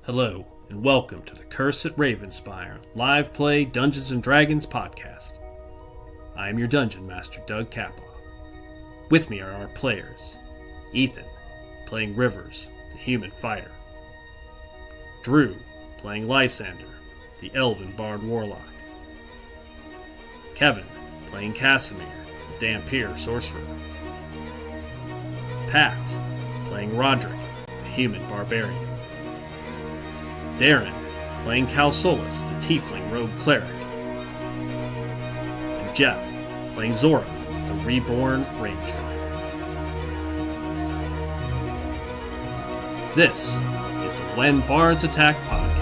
Hello, and welcome to the Curse at Ravenspire live play Dungeons & Dragons podcast. I am your Dungeon Master, Doug Kapoff. With me are our players, Ethan, playing Rivers, the human fighter. Drew, playing Lysander, the elven bard warlock. Kevin, playing Casimir, the Dampier sorcerer. Pat, playing Roderick, the human barbarian. Darren, playing Calsolus, the tiefling rogue cleric. And Jeff, playing Zora, the reborn ranger. This is the When Bards Attack podcast.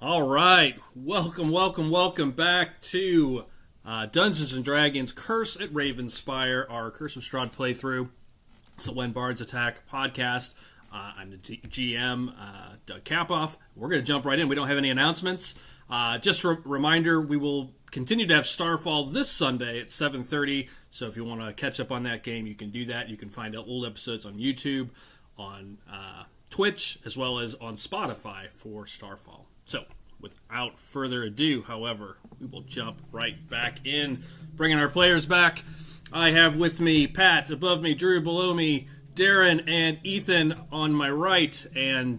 All right, welcome back to Dungeons & Dragons Curse at Ravenspire, our Curse of Strahd playthrough. It's the When Bards Attack podcast. I'm the GM, Doug Kapoff. We're going to jump right in. We don't have any announcements. Just a reminder, we will continue to have Starfall this Sunday at 7:30, so if you want to catch up on that game, you can do that. You can find old episodes on YouTube, on Twitch, as well as on Spotify for Starfall. So, without further ado, however, we will jump right back in, bringing our players back. I have with me Pat, above me, Drew, below me, Darren, and Ethan on my right, and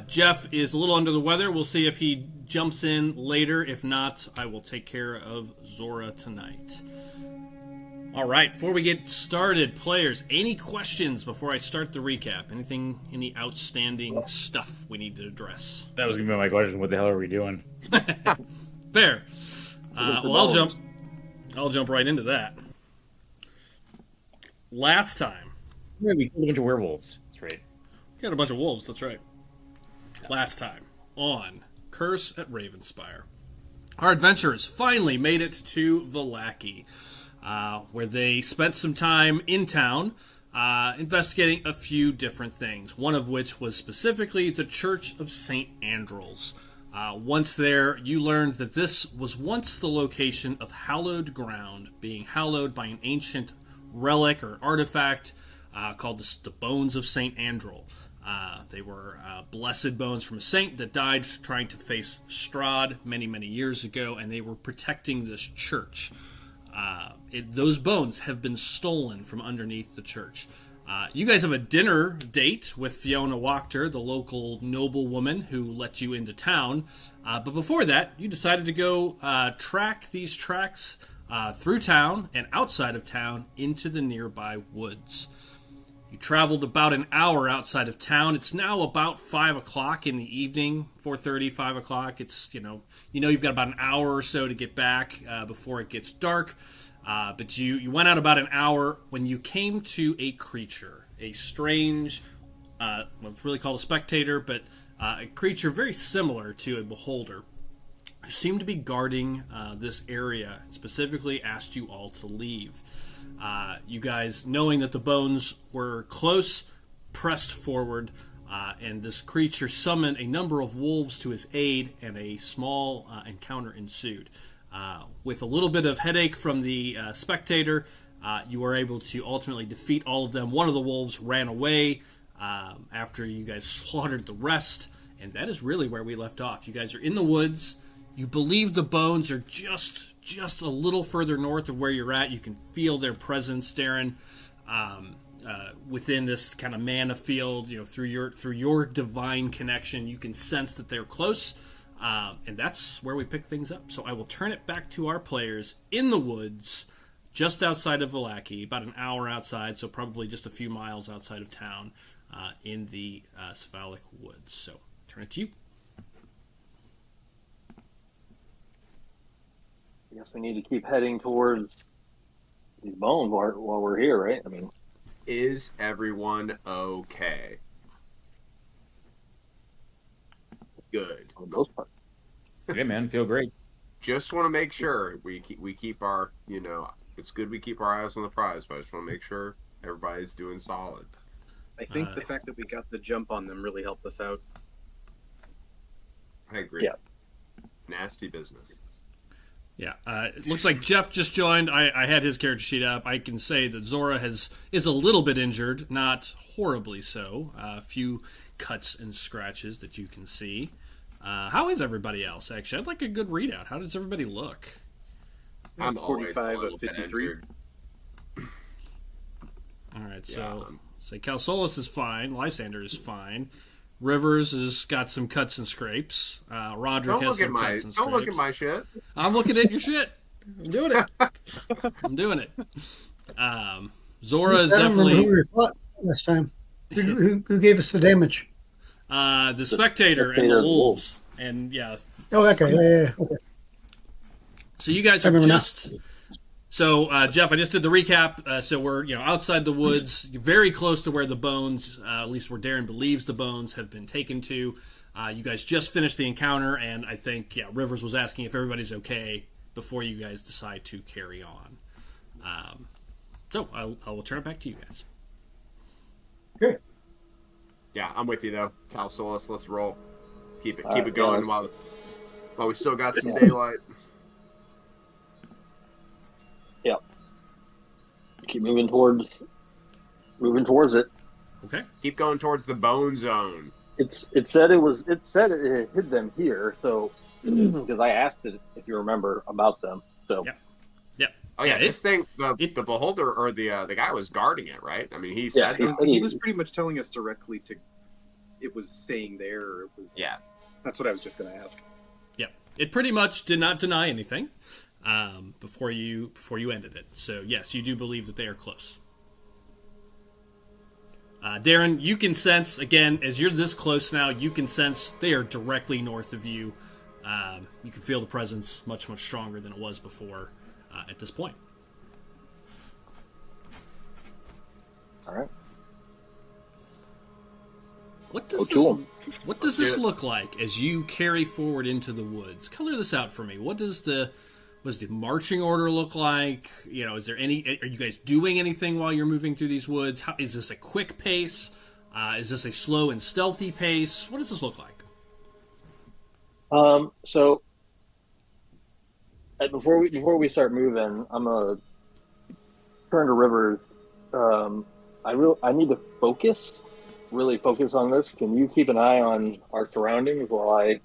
Jeff is a little under the weather. We'll see if he jumps in later. If not, I will take care of Zora tonight. All right, before we get started, players, any questions before I start the recap? Any outstanding stuff we need to address? That was going to be my question. What the hell are we doing? Fair. I'll jump right into that. Last time. Yeah, we killed a bunch of werewolves. That's right. We got a bunch of wolves, that's right. Last time on Curse at Ravenspire, our adventurers finally made it to Vallaki, where they spent some time in town investigating a few different things, one of which was specifically the Church of St. Andrew's. Once there, you learned that this was once the location of hallowed ground, being hallowed by an ancient relic or artifact called the Bones of St. Andrew. They were blessed bones from a saint that died trying to face Strahd many, many years ago, and they were protecting this church. Those bones have been stolen from underneath the church. You guys have a dinner date with Fiona Wachter, the local noblewoman who let you into town. But before that, you decided to go track these tracks through town and outside of town into the nearby woods. You traveled about an hour outside of town. It's now about 5 o'clock in the evening, 4:30, 5 o'clock. It's, you know you've got about an hour or so to get back before it gets dark. But you went out about an hour when you came to a creature, a strange, it's really called a spectator, but a creature very similar to a beholder, who seemed to be guarding this area, and specifically asked you all to leave. You guys, knowing that the bones were close, pressed forward, and this creature summoned a number of wolves to his aid, and a small encounter ensued. With a little bit of headache from the spectator, you were able to ultimately defeat all of them. One of the wolves ran away after you guys slaughtered the rest, and that is really where we left off. You guys are in the woods. You believe the bones are just a little further north of where you're at. You can feel their presence, Darren, within this kind of mana field. Through your divine connection, you can sense that they're close. And that's where we pick things up. So I will turn it back to our players in the woods, just outside of Vallaki, about an hour outside, so probably just a few miles outside of town, in the Svalak woods. So turn it to you. I guess we need to keep heading towards these bones while we're here, right? I mean, Is everyone okay? Good. for the most part. Yeah, man, feel great. Just want to make sure we keep our, it's good we keep our eyes on the prize, but I just want to make sure everybody's doing solid. I think the fact that we got the jump on them really helped us out. I agree. Yeah. Nasty business. Yeah, it looks like Jeff just joined. I had his character sheet up. I can say that Zora is a little bit injured, not horribly so. A few cuts and scratches that you can see. How is everybody else, actually? I'd like a good readout. How does everybody look? I'm always a 45 little of bit 53. injured. All right, so say Calsolus is fine. Lysander is fine. Rivers has got some cuts and scrapes. Roderick Don't has look at some my cuts and scrapes. don't look at my shit. I'm looking at your shit. I'm doing it. I'm doing it. Zora is I don't remember definitely who we fought last time. Who gave us the damage? the spectator and the wolves. And yeah, Oh, okay. Yeah. Okay. so you guys I are remember now. just. So Jeff, I just did the recap. So we're outside the woods, very close to where the bones, at least where Darren believes the bones have been taken to. You guys just finished the encounter, and I think Rivers was asking if everybody's okay before you guys decide to carry on. So I will turn it back to you guys. Okay. Yeah, I'm with you though. Calsolus, let's roll. Keep it going while we still got some daylight. Yeah. Keep moving towards it. Okay. Keep going towards the bone zone. It said it hid them here, so because I asked it if you remember about them. So Yep. Oh yeah, Yeah, this thing, the beholder or the guy was guarding it, right? I mean, he said that. He was pretty much telling us directly to. It was staying there. Or it was. Yeah. That's what I was just going to ask. Yep. It pretty much did not deny anything before you ended it. So yes, you do believe that they are close. Darren, you can sense, again, as you're this close now, you can sense they are directly north of you. You can feel the presence much, much stronger than it was before at this point. all right. What does to this 'em. What does this look like as you carry forward into the woods? Color this out for me. What does the marching order look like? Is there any? Are you guys doing anything while you're moving through these woods? Is this a quick pace? Is this a slow and stealthy pace? What does this look like? So before we start moving, I'm gonna turn to Rivers. I need to really focus on this. Can you keep an eye on our surroundings while I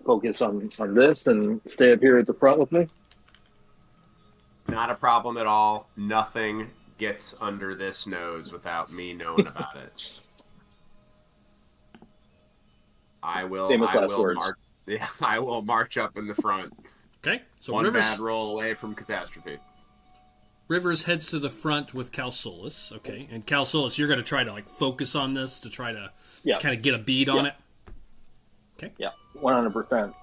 focus on this and stay up here at the front with me? Not a problem at all. Nothing gets under this nose without me knowing about it. I will march up in the front. Okay, so One Rivers bad roll away from catastrophe. Rivers heads to the front with Calsolus. Okay, and Calsolus, you're going to try to focus on this to try to kind of get a bead on it. Okay. Yeah, 100%.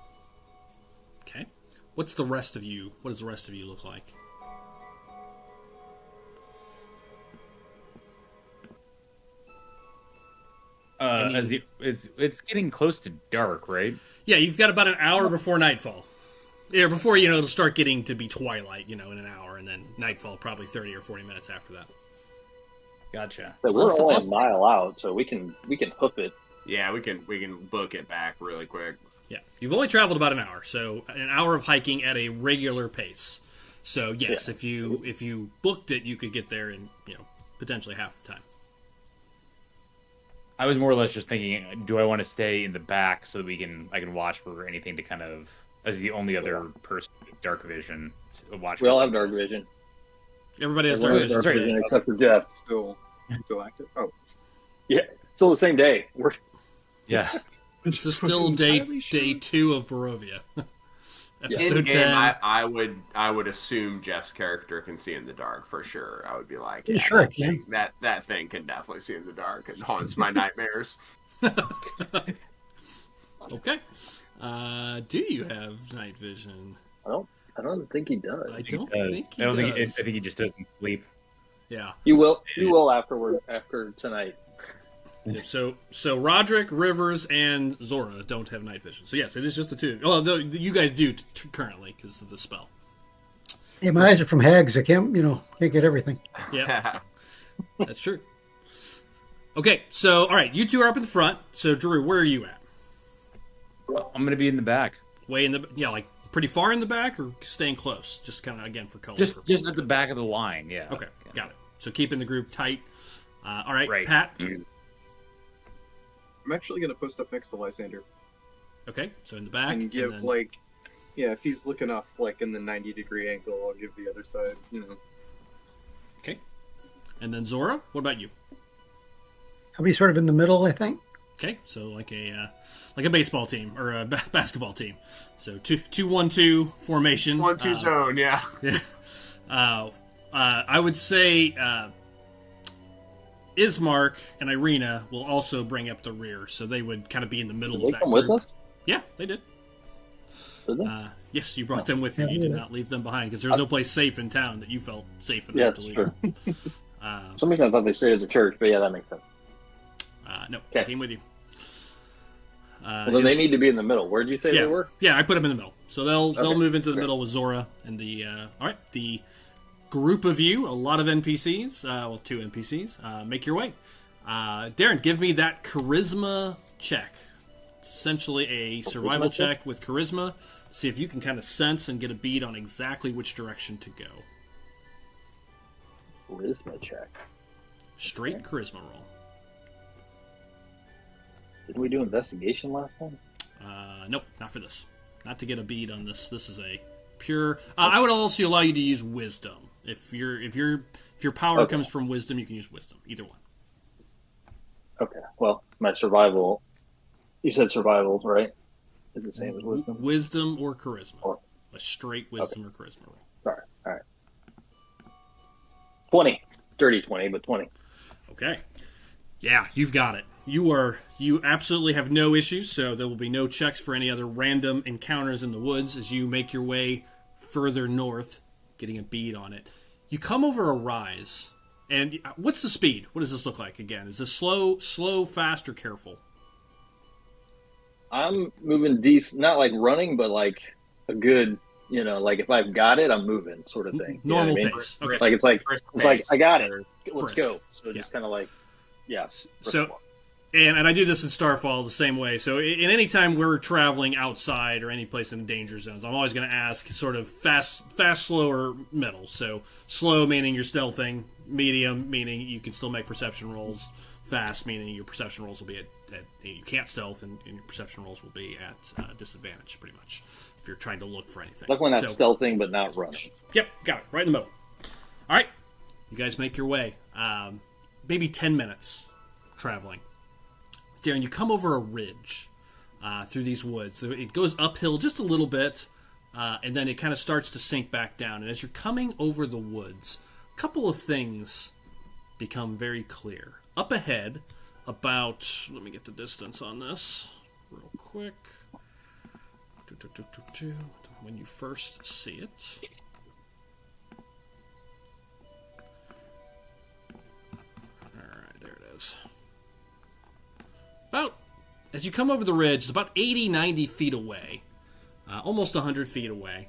Okay. What does the rest of you look like? It's getting close to dark, right? Yeah, you've got about an hour before nightfall. Yeah, before it'll start getting to be twilight, in an hour, and then nightfall probably 30 or 40 minutes after that. Gotcha. So we're only a mile out, so we can hoof it. Yeah, we can book it back really quick. Yeah, you've only traveled about an hour, so an hour of hiking at a regular pace. So yes, if you booked it, you could get there in potentially half the time. I was more or less just thinking, do I want to stay in the back so that I can watch for anything to kind of, as the only other person with dark vision, to watch. We all have dark vision. Everybody has dark vision. Except for Jeff. Still active. Oh, Yeah, still the same day. Yes. This is still day 2 of Barovia. Episode In game, 10. I would assume Jeff's character can see in the dark for sure. I would be like, Yeah, sure I can. that thing can definitely see in the dark. It haunts my nightmares. Okay. Do you have night vision? I don't think he does. I don't does. think he I don't does. think. I think he just doesn't sleep. Yeah. You will after tonight. So Roderick, Rivers, and Zora don't have night vision. So yes, it is just the two. Oh, no, you guys do currently because of the spell. Hey, my eyes are from hags. I can't get everything. Yeah, that's true. Okay, so all right, you two are up in the front. So Drew, where are you at? I'm gonna be in the back. Way in the like pretty far in the back, or staying close? Just kind of again for color Just purposes. at the back of the line. Yeah. Okay, got it. So keeping the group tight. All right, Right. Pat. I'm actually going to post up next to Lysander Okay, so in the back. and give then- if he's looking off in the 90-degree angle, I'll give the other side. Okay, and then Zora. What about you? I'll be sort of in the middle, I think. Okay, so like a baseball team or a basketball team. So 2-1-2 formation. 1-2 zone, yeah. I would say Ismark and Irina will also bring up the rear, so they would kind of be in the middle Did of they that come group. with us? Yeah, they did. Did they? Yes, you brought them with you. You did not leave them behind because there was no place safe in town that you felt safe enough Yeah, to leave. true. Some reason I thought they stayed at the church, but yeah, that makes sense. No, they came with you. Well, then they need to be in the middle. Where did you say Yeah, they were? yeah, I put them in the middle, so they'll Okay, move into the great. middle with Zora and the. All right, the group of you, a lot of NPCs, 2 NPCs. Make your way. Darren, give me that charisma check. It's essentially a survival check with charisma. See if you can kind of sense and get a bead on exactly which direction to go. Charisma check. Straight charisma roll. Didn't we do investigation last time? Nope, not for this. Not to get a bead on this. This is a pure. I would also allow you to use wisdom. If your power Okay. comes from wisdom, you can use wisdom. Either one. Okay. Well, my survival. You said survival, right? Is the same as wisdom. Wisdom or charisma. Or- A straight wisdom or charisma roll. Sorry. All right. 20. Dirty 20, but 20. Okay. Yeah, you've got it. You absolutely have no issues, so there will be no checks for any other random encounters in the woods as you make your way further north, getting a bead on it. You come over a rise, and what's the speed? What does this look like again? Is this slow, fast, or careful? I'm moving decent, not like running, but like a good, like if I've got it, I'm moving sort of thing. You know Normal what I mean? pace. Okay. Like it's like I got it. Let's Brisk. go. So just Yeah. kind of like, yeah. So, and I do this in Starfall the same way. So, in any time we're traveling outside or any place in danger zones, I'm always going to ask sort of fast, slow, or middle. So, slow meaning you're stealthing, medium meaning you can still make perception rolls, fast meaning your perception rolls will be at you can't stealth, and your perception rolls will be at disadvantage, pretty much, if you're trying to look for anything. Definitely not So- stealthing, but not running. Yep, got it. Right in the middle. All right. You guys make your way. Maybe 10 minutes traveling. Darren, you come over a ridge through these woods. It goes uphill just a little bit, and then it kind of starts to sink back down. And as you're coming over the woods, a couple of things become very clear. Up ahead, let me get the distance on this real quick. When you first see it. Alright, there it is. As you come over the ridge, it's about 80, 90 feet away. Almost 100 feet away.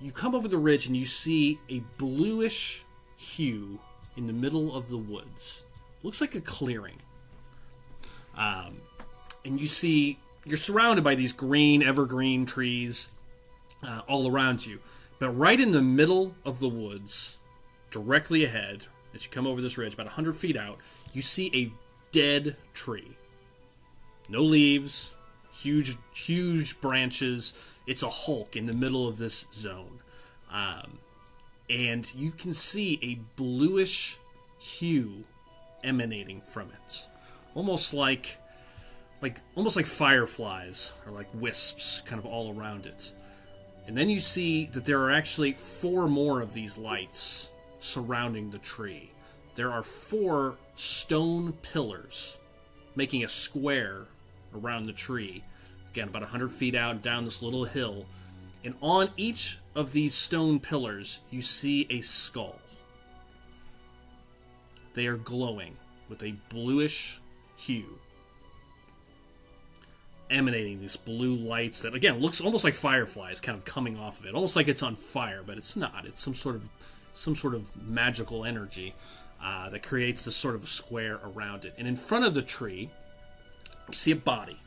You come over the ridge and you see a bluish hue in the middle of the woods. Looks like a clearing. And you're surrounded by these green, evergreen trees all around you. But right in the middle of the woods, directly ahead, as you come over this ridge, about 100 feet out, you see a dead tree. No leaves, huge branches. It's a hulk in the middle of this zone. And you can see a bluish hue emanating from it. Almost like fireflies or like wisps kind of all around it. And then you see that there are actually 4 more of these lights surrounding the tree. There are 4 stone pillars making a square around the tree. Again, about 100 feet out down this little hill. And on each of these stone pillars, you see a skull. They are glowing with a bluish hue, emanating these blue lights that, again, looks almost like fireflies kind of coming off of it. Almost like it's on fire, but it's not. It's some sort of magical energy that creates this sort of a square around it. And in front of the tree, you see a body.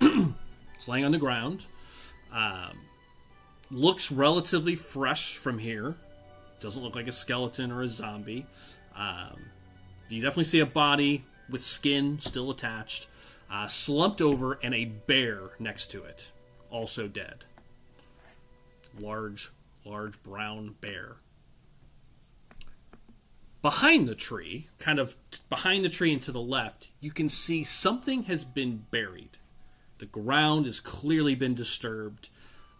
It's laying on the ground. Looks relatively fresh from here. Doesn't look like a skeleton or a zombie. You definitely see a body with skin still attached, slumped over, and a bear next to it, also dead. Large brown bear. Behind the tree, kind of behind the tree and to the left, you can see something has been buried. The ground has clearly been disturbed,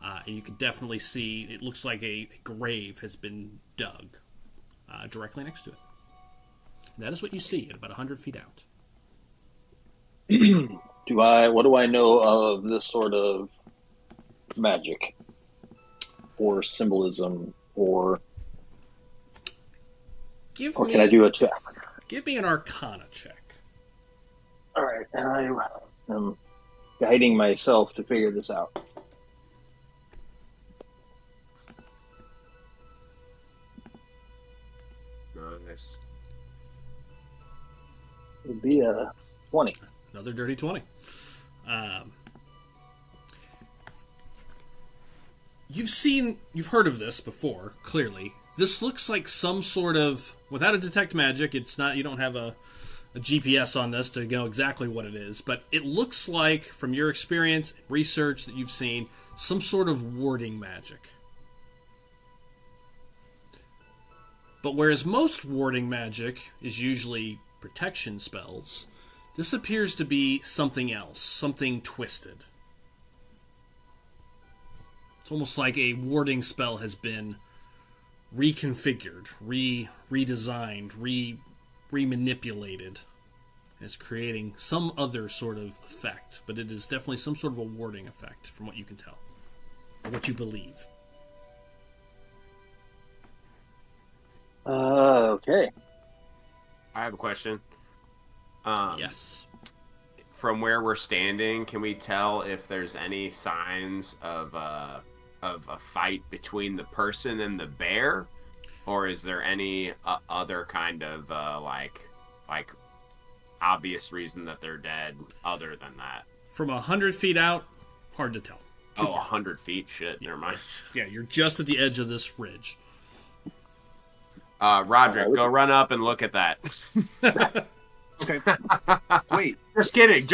and you can definitely see it looks like a grave has been dug directly next to it. That is what you see at about 100 feet out. What do I know of this sort of magic or symbolism, or can I do a check? Give me an Arcana check. All right, and I am guiding myself to figure this out. Nice. It would be a 20. Another dirty 20. You've heard of this before, clearly. This looks like some sort of, without a detect magic, it's not, you don't have a GPS on this to know exactly what it is, but it looks like, from your experience, research that you've seen, some sort of warding magic. But whereas most warding magic is usually protection spells, this appears to be something else, something twisted. It's almost like a warding spell has been reconfigured, redesigned, remanipulated. It's creating some other sort of effect, but it is definitely some sort of a warding effect, from what you can tell, or what you believe. Okay. I have a question. Yes. From where we're standing, can we tell if there's any signs of a fight between the person and the bear, or is there any other kind of like obvious reason that they're dead other than that? From 100 feet out, hard to tell. 100 feet? Shit, never mind. Yeah, you're just at the edge of this ridge. Roderick, go run up and look at that. Okay. Wait. Just kidding.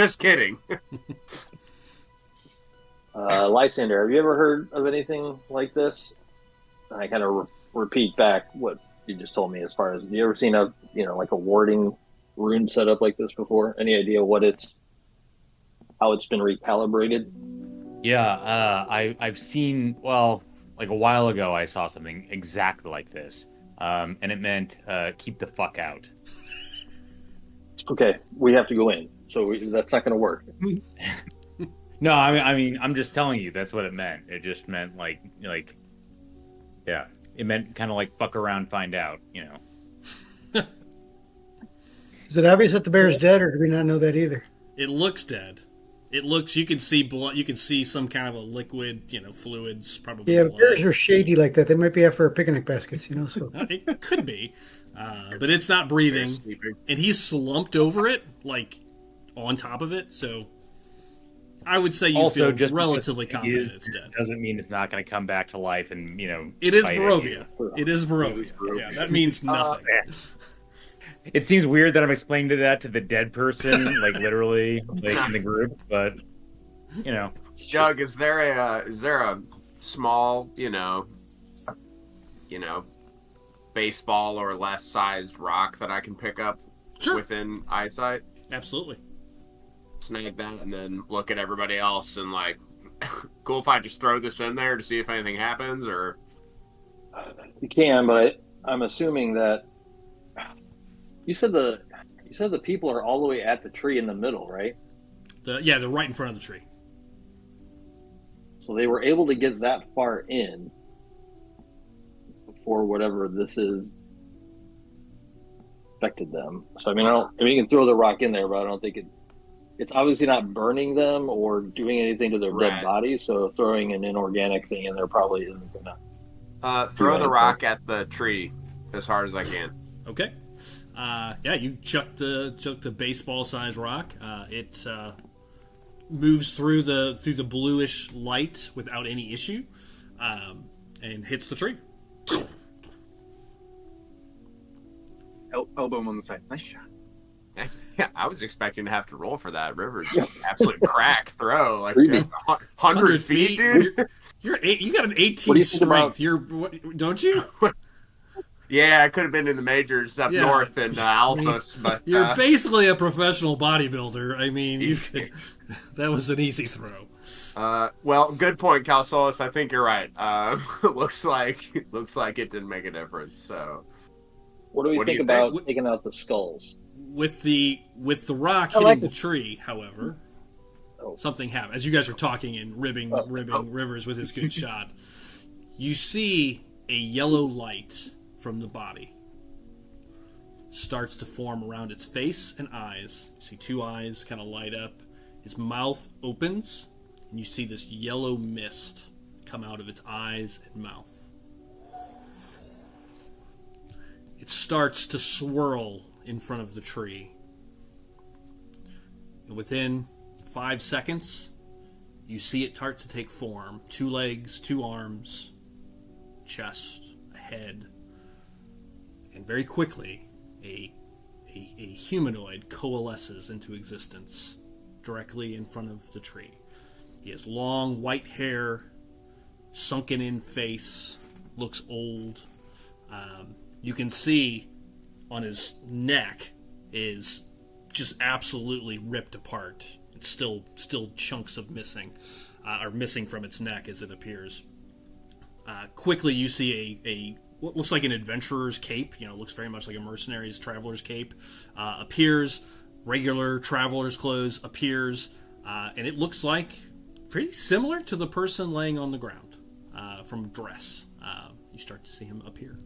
Lysander, have you ever heard of anything like this? I kind of repeat back what you just told me as far as, have you ever seen a warding rune set up like this before? Any idea how it's been recalibrated? Yeah, I've seen, well, like a while ago I saw something exactly like this. And it meant keep the fuck out. Okay, we have to go in, so that's not going to work. No, I mean, I'm just telling you, that's what it meant. It just meant like, yeah, it meant kind of like fuck around, find out, you know. Is it obvious that the bear is dead, or do we not know that either? It looks dead. It looks, you can see blood, you can see some kind of a liquid, fluids, probably Yeah, blood. bears are shady like that. They might be after our picnic baskets, so. It could be, but it's not breathing, and he's slumped over it, like on top of it. So I would say you also, feel just relatively confident it's dead. Doesn't mean it's not going to come back to life and It is fight Barovia. you. It is Barovia. Yeah, that means nothing. It seems weird that I'm explaining that to the dead person, like literally, like in the group, but Jug, is there a small, baseball or less sized rock that I can pick up within eyesight? Absolutely. Snag that and then look at everybody else and like, cool if I just throw this in there to see if anything happens, or You can, but I'm assuming that you said the people are all the way at the tree in the middle, right? They're right in front of the tree. So they were able to get that far in before whatever this is affected them. So I mean, you can throw the rock in there, but I don't think it's obviously not burning them or doing anything to their dead bodies. So throwing an inorganic thing in there probably isn't gonna. Throw the rock at the tree as hard as I can. Okay. Yeah, you chuck the baseball-sized rock. It moves through the bluish light without any issue, and hits the tree. Elbow him on the side. Nice shot. Yeah, I was expecting to have to roll for that. Rivers absolute crack throw, like 100 feet, dude. You got an 18 strength. Don't you? Yeah, I could have been in the majors up north in Alphas, but you're basically a professional bodybuilder. I mean, you could. That was an easy throw. Well, good point, Calsolis. I think you're right. Looks like it didn't make a difference. So, what do we think about taking out the skulls? With the rock hitting the tree, however, something happened. As you guys are talking and ribbing Rivers with his good shot, you see a yellow light from the body starts to form around its face and eyes. You see two eyes kind of light up. His mouth opens, and you see this yellow mist come out of its eyes and mouth. It starts to swirl in front of the tree. And within 5 seconds, you see it start to take form. 2 legs, 2 arms, chest, a head. And very quickly, a humanoid coalesces into existence directly in front of the tree. He has long white hair, sunken in face, looks old. You can see on his neck is just absolutely ripped apart. It's still chunks of missing from its neck as it appears. Quickly, you see a what looks like an adventurer's cape. Looks very much like a mercenary's traveler's cape. Appears. Regular traveler's clothes appears, and it looks like pretty similar to the person laying on the ground from dress. You start to see him appear.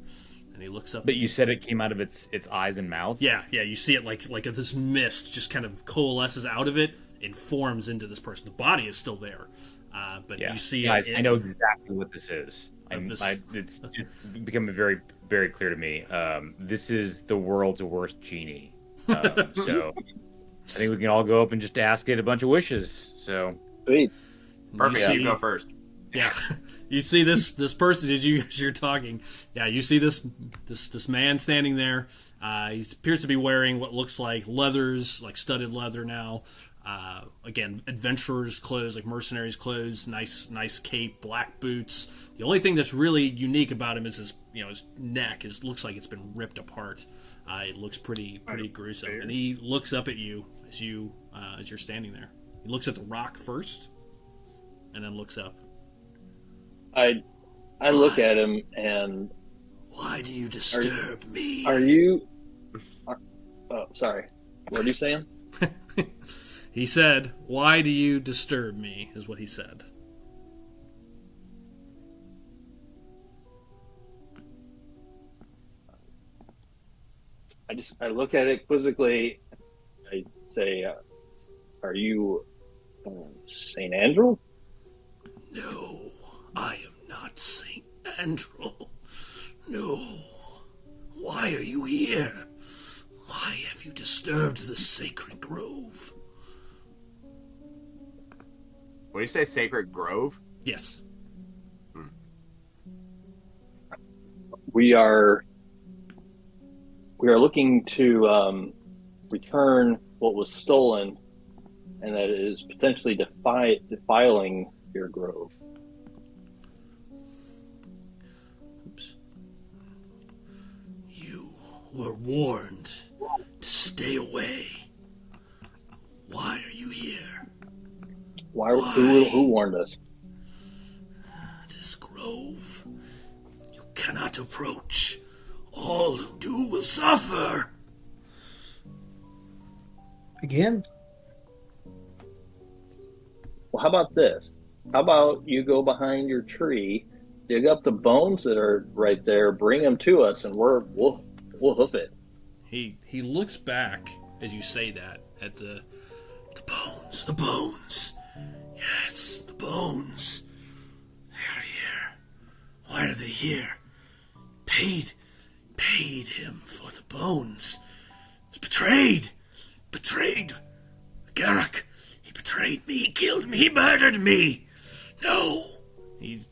And he looks up. But you said it came out of its eyes and mouth? Yeah, you see it like this mist just kind of coalesces out of it and forms into this person. The body is still there, but you see guys, I know exactly what this is. It's becoming very, very clear to me. This is the world's worst genie. So I think we can all go up and just ask it a bunch of wishes. So Sweet. Perfect. You go first. Yeah, you see this person as you're talking. Yeah, you see this man standing there. He appears to be wearing what looks like leathers, like studded leather now. Again, adventurer's clothes, like mercenary's clothes. Nice cape, black boots. The only thing that's really unique about him is his neck. Looks like it's been ripped apart. It looks pretty gruesome. And he looks up at you as you're standing there. He looks at the rock first, and then looks up. I look at him and... Why do you disturb me? Are you... Oh, sorry. What are you saying? He said, "Why do you disturb me?" is what he said. I look at it quizzically. I say, "Are you Saint Andrew?" No, I am not Saint Andrew. No. Why are you here? Why have you disturbed the sacred grove? What do you say, sacred grove? Yes. We are looking to return what was stolen, and that is potentially defiling your grove. Oops. You were warned to stay away. Why are you here? Why? Who warned us? This grove you cannot approach. All who do will suffer. Again? Well, how about this? How about you go behind your tree, dig up the bones that are right there, bring them to us, and we'll hoof it. He looks back as you say that at the bones. The bones. Yes, the bones. They are here. Why are they here? Paid him for the bones. He was betrayed. Garrick. He betrayed me. He killed me. He murdered me. No. He's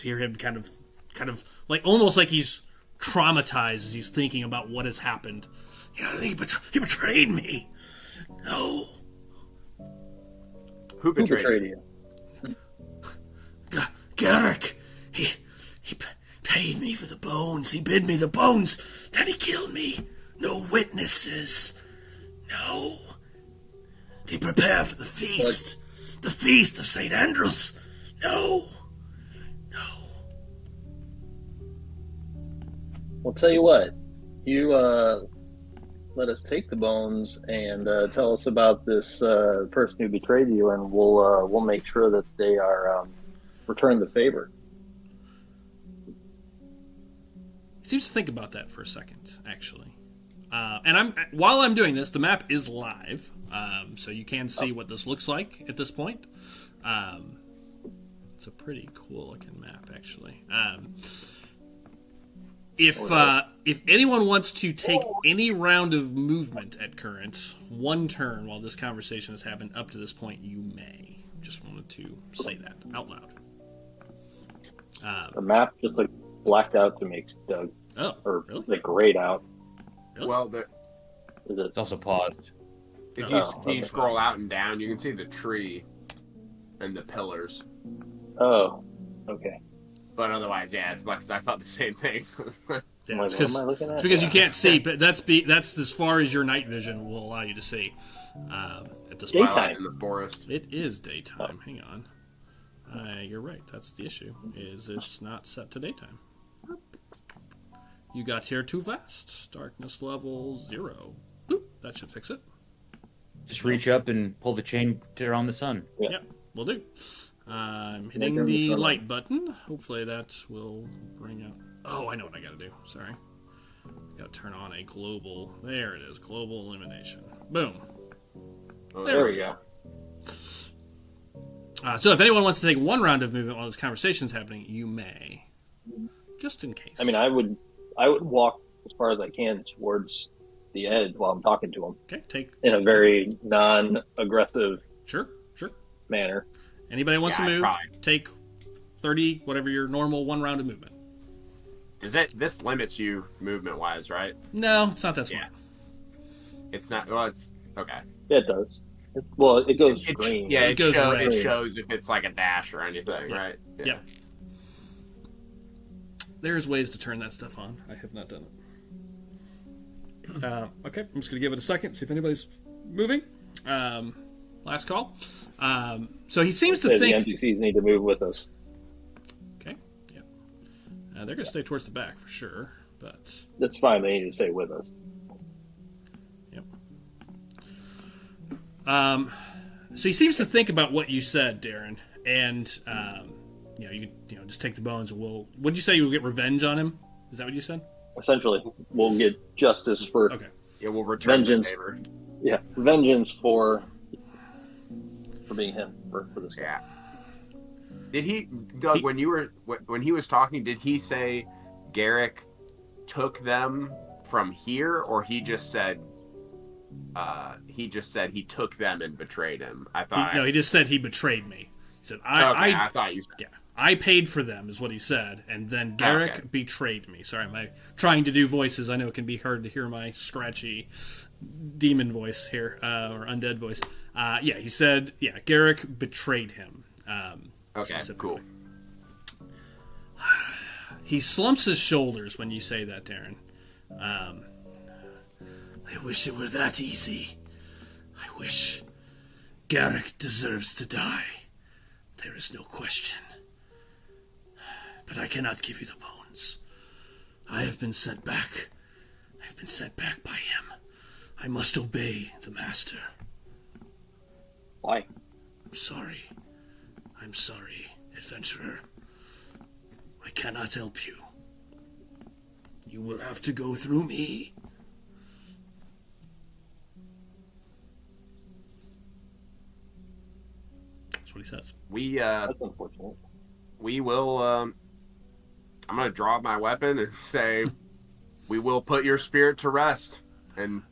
hear him kind of like almost like he's traumatized as he's thinking about what has happened. Yeah, he betrayed me. No. Who betrayed you? Garrick. He paid me for the bones. He bid me the bones. Then he killed me. No witnesses. No. They prepare for the feast. What? The feast of St. Andrews. No. Well, tell you what. You let us take the bones and tell us about this person who betrayed you, and we'll make sure that they are returned the favor. He seems to think about that for a second, actually. And while I'm doing this, the map is live, so you can see what this looks like at this point. It's a pretty cool looking map, actually. If anyone wants to take any round of movement at current, one turn while this conversation has happened up to this point, you may. Just wanted to say that out loud. The map just like blacked out to make Doug. Oh, or really? the grayed out. Really? Well, it's also paused. If you scroll out and down, you can see the tree and the pillars. Oh, okay. But otherwise, yeah, it's because I thought the same thing. Yeah, it's because you can't see, but that's as far as your night vision will allow you to see at this point. Daytime in the forest. It is daytime. Oh. Hang on. You're right. That's the issue. Is it's not set to daytime. You got here too fast. Darkness level 0. Boop. That should fix it. Just reach up and pull the chain around the sun. Yeah, we'll do. I'm hitting the light button. Hopefully that will bring out... Oh, I know what I gotta do. Sorry. Gotta turn on a global... There it is. Global illumination. Boom. Oh, there we go. So if anyone wants to take one round of movement while this conversation is happening, you may. Just in case. I mean, I would walk as far as I can towards the edge while I'm talking to him. Okay, take... In a very non-aggressive... Sure. manner. Anybody wants to move, take 30, whatever your normal one round of movement. This limits you movement-wise, right? No, it's not that smart. Yeah. It's not... Well, it's... Okay. Yeah, it does. It goes green. Yeah, it goes red. It shows if it's like a dash or anything, right? Yeah. There's ways to turn that stuff on. I have not done it. Okay, I'm just going to give it a second, see if anybody's moving. Last call. So he seems to think... The NPCs need to move with us. Okay, yeah. They're going to stay towards the back for sure, but... That's fine, they need to stay with us. Yep. So he seems to think about what you said, Darren, and... you can just take the bones and we'll... What'd you say? You'll get revenge on him? Is that what you said? Essentially, we'll get justice for... Okay. Yeah, we'll return vengeance. The favor. Yeah, vengeance for being him, for this guy. Yeah. Did he, Doug, when he was talking, did he say Garrick took them from here, or he just said he took them and betrayed him? I thought... he just said he betrayed me. He said, I thought you said... Yeah. I paid for them, is what he said, and then Garrick betrayed me. Sorry, I'm trying to do voices. I know it can be hard to hear my scratchy demon voice here, or undead voice. He said, Garrick betrayed him. Okay, cool. He slumps his shoulders when you say that, Darren. I wish it were that easy. I wish Garrick deserves to die. There is no question. But I cannot give you the bones. I have been sent back. I have been sent back by him. I must obey the master. Why? I'm sorry. I'm sorry, adventurer. I cannot help you. You will have to go through me. That's what he says. That's unfortunate. We will. I'm gonna draw my weapon and say, "We will put your spirit to rest, and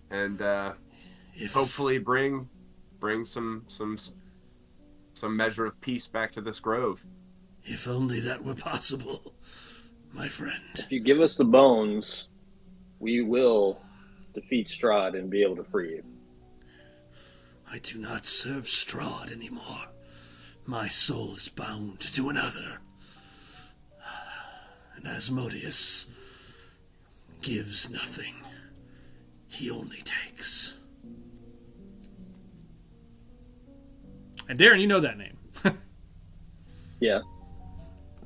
hopefully bring some measure of peace back to this grove." If only that were possible, my friend. If you give us the bones, we will defeat Strahd and be able to free you. I do not serve Strahd anymore. My soul is bound to another. And Asmodeus gives nothing. He only takes. And Darren, you know that name. Yeah.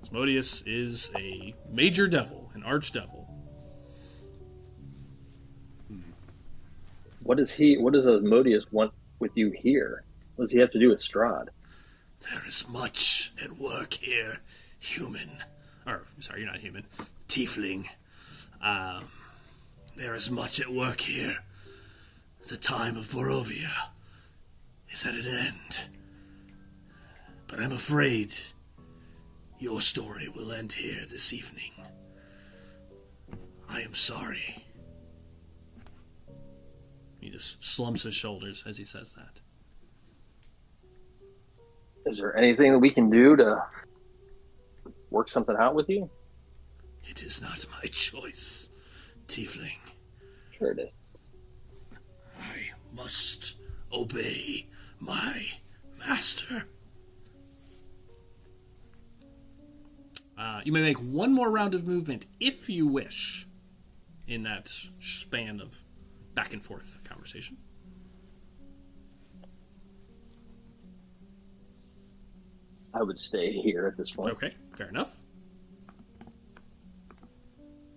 Asmodeus is a major devil, an archdevil. What does Asmodeus want with you here? What does he have to do with Strahd? There is much at work here, human. Or, sorry, you're not human. Tiefling. There is much at work here. The time of Barovia is at an end. But I'm afraid your story will end here this evening. I am sorry. He just slumps his shoulders as he says that. Is there anything that we can do to work something out with you? It is not my choice, Tiefling. Sure it is. I must obey my master. You may make one more round of movement if you wish in that span of back and forth conversation. I would stay here at this point. Okay, fair enough.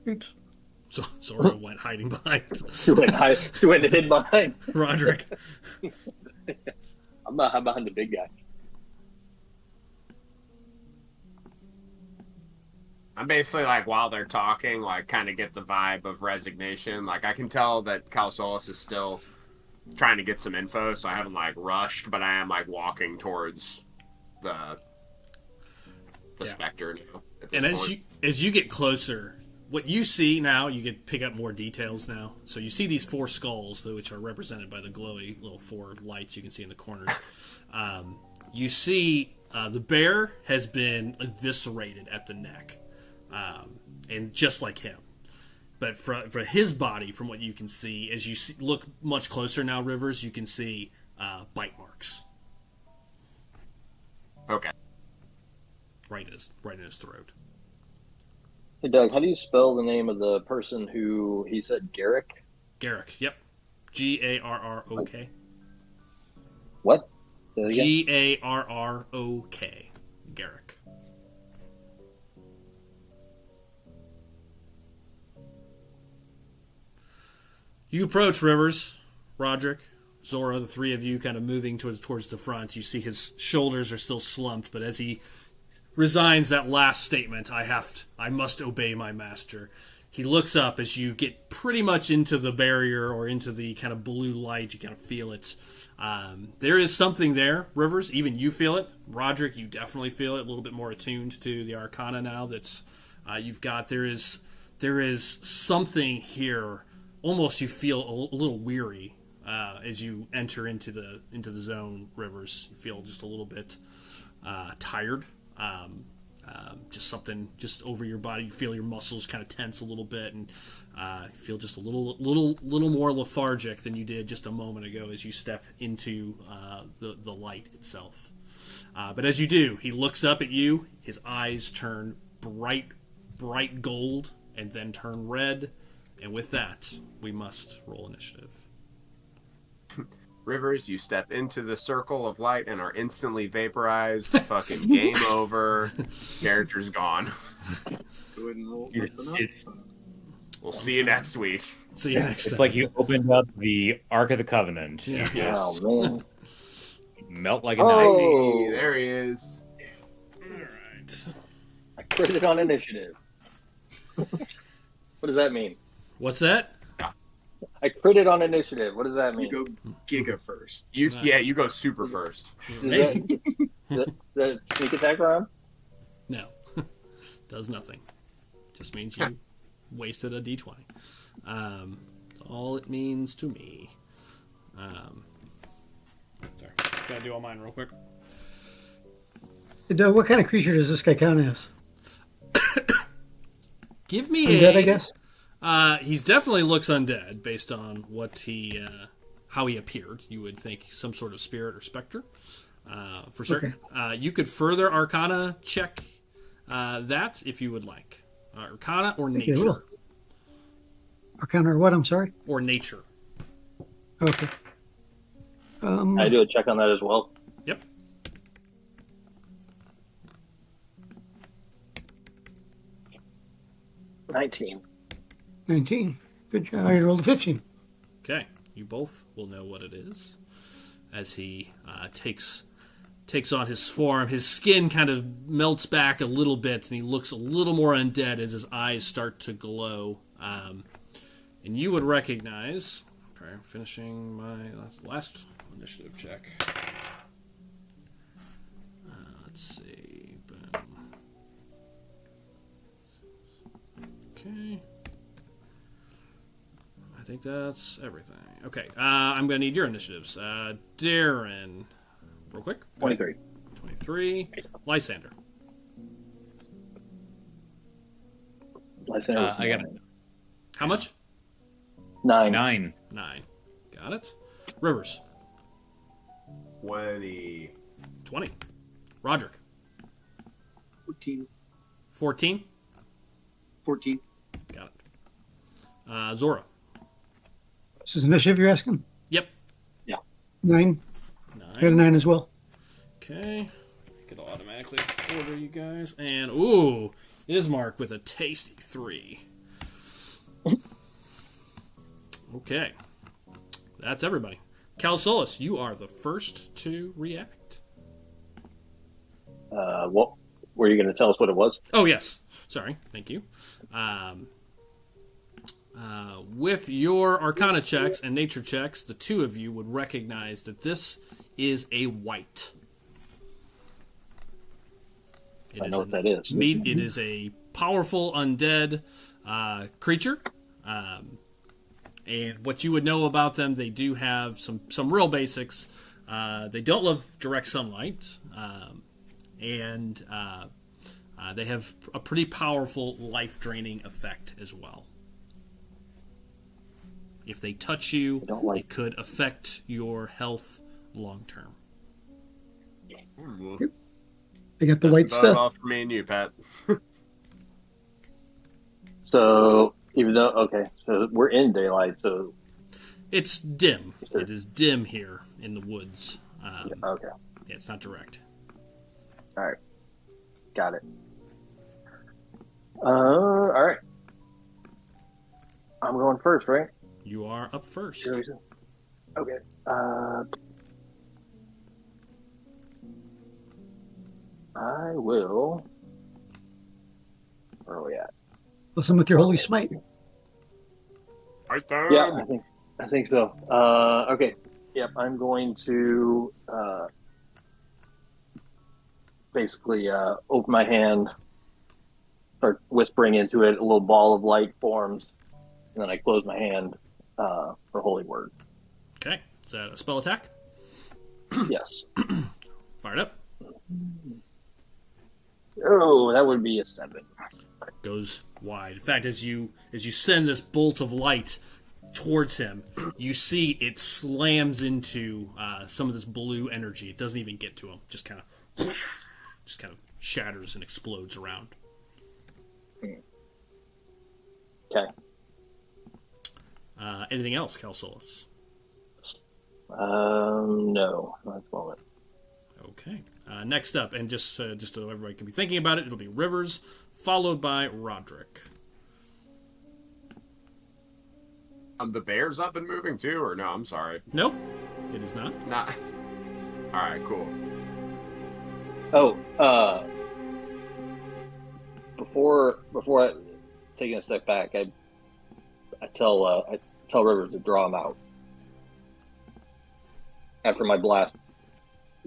Oops. So Zora went hiding behind He went and hid behind. Roderick. I'm behind the big guy. I'm basically like, while they're talking, like, kind of get the vibe of resignation. Like, I can tell that Calsolis is still trying to get some info, so I haven't like rushed, but I am like walking towards the specter now. At this And point. as you get closer, what you see now, you can pick up more details now. So you see these 4 skulls, which are represented by the glowy little 4 lights you can see in the corners. You see the bear has been eviscerated at the neck, and just like him. But for his body, from what you can see, as you look much closer now, Rivers, you can see bite marks. Okay. Right in his throat. Hey, Doug, how do you spell the name of the person who he said Garrick? Garrick, yep. Garrok. What? Say that again? Garrok. Garrick. You approach Rivers, Roderick, Zora, the 3 of you kind of moving towards the front. You see his shoulders are still slumped, but as he resigns that last statement, I must obey my master, he looks up as you get pretty much into the barrier or into the kind of blue light. You kind of feel it. There is something there, Rivers. Even you feel it. Roderick, you definitely feel it. A little bit more attuned to the Arcana now that's you've got. There is something here. Almost you feel a little weary as you enter into the zone, Rivers. You feel just a little bit tired. Just something just over your body. You feel your muscles kind of tense a little bit, and you feel just a little more lethargic than you did just a moment ago as you step into the light itself. But as you do, he looks up at you. His eyes turn bright gold and then turn red. And with that, we must roll initiative. Rivers, you step into the circle of light and are instantly vaporized. Fucking game over. Character's gone. Go ahead and roll something up. We'll see you next week. See you next time. It's like you opened up the Ark of the Covenant. Yeah. Oh, man. Melt like a Oh. knife. Hey, there he is. right. I critted on initiative. What does that mean? What's that? I critted on initiative. What does that mean? You go Giga first. Yeah, you go super first. Is that sneak attack round? No. Does nothing. Just means you wasted a d20. That's all it means to me. Sorry. Gotta do all mine real quick. What kind of creature does this guy count as? Give me Undead, I guess? He's definitely looks undead based on what he, how he appeared. You would think some sort of spirit or specter, for certain. Okay. You could further Arcana check that if you would like. Arcana or nature. Arcana or what? I'm sorry. Or nature. Okay. I do a check on that as well. Yep. $19. 19. Good job. I rolled a 15. Okay. You both will know what it is as he takes on his form. His skin kind of melts back a little bit, and he looks a little more undead as his eyes start to glow. And you would recognize... Okay, finishing my last initiative check. Let's see. Boom. Okay. I think that's everything. Okay, I'm going to need your initiatives. Darren, real quick. 23. 23. Lysander. Lysander. I got it. How much? 9. 9. 9. Got it. Rivers. 20. 20. Roderick. 14. 14. 14. Got it. Zora. This is initiative you're asking? Yep. 9. 9. I got a 9 as well. Okay. It'll automatically order you guys. And, ooh, Ismark with a tasty 3. Okay. That's everybody. Calsolus, you are the first to react. What were you going to tell us what it was? Oh, yes. Sorry. Thank you. With your Arcana checks and Nature checks, the two of you would recognize that this is a wight. I know what that is. It is a powerful undead creature. And what you would know about them, they do have some real basics. They don't love direct sunlight. And they have a pretty powerful life-draining effect as well. If they touch you, it could affect your health long-term. They got the white stuff. Off for me and you, Pat. So, even though, so we're in daylight, so... It's dim. It is dim here in the woods. Okay. Yeah, it's not direct. All right. Got it. All right. I'm going first, right? You are up first. Okay. I will... Where are we at? Listen with your holy smite. Right there. Yeah, I think so. Okay. Yep, I'm going to basically open my hand, start whispering into it. A little ball of light forms, and then I close my hand for holy word. Okay. Is that a spell attack? Yes. Fired up. Oh, that would be a 7. Goes wide. In fact, as you send this bolt of light towards him, you see it slams into some of this blue energy. It doesn't even get to him. Just kind of shatters and explodes around. Okay. Anything else, Calsolus? No, not at the moment. Okay. Next up, and just so everybody can be thinking about it, it'll be Rivers, followed by Roderick. The bear's up and moving too, or no? I'm sorry. Nope, it is not. Not. All right, cool. Oh, before I taking a step back, I tell Rivers to draw him out after my blast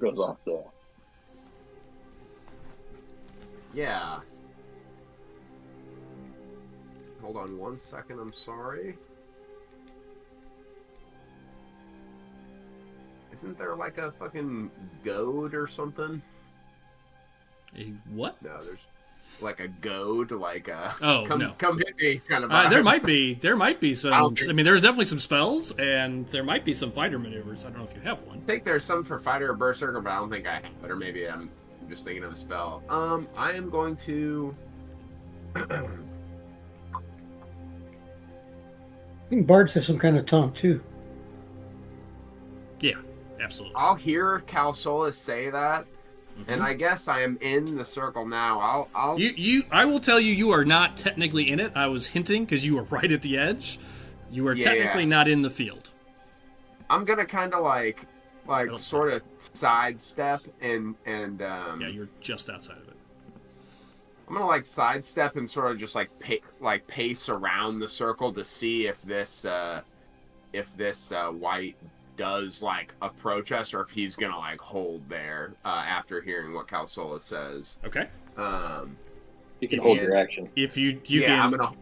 goes off the. Yeah. Hold on 1 second. I'm sorry. Isn't there like a fucking goad or something? A what? No, there's like a goad, like a no. Come hit me kind of. There might be some. I mean, there's definitely some spells, and there might be some fighter maneuvers. I don't know if you have one. I think there's some for fighter or berserker, but I don't think I have it, or maybe I'm just thinking of a spell. I am going to. I think Bards have some kind of taunt too. Yeah, absolutely. I'll hear Calsolas say that. And I guess I am in the circle now. I'll. I will tell you, you are not technically in it. I was hinting because you were right at the edge. You are technically not in the field. I'm gonna kind of like sort of sidestep and. Yeah, you're just outside of it. I'm gonna like sidestep and sort of just like pace around the circle to see if this white does like approach us, or if he's gonna like hold there after hearing what Calsola says. Okay. You can hold your action. If you can. I'm gonna.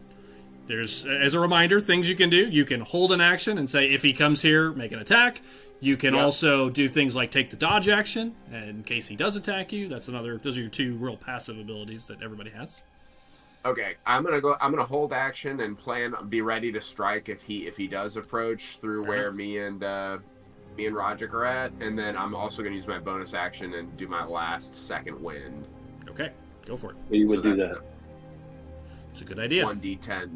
There's, as a reminder, things you can do. You can hold an action and say, if he comes here, make an attack. You can also do things like take the dodge action, and in case he does attack you. Those are your two real passive abilities that everybody has. Okay, I'm gonna hold action and be ready to strike if he does approach through where me and Roderick are at, and then I'm also gonna use my bonus action and do my last second wind. Okay, go for it. You would do that. It's a good idea. 1d10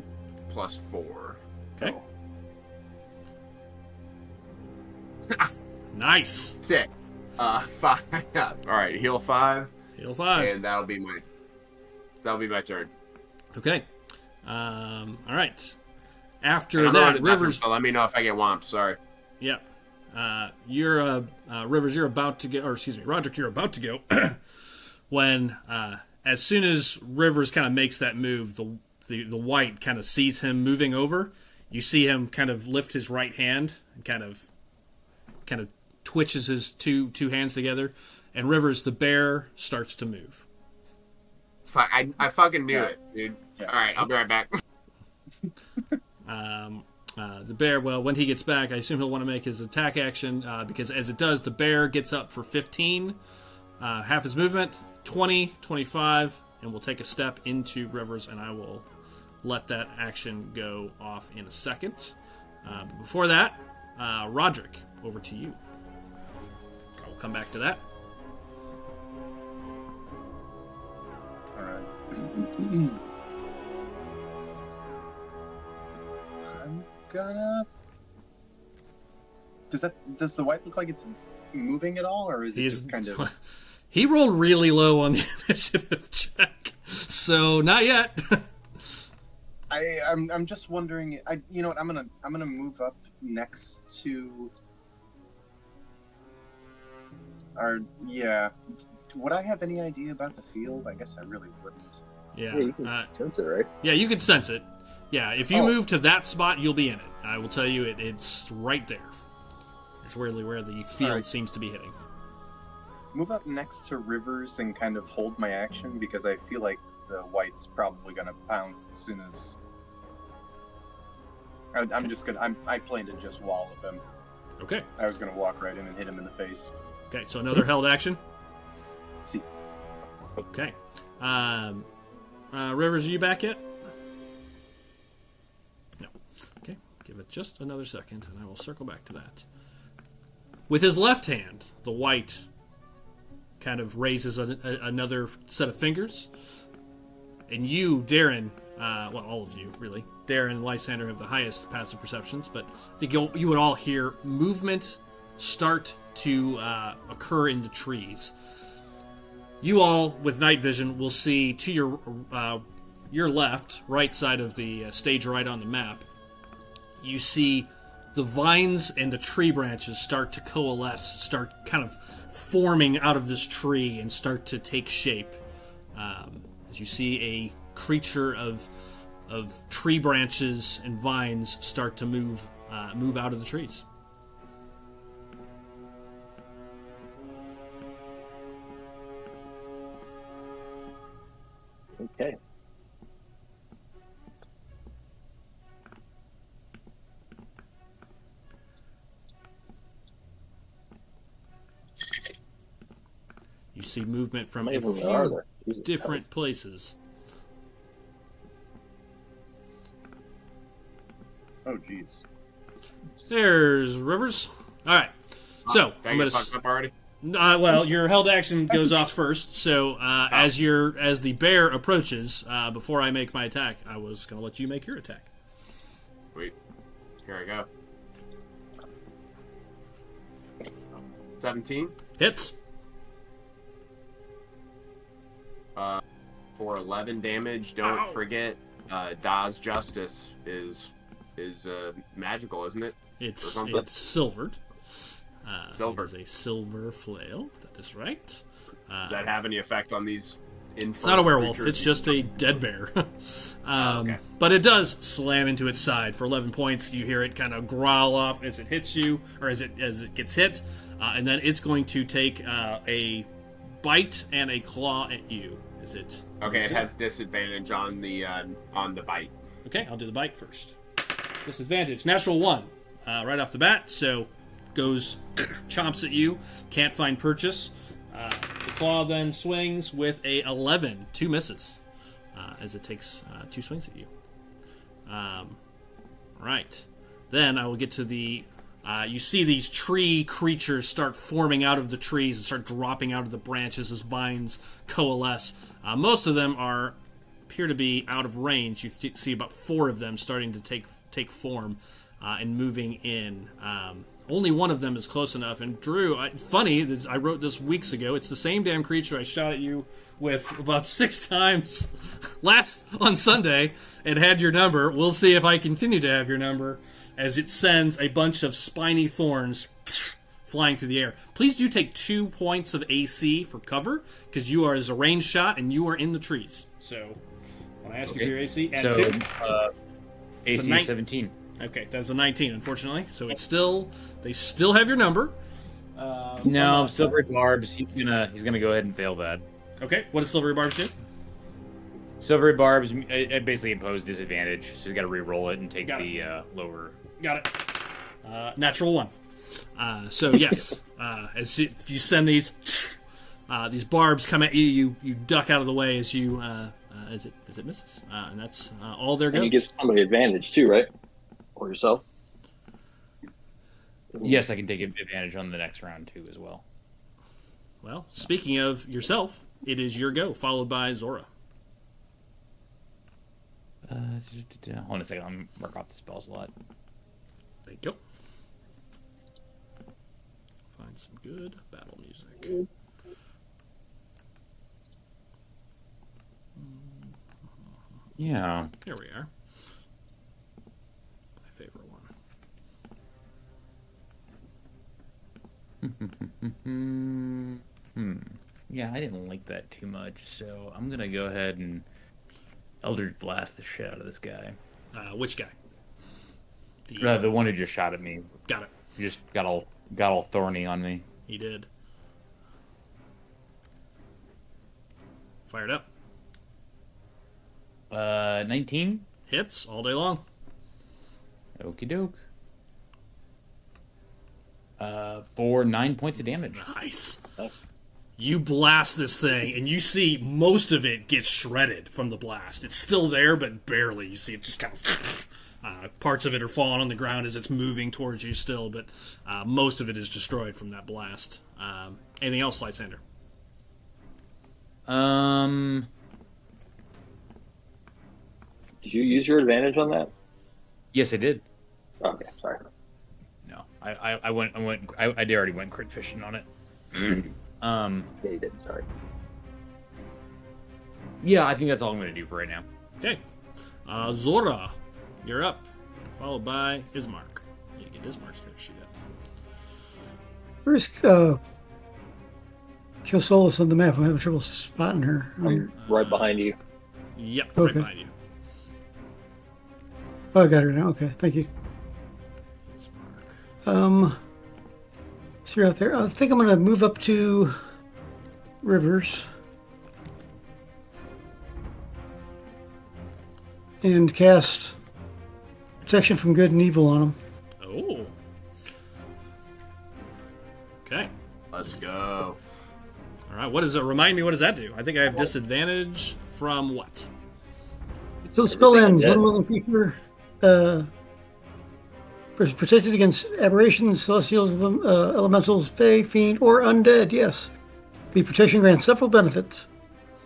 plus 4. Okay. Nice. 6. 5. All right, heal 5. Heal 5. And that'll be my turn. Okay. All right. After that, Rivers. So let me know if I get whomped. Sorry. Yeah. Rivers. You're about to go, or excuse me, Roderick. You're about to go. When as soon as Rivers kind of makes that move, the white kind of sees him moving over. You see him kind of lift his right hand and kind of twitches his two hands together, and Rivers, the bear, starts to move. I fucking knew it, dude. Yeah. All right, I'll be right back. The bear, well, when he gets back, I assume he'll want to make his attack action, because as it does, the bear gets up for 15, half his movement, 20, 25, and we'll take a step into Rivers, and I will let that action go off in a second. But before that, Roderick, over to you. I will come back to that. I'm gonna. Does the white look like it's moving at all, or is it just kind of? He rolled really low on the initiative check, so not yet. I'm just wondering. You know what? I'm gonna move up next to. Would I have any idea about the field? I guess I really wouldn't. Yeah, you can sense it, right? Yeah, you can sense it. Yeah, if you move to that spot, you'll be in it. I will tell you, it's right there. It's where the field seems to be hitting. Move up next to Rivers and kind of hold my action, because I feel like the white's probably going to pounce as soon as... I plan to just wall of him. Okay. I was going to walk right in and hit him in the face. Okay, so another held action? See. Okay. Rivers, are you back yet? No. Okay, give it just another second, and I will circle back to that. With his left hand, the white kind of raises another set of fingers, and you, Darren, all of you, really, Darren and Lysander have the highest passive perceptions, but I think you would all hear movement start to occur in the trees. You all, with night vision, will see to your left, right side of the stage right on the map, you see the vines and the tree branches start to coalesce, start kind of forming out of this tree and start to take shape. As you see creature of tree branches and vines start to move out of the trees. Okay. You see movement from a Maybe there are few there. different places. Oh, jeez. There's Rivers. All right. So I'm gonna fuck up already. Well, your held action goes off first. So as the bear approaches, before I make my attack, I was gonna let you make your attack. Wait, here I go. 17 Hits. for 11 damage. Don't forget, Da's Justice is magical, isn't it? It's something? it's silvered. Silver. It is a silver flail. That is right. Does that have any effect on these? It's not a werewolf. creatures? It's just a dead bear. Okay. But it does slam into its side for 11 points. You hear it kind of growl off as it hits you, or as it gets hit, and then it's going to take a bite and a claw at you. Is it? Okay, it has disadvantage on the bite. Okay, I'll do the bite first. Disadvantage, natural 1, right off the bat. So goes chomps at you. Can't find purchase. The claw then swings with a 11, 2 misses, as it takes 2 swings at you. Right. Then I will get to the... you see these tree creatures start forming out of the trees and start dropping out of the branches as vines coalesce. Most of them appear to be out of range. You see about 4 of them starting to take form and moving in. Only one of them is close enough. And Drew, I wrote this weeks ago. It's the same damn creature I shot at you with about 6 times on Sunday and had your number. We'll see if I continue to have your number as it sends a bunch of spiny thorns flying through the air. Please do take 2 points of AC for cover, because you are as a ranged shot and you are in the trees. So, when I ask you for your AC, add 2. AC 17. Okay, that's a 19, unfortunately. So they still have your number. No, Silvery Barbs. He's gonna go ahead and fail that. Okay, what does Silvery Barbs do? Silvery Barbs, it basically imposed disadvantage, so he's got to re-roll it and take the lower. Got it. Natural 1. So yes, as you send these barbs come at you, you duck out of the way as it misses, and that's all there goes. And you give somebody advantage too, right? Or yourself? Yes, I can take advantage on the next round too, as well. Well, speaking of yourself, it is your go, followed by Zora. Hold on a second, I'm mark off the spell slot. There you go. Find some good battle music. Yeah. Here we are. My favorite one. Yeah, I didn't like that too much, so I'm gonna go ahead and Eldritch Blast the shit out of this guy. Which guy? The one who just shot at me. Got it. He just got all thorny on me. He did. Fired up. 19? Hits all day long. Okie doke. For 9 points of damage. Nice. You blast this thing, and you see most of it get shredded from the blast. It's still there, but barely. You see it just kind of... parts of it are falling on the ground as it's moving towards you still, but most of it is destroyed from that blast. Anything else, Lysander? Did you use your advantage on that? Yes, I did. Okay, sorry. No, I already went crit fishing on it. Yeah, you did. Sorry. Yeah, I think that's all I'm going to do for right now. Okay. Zora, you're up. Followed by Ismark. You get Ismark's character sheet up. Where's Kill Solus on the map? I'm having trouble spotting her. I'm right behind you. Yep, Okay. right behind you. Oh, I got her now. Okay, thank you. So you're out there. I think I'm going to move up to Rivers and cast Protection from Good and Evil on him. Oh. Okay. Let's go. All right. What does it remind me? What does that do? I think I have disadvantage from what? So the spell ends. Everything One willing creature protected against aberrations, celestials, elementals, fae, fiend, or undead. Yes. The protection grants several benefits.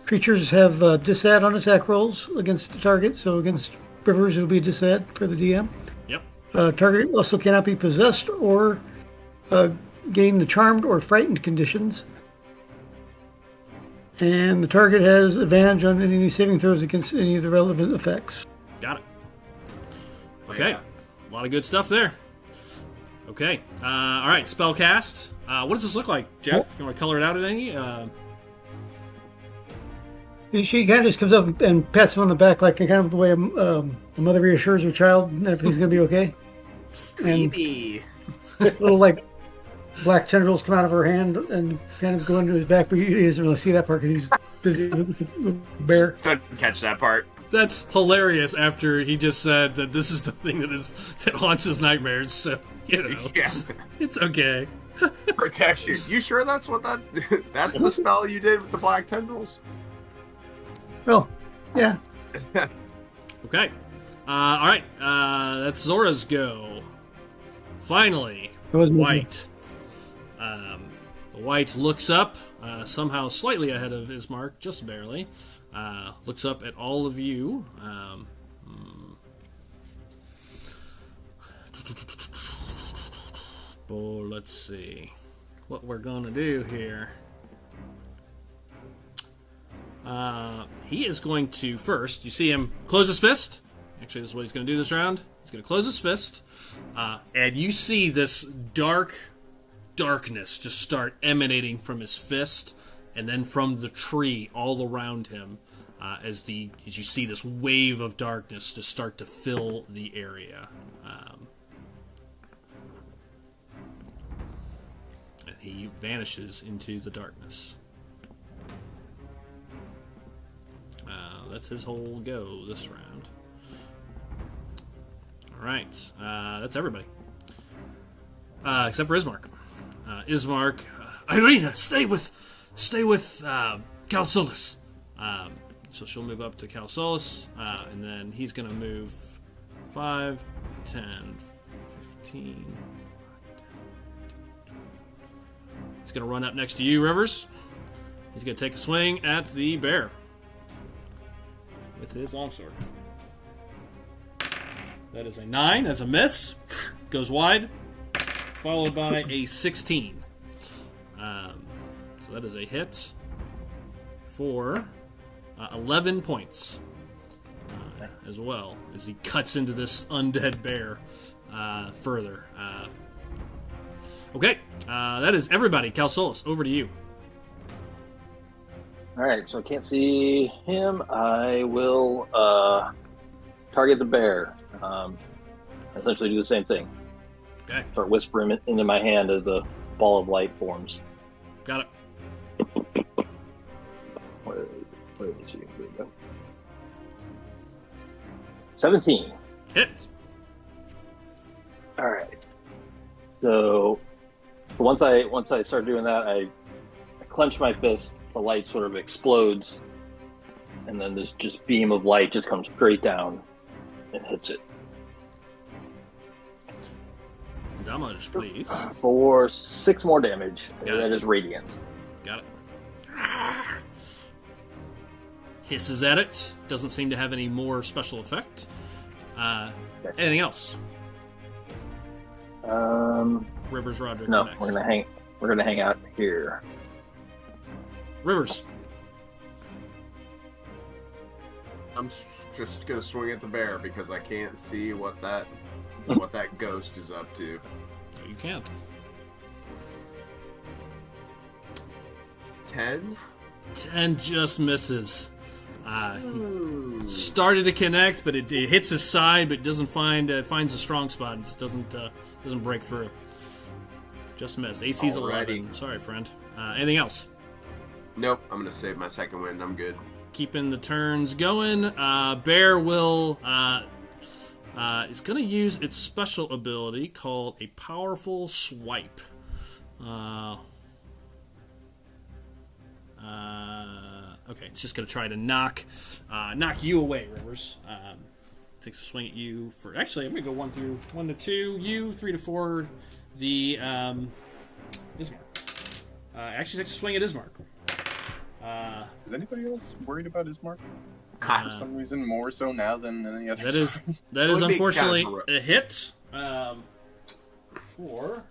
Creatures have disad on attack rolls against the target, so against Rivers it'll be disad for the DM. Yep. Target also cannot be possessed or gain the charmed or frightened conditions. And the target has advantage on any saving throws against any of the relevant effects. Got it. Okay. Yeah. A lot of good stuff there. Okay. All right. Spell cast. What does this look like, Jeff? You want to color it out at any? She kind of just comes up and pats him on the back, like kind of the way a mother reassures her child and everything's going to be okay. And Creepy. little like black tendrils come out of her hand and kind of go into his back, but he doesn't really see that part because he's busy with the bear. Couldn't catch that part. That's hilarious. After he just said that this is the thing that haunts his nightmares. So Yeah. it's okay. Protection. You sure that's what that's the spell you did with the black tendrils? Well, yeah. Okay. All right. That's Zora's go. Finally, It was White. The White looks up, somehow slightly ahead of Ismark, just barely. Looks up at all of you. Let's see what we're gonna do here. He is going to first. You see him close his fist. Actually, this is what he's going to do this round. He's going to close his fist, and you see this darkness just start emanating from his fist, and then from the tree all around him, as you see this wave of darkness just start to fill the area. And he vanishes into the darkness. That's his whole go this round. All right, that's everybody except for Ismark. Ismark, Irina, stay with Calsolus. So she'll move up to Calsolus, and then he's gonna move 5, 10, 15. He's gonna run up next to you, Rivers. He's gonna take a swing at the bear with his longsword. That is a 9. That's a miss. Goes wide. Followed by a 16. So that is a hit for 11 points as well, as he cuts into this undead bear further. Okay, that is everybody. Calsolus, over to you. All right, so I can't see him. I will target the bear. Essentially do the same thing. Okay, Start whispering it into my hand as a ball of light forms. got it. Where is he? Here we go. 17. Hit. All right. So once I start doing that, I clench my fist. The light sort of explodes, and then this just beam of light just comes straight down and hits it. Damage, please. For 6 more damage. Got That it. is radiant. Got it. Hisses at it. Doesn't seem to have any more special effect. Anything else? Rivers, Roderick. No, next. we're gonna hang out here. Rivers. I'm just gonna swing at the bear because I can't see what that ghost is up to. No, you can't. 10? 10 just misses. Started to connect, but it hits his side, but doesn't find finds a strong spot and just doesn't break through. Just miss. AC's 11. Sorry, friend. Anything else? Nope. I'm gonna save my second wind. I'm good. Keeping the turns going. Bear will is gonna use its special ability called a powerful swipe. Okay, it's just gonna try to knock you away, Rivers. Takes a swing at you for. Actually, I'm gonna go 1 to 2. You 3 to 4. The Ismark. Actually, takes a swing at Ismark. Is anybody else worried about Ismark? For some reason, more so now than any other. That is unfortunately a hit. For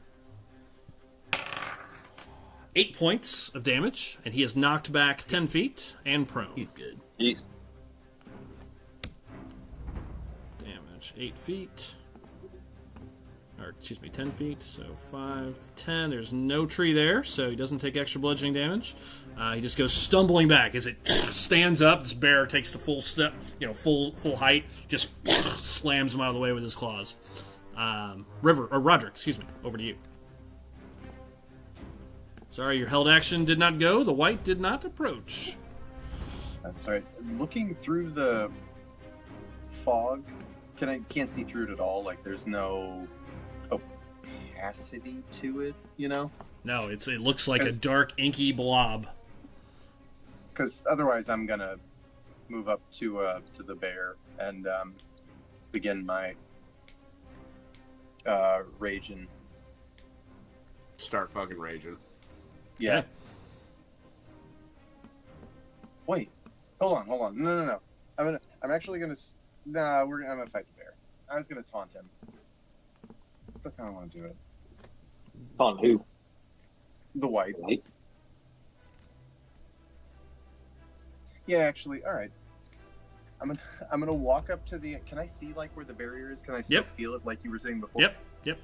8 points of damage, and he is knocked back 10 feet and prone. He's good. Jeez. Damage 8 feet. Or, excuse me, 10 feet. So 5, 10. There's no tree there, so he doesn't take extra bludgeoning damage. He just goes stumbling back as it stands up. This bear takes the full step, full height, just slams him out of the way with his claws. Roderick, excuse me, over to you. Sorry, your held action did not go. The white did not approach. That's right. Looking through the fog, can't see through it at all. Like there's no opacity to it, No, it looks like a dark, inky blob. Because otherwise, I'm gonna move up to the bear and begin my raging. Start fucking raging. Yeah. Okay. Wait. Hold on. No. I'm actually gonna. I'm gonna fight the bear. I was gonna taunt him. Still kind of want to do it. Taunt who? The white. Yeah, actually. All right. I'm gonna walk up to the. Can I see where the barrier is? Can I still feel it like you were saying before? Yep.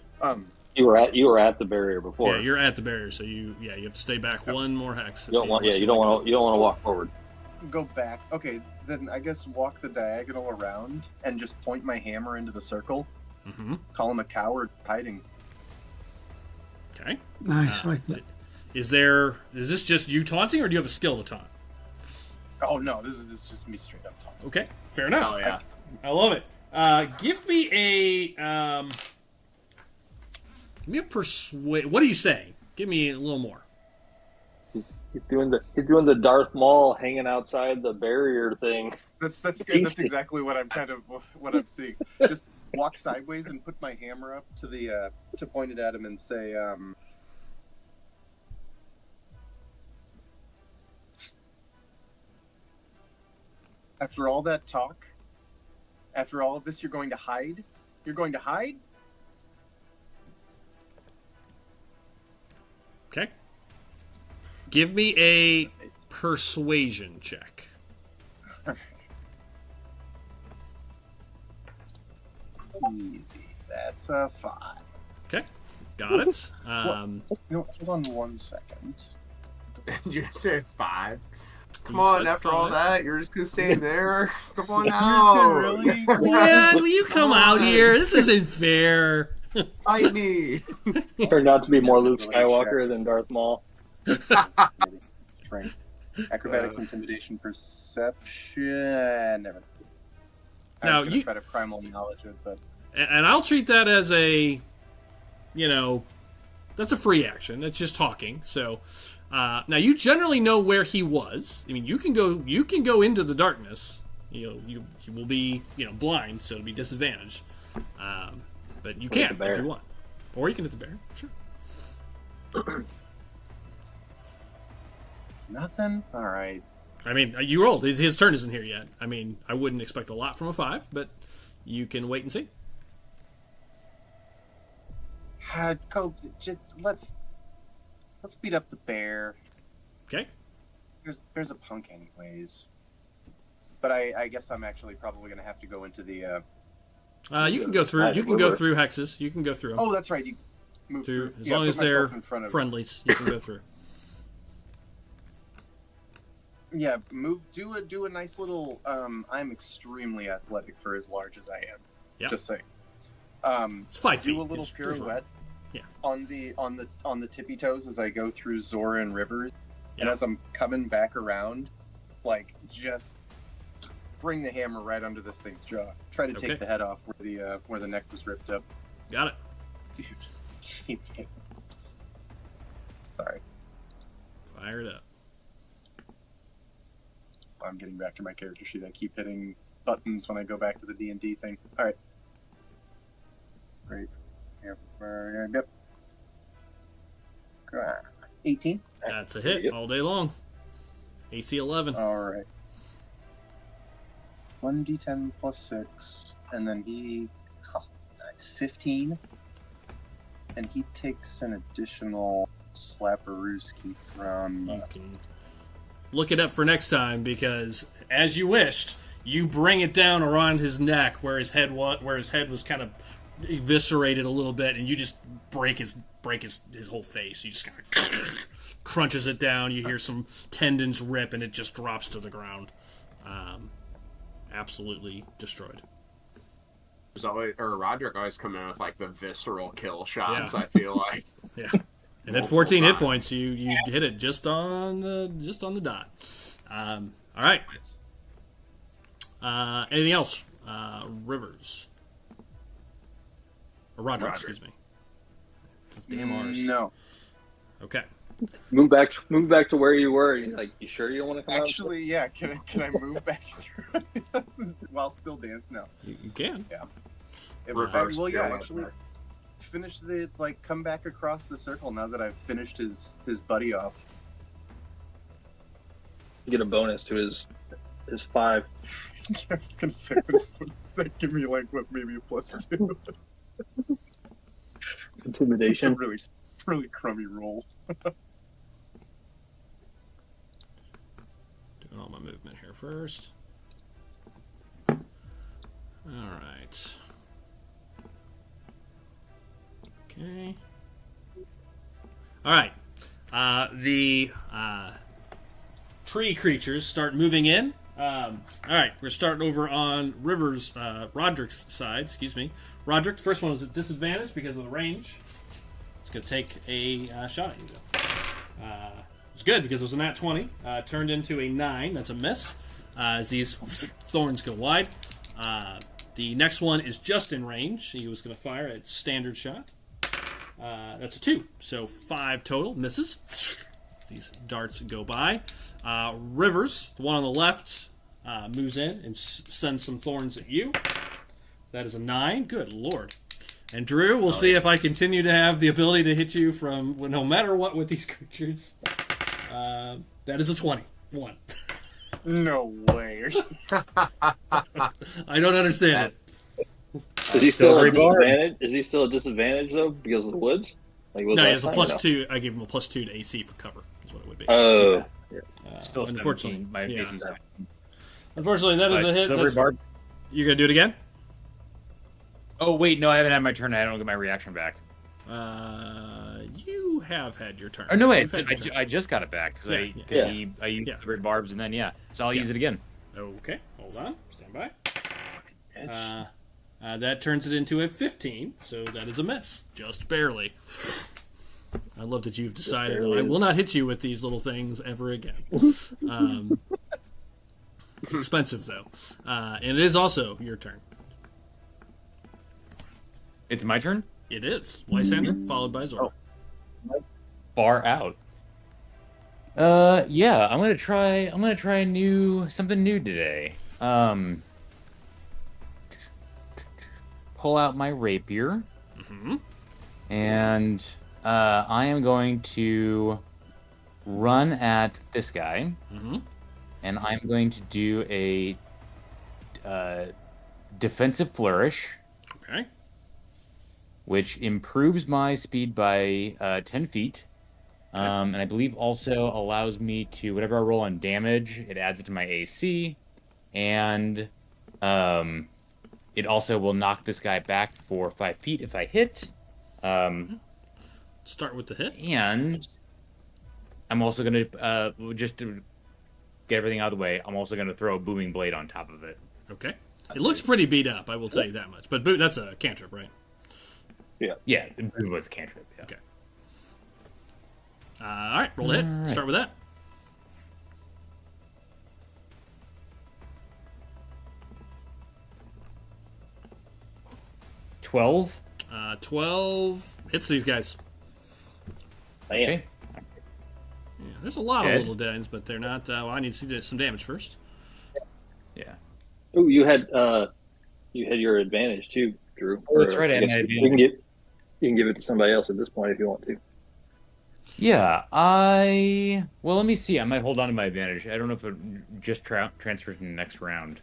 You were at the barrier before. Yeah, you're at the barrier, so you have to stay back one more hex. You don't want to walk forward. Go back. Okay, then I guess walk the diagonal around and just point my hammer into the circle. Mm-hmm. Call him a coward hiding. Okay. Nice, like that. Is this just you taunting, or do you have a skill to taunt? Oh no, this is just me straight up taunting. Okay, fair enough. Oh yeah, I love it. Give me a persuade. What are you saying? Give me a little more. He's doing the Darth Maul hanging outside the barrier thing. That's good. That's exactly what I'm seeing. Just walk sideways and put my hammer up to point it at him and say, after all that talk, after all of this, you're going to hide? You're going to hide? Okay. Give me a persuasion check. Easy. That's a 5. Okay. Got it. Hold on 1 second. You said 5. Come on, after 5. All that, you're just gonna stay there? Come on now. Really? Man, will you come out here? This isn't fair. Fight me. Turned out to be more Luke Skywalker than Darth Maul. Strength. Acrobatics, intimidation, perception. Never. Now you try to primal knowledge it, but and I'll treat that as a, that's a free action. That's just talking. So now you generally know where he was. I mean, you can go into the darkness. You will be blind, so it'll be disadvantaged. But you can if you want, or you can hit the bear. Sure. Nothing. All right. I mean, you rolled. His turn isn't here yet. I mean, I wouldn't expect a lot from a 5, but you can wait and see. Cope, just let's beat up the bear. Okay. There's a punk anyways. But I guess I'm actually probably going to have to go into the. You can go through. You can go through hexes. You can go through them. Oh, that's right. You move through. As long as they're friendlies, you can go through. Yeah, move. Do a nice little. I'm extremely athletic for as large as I am. Yep. Just saying. It's 5 feet. Do a little There's room. pirouette. Yeah. On the tippy toes as I go through Zora and Rivers, and Yep. as I'm coming back around, like just bring the hammer right under this thing's jaw. Try to Okay. take the head off where the neck was ripped up. Got it. Dude. Sorry, Fire it up. I'm getting back to my character sheet. I keep hitting buttons when I go back to the D&D thing. All right. Great. Yep. 18. That's a hit Yep. all day long. AC 11. All right. 1d10 plus 6, and then that's 15, and he takes an additional slapperooski from. You can look it up for next time because, as you wished, you bring it down around his neck where his head was kind of eviscerated a little bit, and you just break his whole face. You just kind of crunches it down. You hear some tendons rip, and it just drops to the ground. Absolutely destroyed. There's always, or Roderick always come in with like the visceral kill shots. Yeah. I feel like. Yeah. And at 14 hit points, you hit it just on the dot. All right. Anything else? Rivers. Or Roderick, excuse me. It's damn ours. No. Okay. Move back to where you were. You're like, you sure you don't want to come Actually, yeah. Can I move back through while still dance? No. You can. Yeah. Reverse Well, yeah. kill. Actually, finish come back across the circle now that I've finished his buddy off. You get a bonus to his 5. I was gonna say, give me like what, maybe a +2. It's Intimidation. a really crummy roll. Doing all my movement here first. All right. Okay. All right. The tree creatures start moving in. All right, we're starting over on Roderick's side. Excuse me. Roderick, the first one is at disadvantage because of the range. It's going to take a shot at you, though. It's good because it was a nat 20. Turned into a 9. That's a miss. As these thorns go wide. The next one is just in range. He was going to fire a standard shot. That's a 2. So 5 total. Misses. These darts go by. Rivers, the one on the left, moves in and sends some thorns at you. That is a 9. Good lord. And Drew, we'll see if I continue to have the ability to hit you from no matter what with these creatures. That is a 21. No way. I don't understand it. Is he still at disadvantage? Is he still at disadvantage though because of the woods? Like, No, he has a +2. I gave him a +2 to AC for cover. Is what it would be. Oh. Still unfortunately, 17. My yeah. AC's 17. Unfortunately, that is a hit. Silvery Barb. You gonna do it again? Oh wait, no, I haven't had my turn. I don't get my reaction back. You have had your turn. Oh no, wait, You've had your turn. I just got it back because Yeah. I used Yeah. Silvery Barbs and then so I'll use it again. Okay, hold on. Stand by. That turns it into a 15, so that is a miss. Just barely. I love that you've decided that I will not hit you with these little things ever again. It's expensive, though. And it is also your turn. It's my turn? It is. Lysander, followed by Zora. Far out. Yeah, I'm gonna try something new today. Pull out my rapier. Mm-hmm. And I am going to run at this guy. Mm-hmm. And I'm going to do a defensive flourish. Okay. Which improves my speed by 10 feet. And I believe also allows me to, whatever I roll on damage, it adds it to my AC. And it also will knock this guy back for 5 feet if I hit. Start with the hit. And I'm also going to, just get everything out of the way, I'm also going to throw a booming blade on top of it. Okay. It looks pretty beat up, I will tell you that much. But that's a cantrip, right? Yeah, the booming blade's a cantrip. Yeah. Okay. All right, roll ahead. All right. Start with that. 12. 12 hits these guys. Okay. Yeah, there's a lot of little dens, but they're not. Well, I need to see some damage first. Yeah. Oh, you had your advantage too, Drew. Oh, that's right. I had my advantage. You can give it to somebody else at this point if you want to. Yeah, well, let me see. I might hold on to my advantage. I don't know if it just transfers in the next round.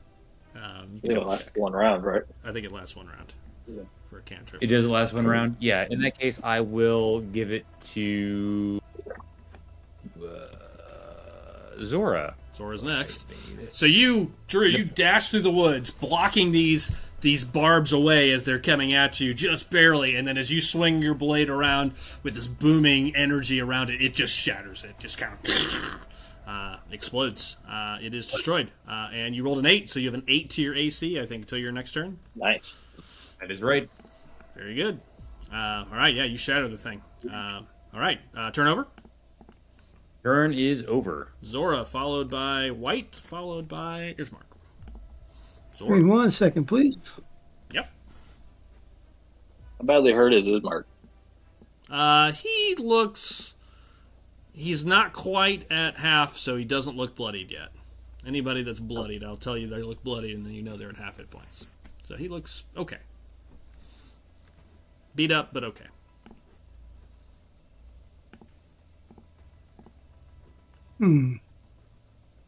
It'll last one round, right? I think it lasts one round for a cantrip. It doesn't last one round? Yeah, in that case, I will give it to Zora. Zora's next. So Drew, you dash through the woods, blocking these barbs away as they're coming at you, just barely, and then as you swing your blade around with this booming energy around it, it just shatters it, just kind of explodes. It is destroyed. And you rolled an 8, so you have an 8 to your AC, I think, until your next turn. Nice. That is right. Very good. All right, yeah, you shatter the thing. All right, turn over. Turn is over. Zora, followed by White, followed by Ismark. Give me 1 second, please. Yep. How badly hurt is Ismark? He's not quite at half, so he doesn't look bloodied yet. Anybody that's bloodied, I'll tell you they look bloodied, and then you know they're at half hit points. So he looks okay. Beat up, but okay. You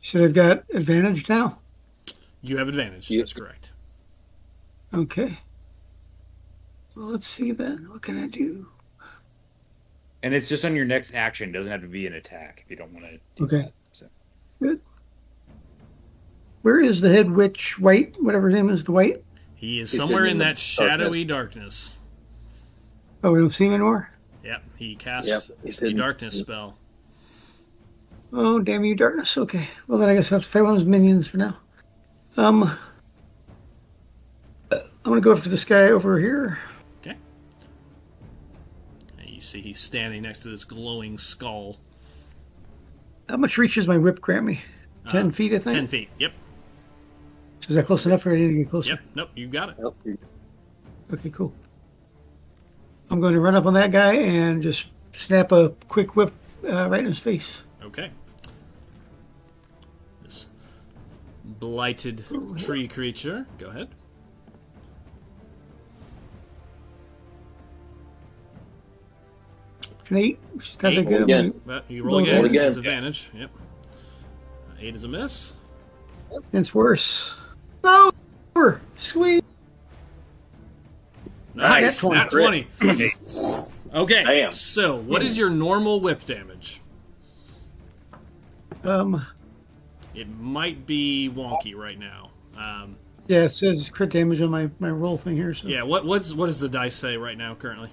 said I've got advantage now? You have advantage. That's correct. Okay. Well, let's see then. What can I do? And it's just on your next action. It doesn't have to be an attack if you don't want to do Okay. that. So. Good. Where is the head witch, White, whatever his name is, the White? He is somewhere in that shadowy darkness. Oh, we don't see him anymore? Yep, he casts a darkness spell. Oh, damn you, darkness. Okay. Well, then I guess I have to fight one of his minions for now. I'm going to go after this guy over here. Okay. And you see he's standing next to this glowing skull. How much reach does my whip grant me? 10 feet, I think? 10 feet, yep. So is that close enough, or I need to get closer? Yep, nope, you got it. Okay, cool. I'm going to run up on that guy and just snap a quick whip right in his face. Okay. This blighted tree creature. Go ahead. An 8, which is not that good. Again. Well, you roll again. This is advantage. Yep. 8 is a miss. It's worse. No! Sweet! Nice. Nat 20. Okay. Damn. So, what is your normal whip damage? It might be wonky right now. Yeah, it says crit damage on my roll thing here. So. Yeah, what does the dice say right now currently?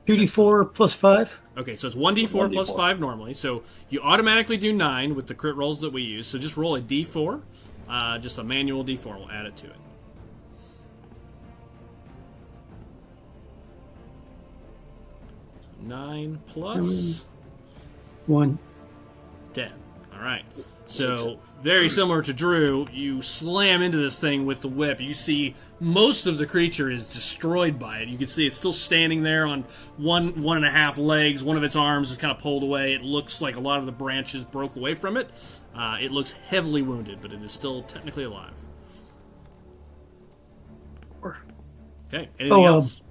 2d4 plus 5. Okay, so it's 1d4 plus 5 normally. So you automatically do 9 with the crit rolls that we use. So just roll a d4, just a manual d4. We'll add it to it. So 9 plus 1. 10. All right. So very similar to Drew, you slam into this thing with the whip. You see most of the creature is destroyed by it. You can see it's still standing there on one and a half legs. One of its arms is kind of pulled away. It looks like a lot of the branches broke away from it. It looks heavily wounded, but it is still technically alive. Okay. Anything else?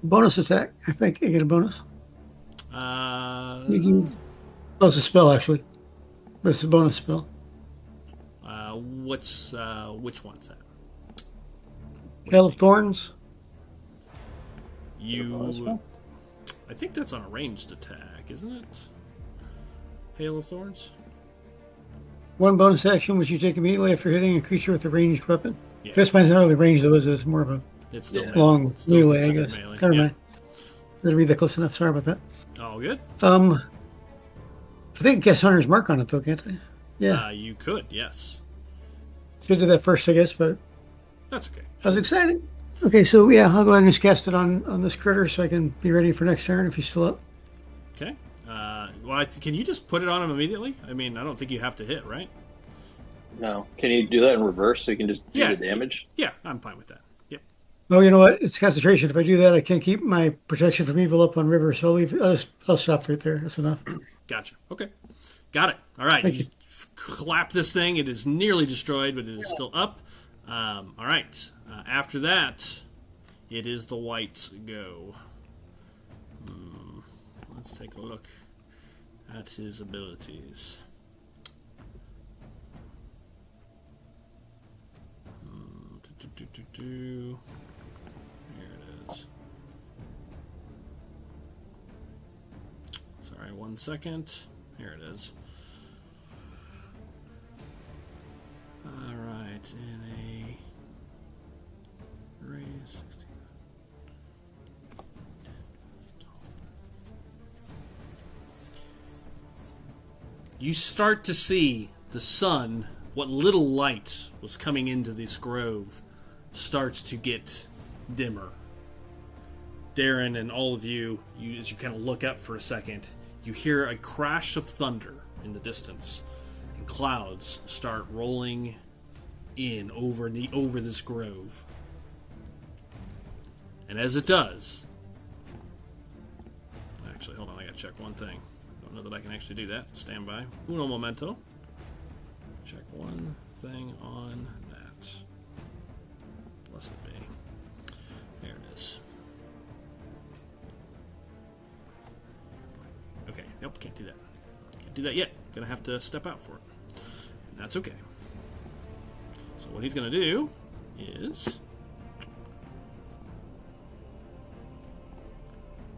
Bonus attack. I think I get a bonus. It's a spell, actually. But it's a bonus spell. Which one's that? Hail of Thorns. I think that's on a ranged attack, isn't it? Hail of Thorns? One bonus action which you take immediately after hitting a creature with a ranged weapon. Yeah. Fist mine's not really ranged, though, is it? It's more of a long melee, I guess. Melee. Never mind. Didn't read that close enough. Sorry about that. All good. I think it casts Hunter's Mark on it, though, can't I? Yeah. You could, yes. Should do that first, I guess, but That's okay. I was excited. Okay, so yeah, I'll go ahead and just cast it on this critter so I can be ready for next turn if he's still up. Okay. Can you just put it on him immediately? I mean, I don't think you have to hit, right? No. Can you do that in reverse so you can just do the damage? Yeah, I'm fine with that. Yep. Oh, you know what? It's concentration. If I do that, I can't keep my protection from evil up on river, so I'll stop right there. That's enough. Gotcha. Okay. Got it. All right. Thank you. Clap this thing. It is nearly destroyed, but it is still up. All right. After that, it is the whites go. Let's take a look at his abilities. Here it is. Sorry, 1 second. Here it is. All right, in a raise 60. You start to see the sun, what little light was coming into this grove, starts to get dimmer. Darren and all of you, as you kind of look up for a second, you hear a crash of thunder in the distance, and clouds start rolling in over this grove. And as it does, actually, hold on, I gotta check one thing. Don't know that I can actually do that. Stand by. Uno momento. Check one thing on that. Blessed be. There it is. Okay, nope, can't do that. Can't do that yet. Gonna have to step out for it. And that's okay. So what he's gonna do is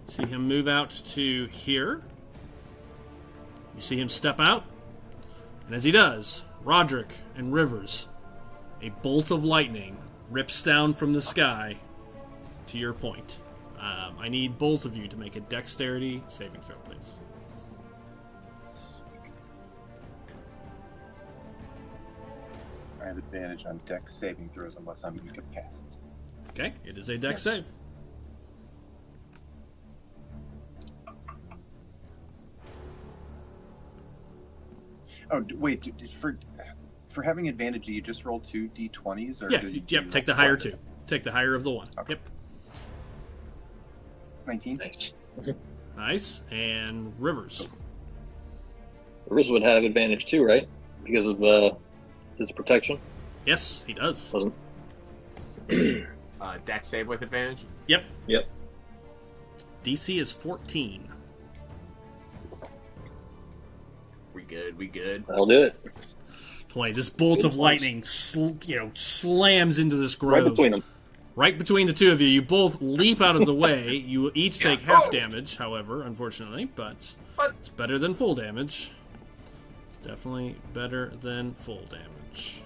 see him move out to here. You see him step out, and as he does, Roderick and Rivers, a bolt of lightning rips down from the sky to your point. I need both of you to make a dexterity saving throw, please. I have advantage on dex saving throws unless I'm incapacitated. Okay, it is a dex save. Oh, wait, for having advantage, do you just roll 2 d20s? Or Yeah, do you take the higher two. Take the higher of the one. Okay. Yep. 19? Thanks. Nice. And Rivers. Rivers would have advantage too, right? Because of his protection. Yes, he does. Wasn't. Dex save with advantage? Yep. Yep. DC is 14. We good. I'll do it. 20. This bolt of lightning, slams into this grove. Right between them. Right between the two of you. You both leap out of the way. You each take half damage, however, unfortunately, but it's better than full damage. It's definitely better than full damage.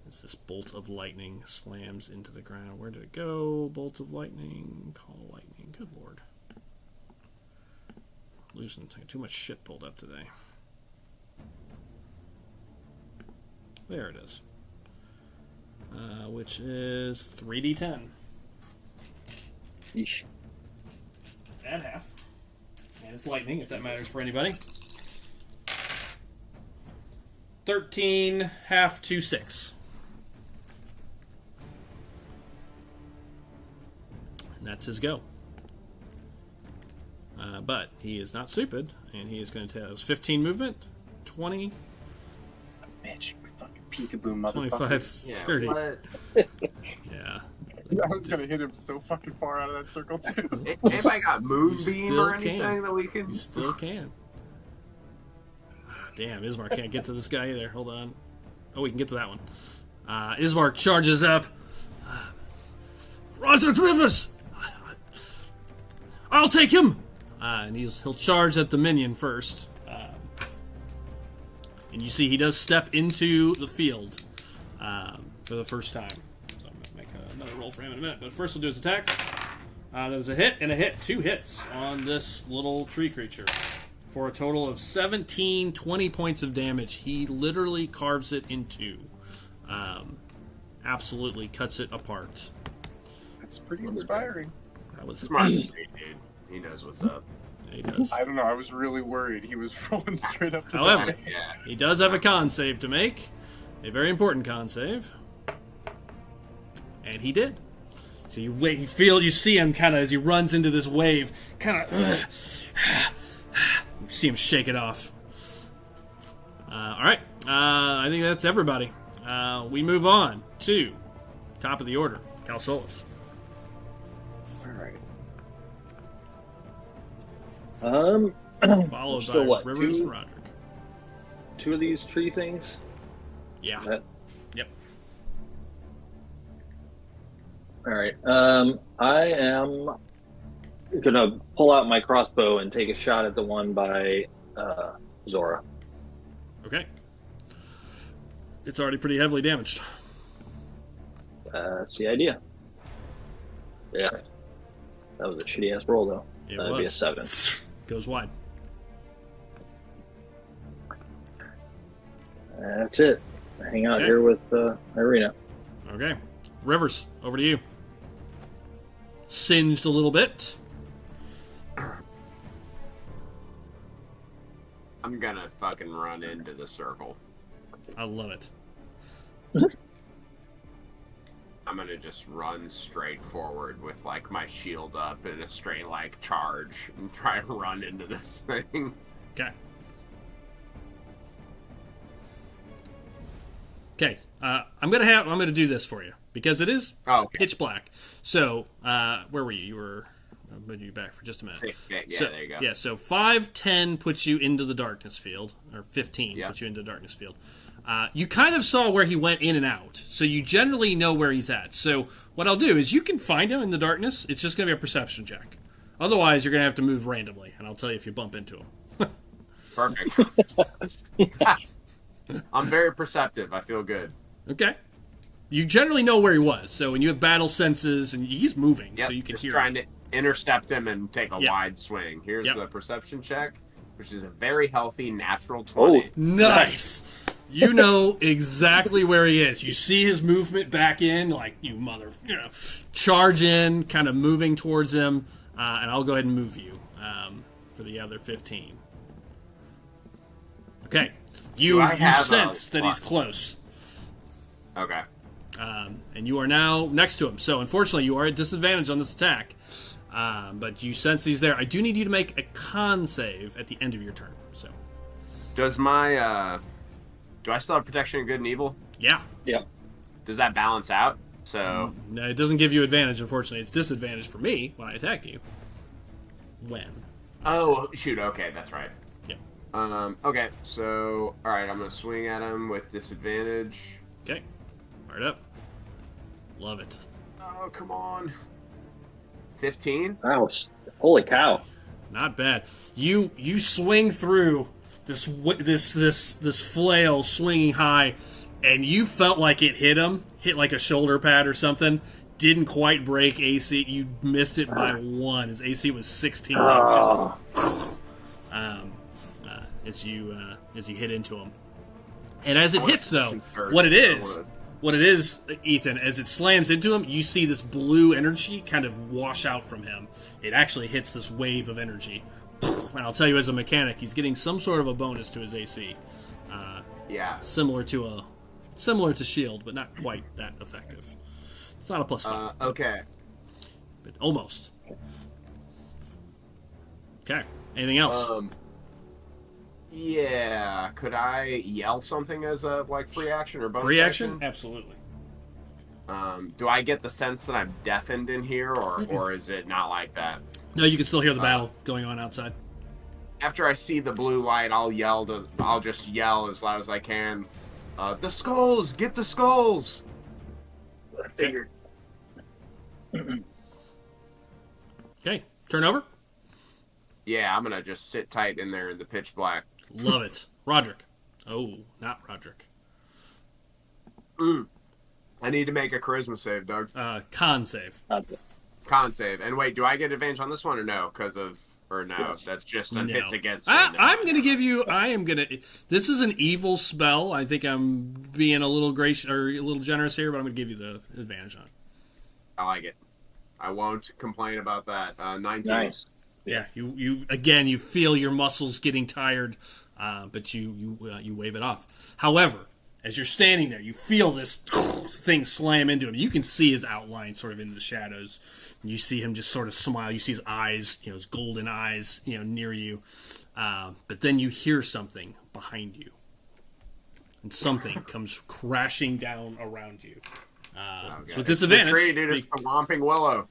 As this bolt of lightning slams into the ground. Where did it go? Bolt of lightning. Call lightning. Good lord. Losing too much shit pulled up today. There it is. Which is 3d10. Yeesh. Add half. And it's lightning, if that matters for anybody. 13, half to 6. And that's his go. But he is not stupid, and he is going to take 15 movement, 20, Bitch, you fucking peekaboo motherfucker. 25, 30. What? Yeah. I was gonna hit him so fucking far out of that circle, too. Anybody got moonbeam still or anything can. that we can? You still can. Damn, Ismark can't get to this guy either. Hold on. Oh, we can get to that one. Ismark charges up. Roderick Rivers! I'll take him! And he'll charge at the minion first. And you see he does step into the field for the first time. So I'm going to make another roll for him in a minute. But first we'll do his attacks. There's a hit and a hit. 2 hits on this little tree creature. for a total of 20 points of damage. He literally carves it in two. Absolutely cuts it apart. That's pretty inspiring. That was Smart as a dude. He knows what's up. He does. I don't know. I was really worried. He was rolling straight up to However, die. Yeah. he does have a con save to make. A very important con save. And he did. So you see him kind of as he runs into this wave, kind of you see him shake it off. All right, I think that's everybody. We move on to top of the order, Calsolas. All right. Followed Still by what, Rivers two? and Roderick. Two of these tree things. Yeah. That- Yep. All right. I am gonna pull out my crossbow and take a shot at the one by Zora. Okay. It's already pretty heavily damaged. That's the idea. Yeah. That was a shitty ass roll though. It That'd be a was 7. Goes wide. That's it. I hang out Okay. here with Irina. Okay. Rivers, over to you. Singed a little bit. I'm gonna fucking run into the circle. I love it. I'm gonna just run straight forward with like my shield up in a straight like charge and try to run into this thing. Okay. Okay. I'm gonna do this for you because it is pitch black. So where were you? You were. I'll put you back for just a minute. 6, yeah, So, there you go. Yeah. So 5, 10 puts you into the darkness field, or 15 Yeah. puts you into the darkness field. You kind of saw where he went in and out, so you generally know where he's at. So what I'll do is you can find him in the darkness. It's just going to be a perception check. Otherwise, you're going to have to move randomly, and I'll tell you if you bump into him. Perfect. I'm very perceptive. I feel good. Okay. You generally know where he was, so when you have battle senses, and he's moving, Yep, so you can just hear trying him. to intercept him and take a Yep. wide swing. Here's Yep. the perception check, which is a very healthy natural 20. Nice. You know exactly where he is. You see his movement back in, like charge in, kind of moving towards him, and I'll go ahead and move you for the other 15. Okay, you sense that he's close, Okay. and you are now next to him. So unfortunately, you are at disadvantage on this attack, but you sense he's there. I do need you to make a con save at the end of your turn. So, Does my do I still have protection of good and evil? yeah. Yep. Does that balance out? So No, it doesn't give you advantage, unfortunately. It's disadvantage for me when I attack you. When? oh shoot, okay, that's right. Yeah. Okay, so all right, I'm gonna swing at him with disadvantage. Okay. Fired up. Love it. Oh come on. 15. Wow. Holy cow. Not bad. You swing through this flail swinging high, and you felt like it hit like a shoulder pad or something. Didn't quite break AC. You missed it by 1. His AC was 16. Oh. As you hit into him, and as it hits though, what it is, Ethan, as it slams into him, you see this blue energy kind of wash out from him. It actually hits this wave of energy. And I'll tell you, as a mechanic, he's getting some sort of a bonus to his AC. Yeah. Similar to shield, but not quite that effective. It's not a +5. Okay. But almost. Okay. Anything else? Yeah. Could I yell something as a free action or bonus Free action? Absolutely. Do I get the sense that I'm deafened in here, or is it not like that? No, you can still hear the battle going on outside. After I see the blue light, I'll just yell as loud as I can. The skulls! Get the skulls! I figured. Okay. Turn over. Yeah, I'm gonna just sit tight in there in the pitch black. Love it. Roderick. Oh, not Roderick. I need to make a charisma save, Doug. Con save. Con save. And wait, do I get advantage on this one or no? Or no, that's just on No. hits against. I'm going to give you. This is an evil spell. I think I'm being a little gracious or a little generous here, but I'm going to give you the advantage on it. I like it. I won't complain about that. 19. Nice. Yeah, you feel your muscles getting tired, but you wave it off. However, as you're standing there, you feel this thing slam into him. You can see his outline sort of in the shadows. You see him just sort of smile. You see his eyes, his golden eyes, near you. But then you hear something behind you, and something comes crashing down around you. So with disadvantage, the tree, dude, it's the Whomping Willow.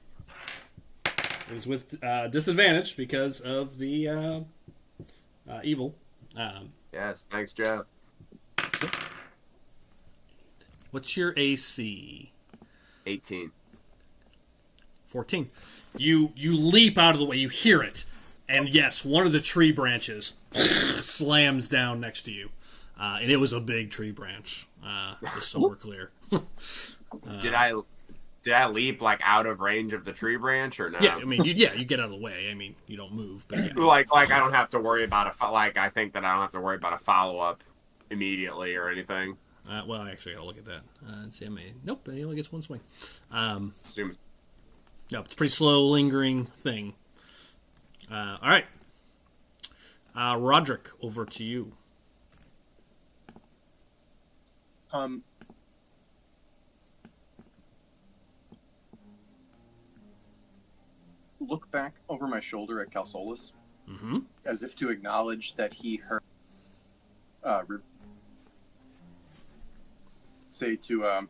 It was with disadvantage because of the evil. Yes, thanks, Jeff. What's your AC? 18. 14. You leap out of the way. You hear it, and yes, one of the tree branches slams down next to you, and it was a big tree branch. Just so we're clear. Did I leap like out of range of the tree branch or no? Yeah, I mean, you get out of the way. I mean, you don't move, but yeah. like I don't have to worry about I think that I don't have to worry about a follow up immediately or anything. Well, actually, I gotta look at that and see. Nope, he only gets one swing. No, it's a pretty slow, lingering thing. All right, Roderick, over to you. Look back over my shoulder at Calsolus, Mm-hmm. as if to acknowledge that he heard. Say to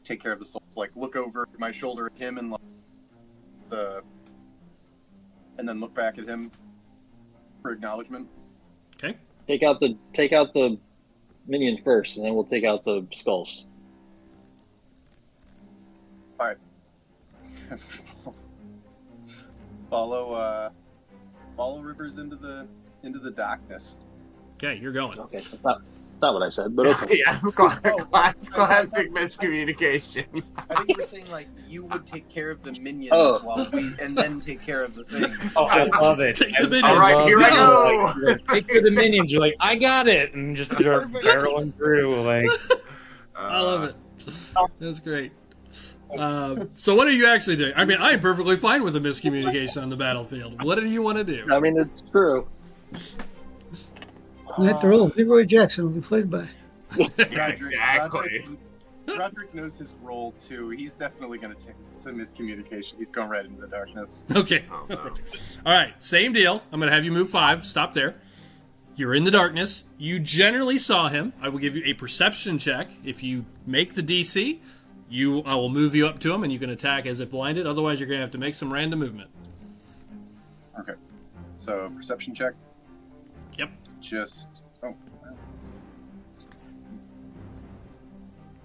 take care of the souls. Like look over my shoulder at him and and then look back at him for acknowledgement. Okay. Take out the minions first, and then we'll take out the skulls. All right. Follow Rivers into the darkness. Okay, you're going. Okay, that's not what I said, but okay. Yeah, classic miscommunication. I think you were saying you would take care of the minions and then take care of the thing. Oh, I love it. Take the minions. All right, here I go. Take care of the minions. You're like, I got it, and just start barreling through. I love it. That's great. So what are you actually doing? I mean, I'm perfectly fine with a miscommunication on the battlefield. What do you want to do? I mean, it's true. You hit the role Leroy Jackson will be played by. Exactly. Roderick knows his role too. He's definitely going to take some miscommunication. He's going right into the darkness. Okay. Oh, no. All right, same deal. I'm going to have you move 5. Stop there. You're in the darkness. You generally saw him. I will give you a perception check. If you make the DC, I will move you up to him, and you can attack as if blinded. Otherwise, you're going to have to make some random movement. Okay. So, perception check. Yep.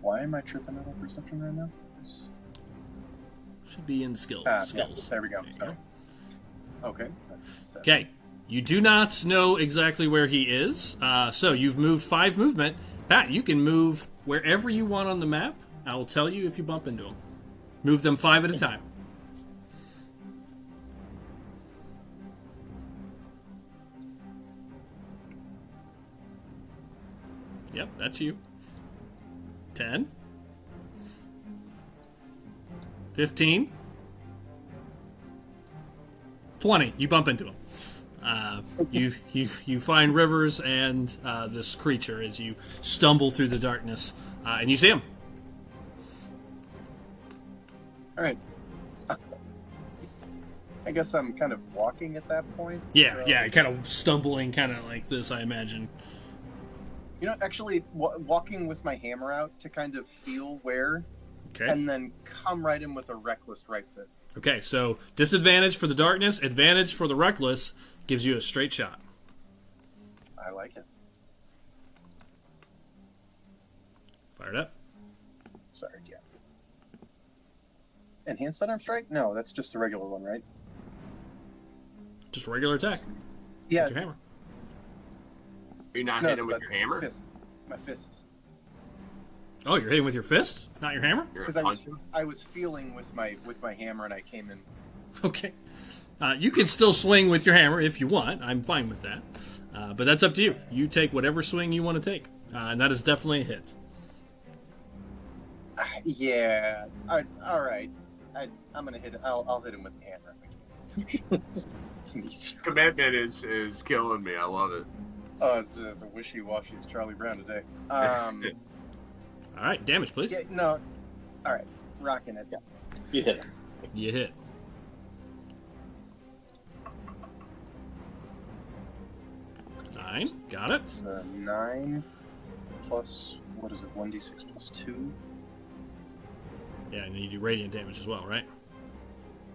Why am I tripping out on perception right now? Should be in skills. Yeah, skills. there we go. There you Sorry. go. Okay. Okay. You do not know exactly where he is, so you've moved 5 movement. Pat, you can move wherever you want on the map. I will tell you if you bump into him. Move them 5 at a time. Yep, that's you. 10. 15. 20. You bump into him. You find Rivers and this creature as you stumble through the darkness, and you see him. All right. I guess I'm kind of walking at that point. Yeah, kind of stumbling, kind of like this, I imagine. Actually, walking with my hammer out to kind of feel where, Okay. and then come right in with a reckless right fit. Okay, so disadvantage for the darkness, advantage for the reckless, gives you a straight shot. I like it. Fire it up. Sorry, yeah. Enhanced sidearm strike? No, that's just the regular one, right? Just a regular attack. Yeah. With your hammer. You're not hitting with your hammer? My fist. Oh, you're hitting with your fist, not your hammer? You're Because I was feeling with my hammer and I came in. Okay. You can still swing with your hammer if you want. I'm fine with that. But that's up to you. You take whatever swing you want to take. And that is definitely a hit. Yeah. All right. I'm gonna hit. I'll hit him with the hammer. It's easier. Commitment is killing me. I love it. Oh, it's a wishy-washy as Charlie Brown today. All right, damage, please. Yeah, no. All right, rocking it. Yeah. You hit him. You hit. Nine. Got it. It's 9 plus, what is it, 1d6 plus 2? Yeah, and you do radiant damage as well, right?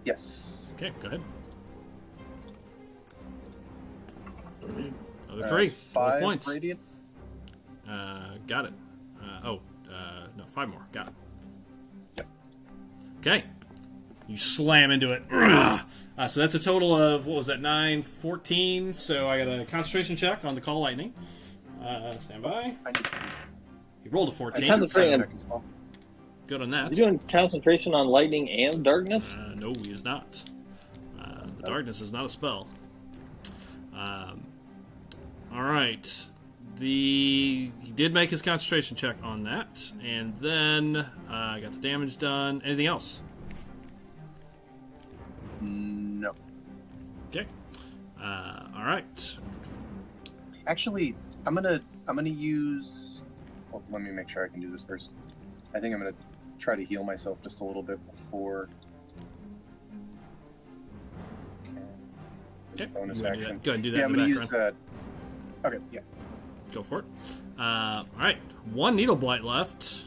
Yes. Okay, go ahead. Other 3. 5 points. radiant. Got it. No, 5 more. Got it. Yep. Okay. You slam into it. So that's a total of, what was that, 9, 14. So I got a concentration check on the Call Lightning. Stand by. He rolled a 14. Good on that. You doing concentration on lightning and darkness? No, he is not. The darkness is not a spell. All right. He did make his concentration check on that, and then I got the damage done. Anything else? No. Okay. All right. Actually, I'm gonna use. Well, let me make sure I can do this first. I think I'm gonna try to heal myself just a little bit before. Okay. Bonus Go ahead action. and do that Yeah, in I'm the gonna background. use. Okay. Yeah. Go for it. All right. 1 Needle Blight left.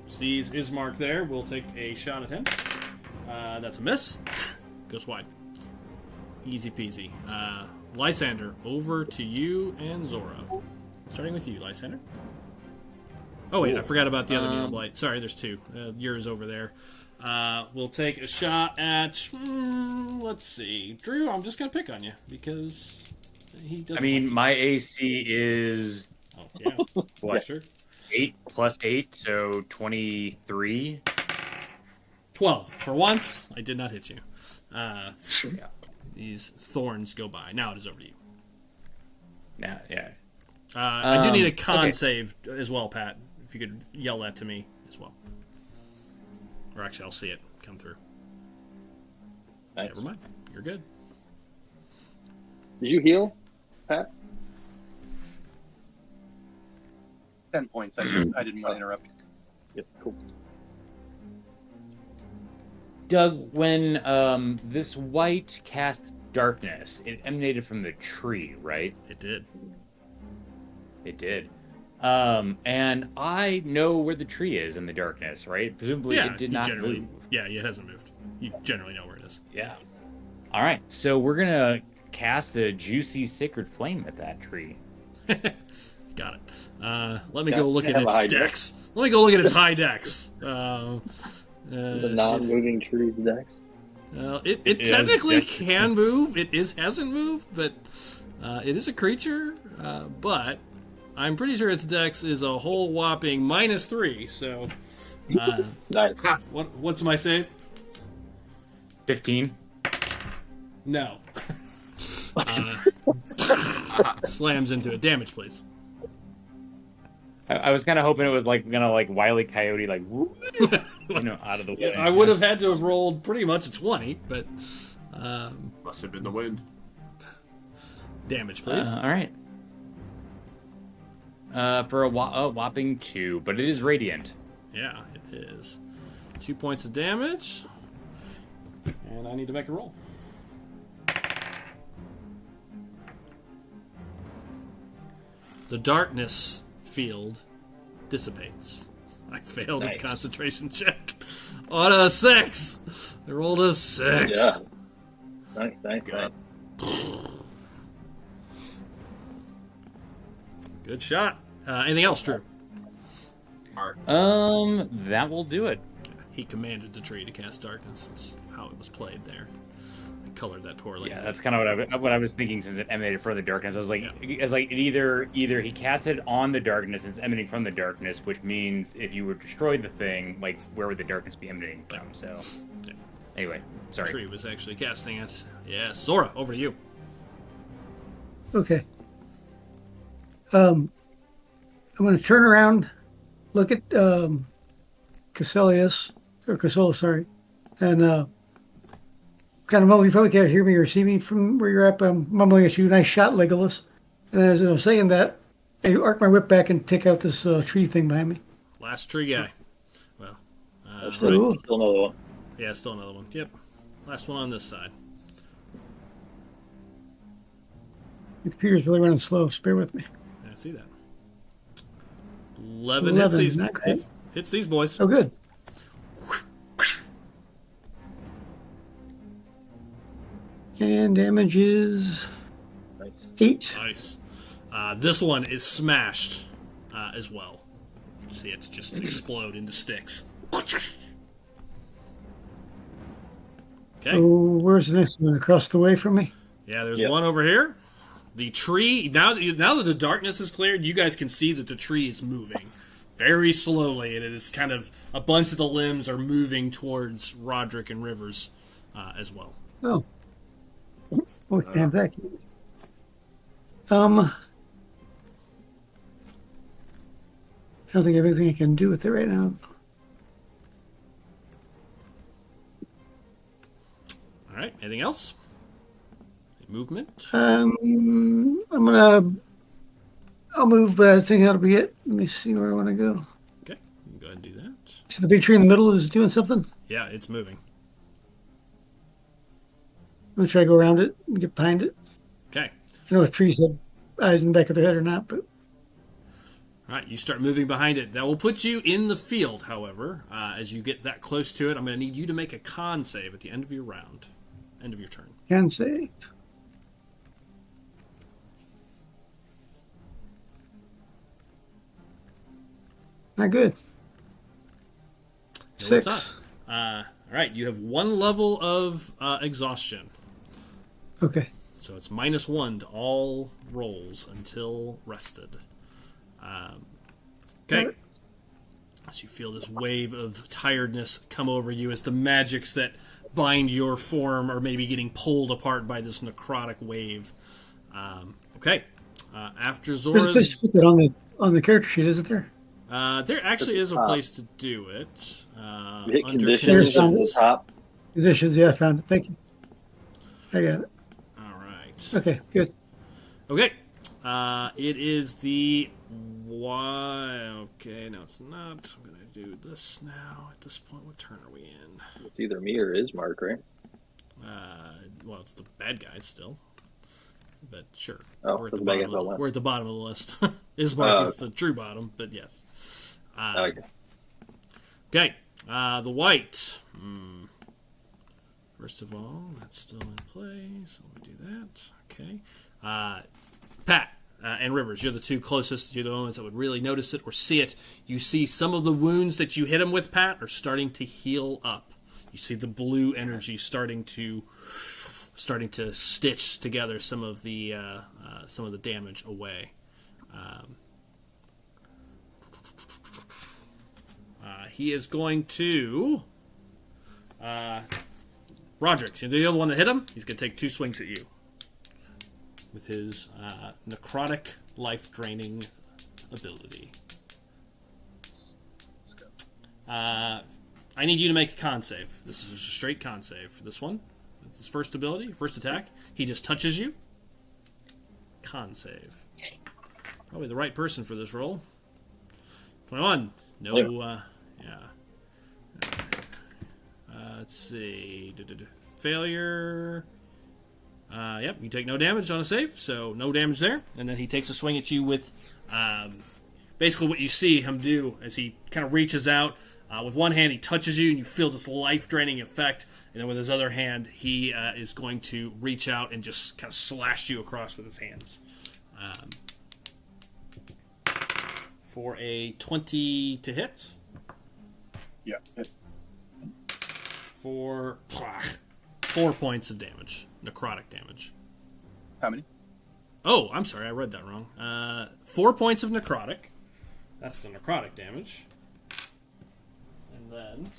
Sees Ismark there. We'll take a shot at him. That's a miss. Goes wide. Easy peasy. Lysander, over to you and Zora. Starting with you, Lysander. Oh, wait, I forgot about the other Needle Blight. Sorry, there's 2. Yours over there. We'll take a shot at... let's see. Drew, I'm just going to pick on you because he doesn't... I mean, my AC is... Oh, yeah. What? Sure. 8 plus 8, so 23. 12. For once, I did not hit you. These thorns go by. Now it is over to you. Yeah, yeah. I do need a con save as well, Pat. If you could yell that to me as well. Or actually, I'll see it come through. Nice. Never mind. You're good. Did you heal, Pat? 10 points. I didn't want to interrupt. Yep, cool. Doug, when this white cast darkness, it emanated from the tree, right? It did. It did. And I know where the tree is in the darkness, right? Presumably it did not move. Yeah, it hasn't moved. You generally know where it is. Yeah. All right, so we're going to cast a juicy sacred flame at that tree. Got it. Let me go look at its dex. Let me go look at its high dex. The non-moving trees dex. It technically can move. It hasn't moved, but it is a creature. But I'm pretty sure its dex is a whole whopping -3. So, Nice. what's my save? 15. No. Slams into it. Damage, please. I was kind of hoping it was gonna Wile E. Coyote whoop, out of the way. I would have had to have rolled pretty much a 20, but Must have been the wind. damage, please. All right. For a whopping 2, but it is radiant. Yeah, it is. 2 points of damage, and I need to make a roll. The darkness field dissipates. I failed its concentration check on a 6. I rolled a 6. Yeah. Nice. Good shot. Anything else, Drew? That will do it. He commanded the tree to cast darkness. That's how it was played there. I colored that poorly. Yeah, that's kind of what I was thinking since it emanated from the darkness. I was like, it either he cast it on the darkness and it's emanating from the darkness, which means if you were to destroy the thing, where would the darkness be emanating from? So, Anyway, sorry. Tree was actually casting it. Yeah, Sora, over to you. Okay. I'm going to turn around, look at Cassilius, sorry, and kind of mumble. You probably can't hear me or see me from where you're at, but I'm mumbling at you. Nice shot, Legolas. And then as I'm saying that, I arc my whip back and take out this tree thing behind me. Last tree guy. Well, Still another one. yeah, still another one. Yep. Last one on this side. The computer's really running slow, so bear with me. I see that. 11 hits these, not great. hits these boys. Oh, good. And damage is 8. Nice. This one is smashed as well. You see it just explode into sticks. Okay. Oh, where's the next one? Across the way from me? Yeah, there's one over here. The tree, now that the darkness is cleared, you guys can see that the tree is moving very slowly, and it is kind of, a bunch of the limbs are moving towards Roderick and Rivers as well. Oh. Oh, damn that. I don't think everything I can do with it right now. All right, anything else? Movement? I'll move, but I think that'll be it. Let me see where I want to go. Okay, you can go ahead and do that. See the big tree in the middle is doing something? Yeah, it's moving. I'm going to try to go around it and get behind it. Okay. I don't know if trees have eyes in the back of their head or not, but... All right, you start moving behind it. That will put you in the field, however. As you get that close to it, I'm going to need you to make a con save at the end of your round. End of your turn. Can save. Not good. No, it's 6. not. All right, you have 1 level of exhaustion. Okay. So it's -1 to all rolls until rested. Okay. As you feel this wave of tiredness come over you as the magics that bind your form are maybe getting pulled apart by this necrotic wave. Okay. After There's a Zora's... place to put that on the character sheet, isn't there? There actually is a place to do it. You hit Under conditions at the top. Conditions, yeah, I found it. Thank you. I got it. All right. Okay, good. Okay. It is the Okay, no, it's not. I'm gonna do this now. At this point, what turn are we in? It's either me or Ismark, right? Well, it's the bad guys still. But sure. Oh, we're, at the the bad bottom guys of, all we're at the bottom of the list. Ismark is the true bottom, but yes. Okay. Okay. The white. First of all, that's still in play, so we do that. Okay. Pat and Rivers, you're the two closest. You're the ones that would really notice it or see it. You see some of the wounds that you hit him with, Pat, are starting to heal up. You see the blue energy starting to stitch together some of the damage away. He is going to Roderick. You're the other one that hit him. He's going to take 2 swings at you with his necrotic, life-draining ability. Let's go. I need you to make a con save. This is just a straight con save for this one. It's his first ability, first attack. He just touches you. Con save. Probably the right person for this roll. 21. No, let's see. Failure. Yep, you take no damage on a save, so no damage there. And then he takes a swing at you with basically what you see him do as he kind of reaches out. With one hand, he touches you, and you feel this life-draining effect. And then with his other hand, he is going to reach out and just kind of slash you across with his hands. For a 20 to hit. Yeah. For 4 points of damage. Necrotic damage. How many? Oh, I'm sorry, I read that wrong. 4 points of necrotic. That's the necrotic damage. And then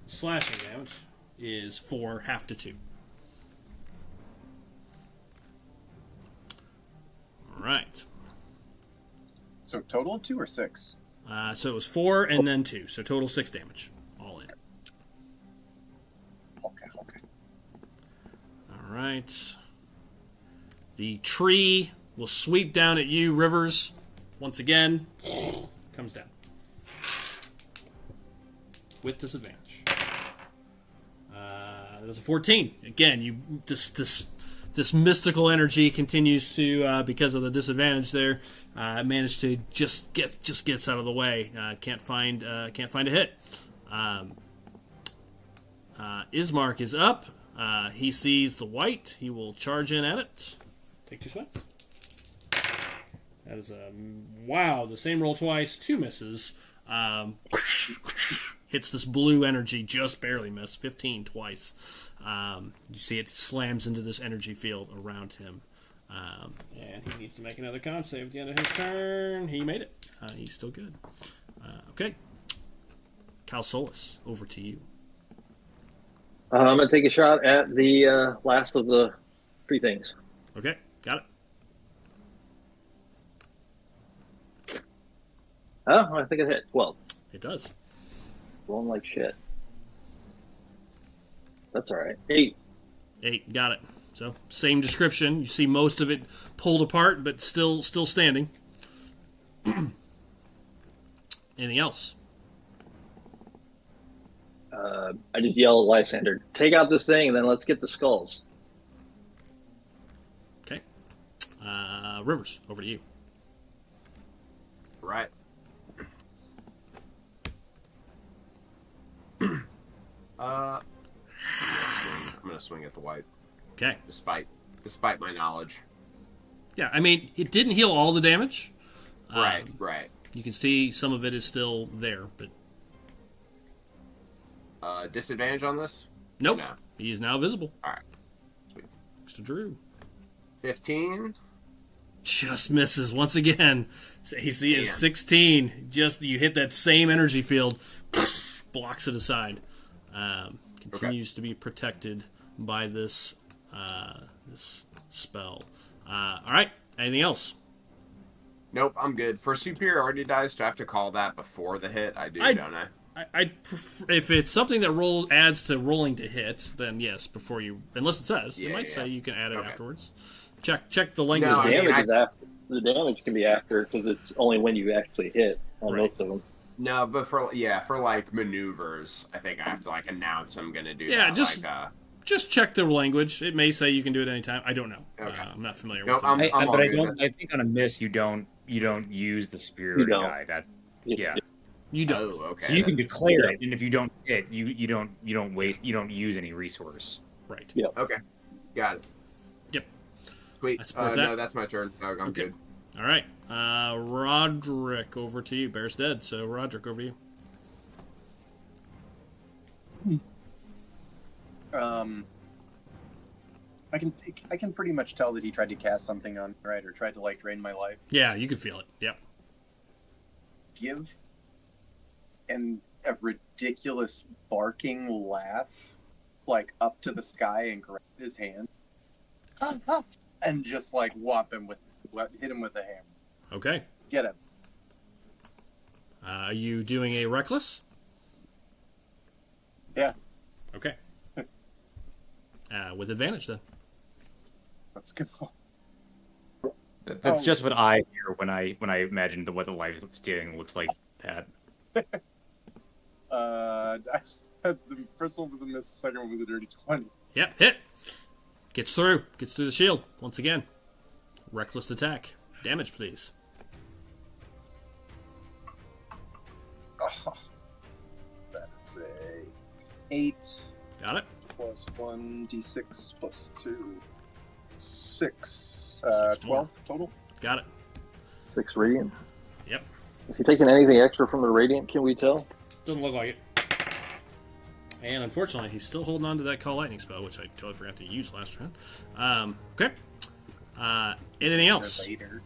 slashing damage. is 4, half to 2. All right. So total of 2 or 6? So it was 4 and then 2. So total 6 damage. All in. Okay. All right. The tree will sweep down at you, Rivers. Once again, comes down. With disadvantage. That was a 14. Again, this mystical energy continues to, because of the disadvantage there, manage to just gets out of the way. Can't find a hit. Ismark is up. He sees the white. He will charge in at it. Take 2 swings. That is wow. The same roll twice. 2 misses. Hits this blue energy, just barely missed. 15 twice. You see it slams into this energy field around him. And he needs to make another con save at the end of his turn. He made it. He's still good. Okay. Cal Solis, over to you. I'm going to take a shot at the last of the 3 things. Okay, got it. Oh, I think it hit 12. It does. Rolling like shit. That's all right. 8. 8, got it. So, same description. You see most of it pulled apart, but still standing. Anything else? I just yell at Lysander, take out this thing and then let's get the skulls. Okay. Rivers, over to you. Right. I'm gonna swing at the white. Okay. Despite my knowledge. Yeah, I mean, it didn't heal all the damage. Right. You can see some of it is still there, but... Disadvantage on this? Nope. No. He is now visible. Alright. Sweet. Next to Drew. 15. Just misses once again. AC is 16. Just you hit that same energy field, blocks it aside. Continues to be protected by this this spell. All right. Anything else? Nope, I'm good. For superiority dice, do I have to call that before the hit? I do, don't I? I'd prefer, if it's something that adds to rolling to hit, then yes, before you, unless it says, it might say you can add it afterwards. Check the language. No, damage is after. The damage can be after because it's only when you actually hit on most of them. No, but for like maneuvers, I think I have to like announce I'm gonna do that. Yeah, just check the language. It may say you can do it anytime. I don't know. Okay. I'm not familiar with it. I think on a miss you don't use the superiority die. That's You don't. Oh, okay. So you can declare it, and if you don't hit, you don't use any resource. Right. Yeah. Okay. Got it. Yep. Sweet. I support that. No, that's my turn. No, I'm good. All right. Roderick, over to you. Bear's dead, so Roderick, over to you. I can pretty much tell that he tried to cast something on me, right, or tried to like drain my life. Yeah, you can feel it. Yep. Give and a ridiculous barking laugh, like up to the sky, and grab his hand, and just like hit him with a hammer. Okay. Get him. Are you doing a reckless? Yeah. Okay. With advantage then. Let's go. That's just what I hear when I imagine what the life stealing looks like, Pat. The first one was a miss. The second one was a dirty 20. Yep, hit. Gets through the shield once again. Reckless attack. Damage, please. Oh, that is a 8. Got it. Plus 1d6 plus 2. 6. 12 total. Got it. 6 radiant. Yep. Is he taking anything extra from the radiant? Can we tell? Doesn't look like it. And unfortunately, he's still holding on to that Call Lightning spell, which I totally forgot to use last round. Okay. Anything else? Later.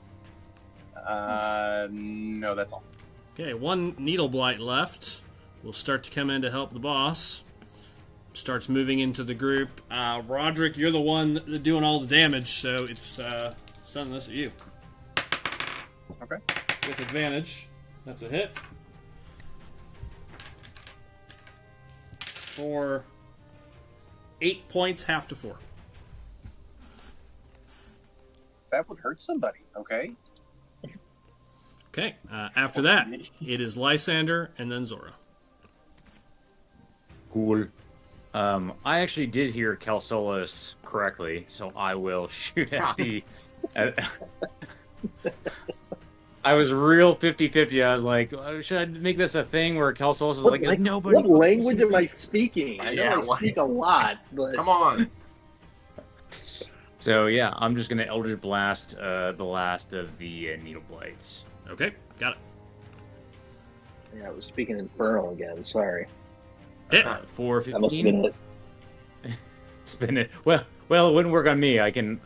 No, that's all. Okay, 1 Needle Blight left. We'll start to come in to help the boss. starts moving into the group. Roderick, you're the one doing all the damage, so it's sending this at you. Okay. With advantage. That's a hit. For 8 points, half to 4. That would hurt somebody, okay? Okay, after that, it is Lysander and then Zora. Cool. I actually did hear Calsolus correctly, so I will shoot at the... I was real 50-50. I was like, should I make this a thing where Calsolus is like, nobody... What language am I speaking? I know Yeah, I speak a lot, but... Come on. So, yeah, I'm just going to Eldritch Blast the last of the Needle Blights. Okay, got it. Yeah, I was speaking Infernal again, sorry. Hit. 415. That must have been it. Spin it. Well, it wouldn't work on me. I can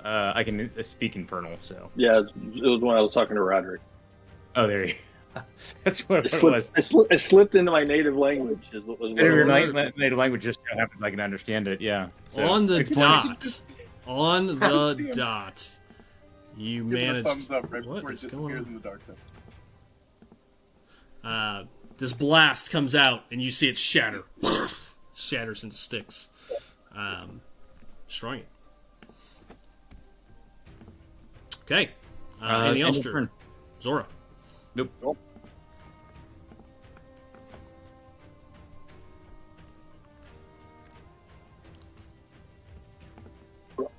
speak Infernal, so... Yeah, it was when I was talking to Roderick. Oh, there you go. That's what it was. It slipped into my native language. Is what was Your native language just so happens I can understand it, yeah. So, on the 6 dot. points. On the dot. You Give it a managed... thumbs up right What before it is going disappears on? in the darkness. This blast comes out, and you see it shatter. Shatters into sticks. Destroying it. Okay. Anything else, end of Drew? turn. Zora. Nope.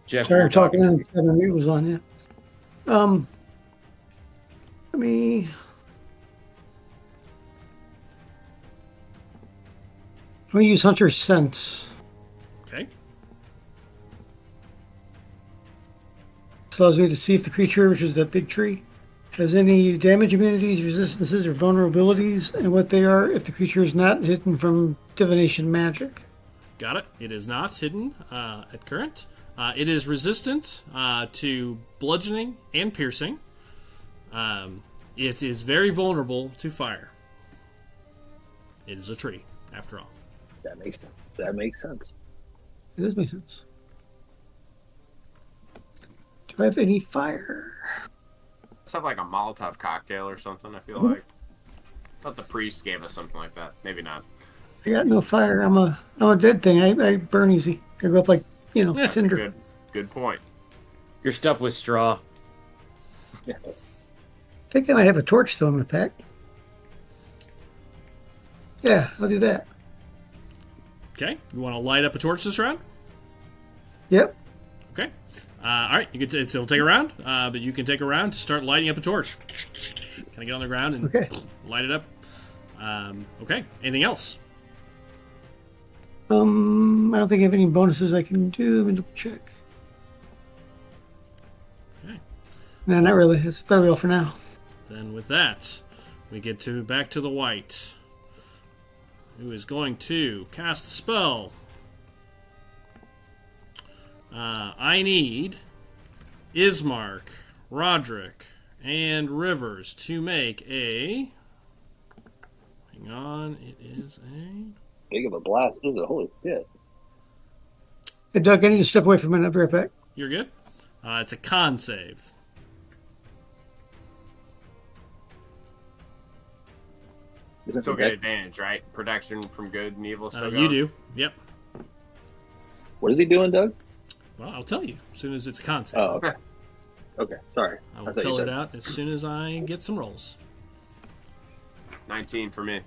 Jeff, Sorry, talking in the mute was on, yeah. Let me... Let me use Hunter's Sense. Okay. This allows me to see if the creature, which is that big tree, has any damage immunities, resistances, or vulnerabilities, and what they are if the creature is not hidden from divination magic. Got it. It is not hidden at current. It is resistant to bludgeoning and piercing. It is very vulnerable to fire. It is a tree, after all. That makes sense. That makes sense. It does make sense. Do I have any fire? Let's have like a Molotov cocktail or something, I feel like. I thought the priest gave us something like that. Maybe not. I got no fire. I'm a dead thing. I burn easy. I go up like, tinder. Good point. You're stuffed with straw. I think I might have a torch though in my pack. Yeah, I'll do that. Okay. You want to light up a torch this round? Yep. Okay. All right. You can it'll take a round, but you can take a round to start lighting up a torch. Kind of get on the ground and light it up. Okay. Anything else? I don't think I have any bonuses I can do. Let me double check. Okay. No, not really. That'll be all for now. Then with that, we get back to the white, who is going to cast the spell. I need Ismark, Roderick, and Rivers to make a... Hang on, it is a... Big of a blast, is it? Holy shit. Hey, Doug, I need to step away for a minute. I'll be right back. You're good. It's a con save. Still get advantage, right? Protection from good and evil. Still You do. Yep. What is he doing, Doug? Well, I'll tell you as soon as it's a con save. Oh, okay. Okay, sorry. I will color it out as soon as I get some rolls. 19 for me.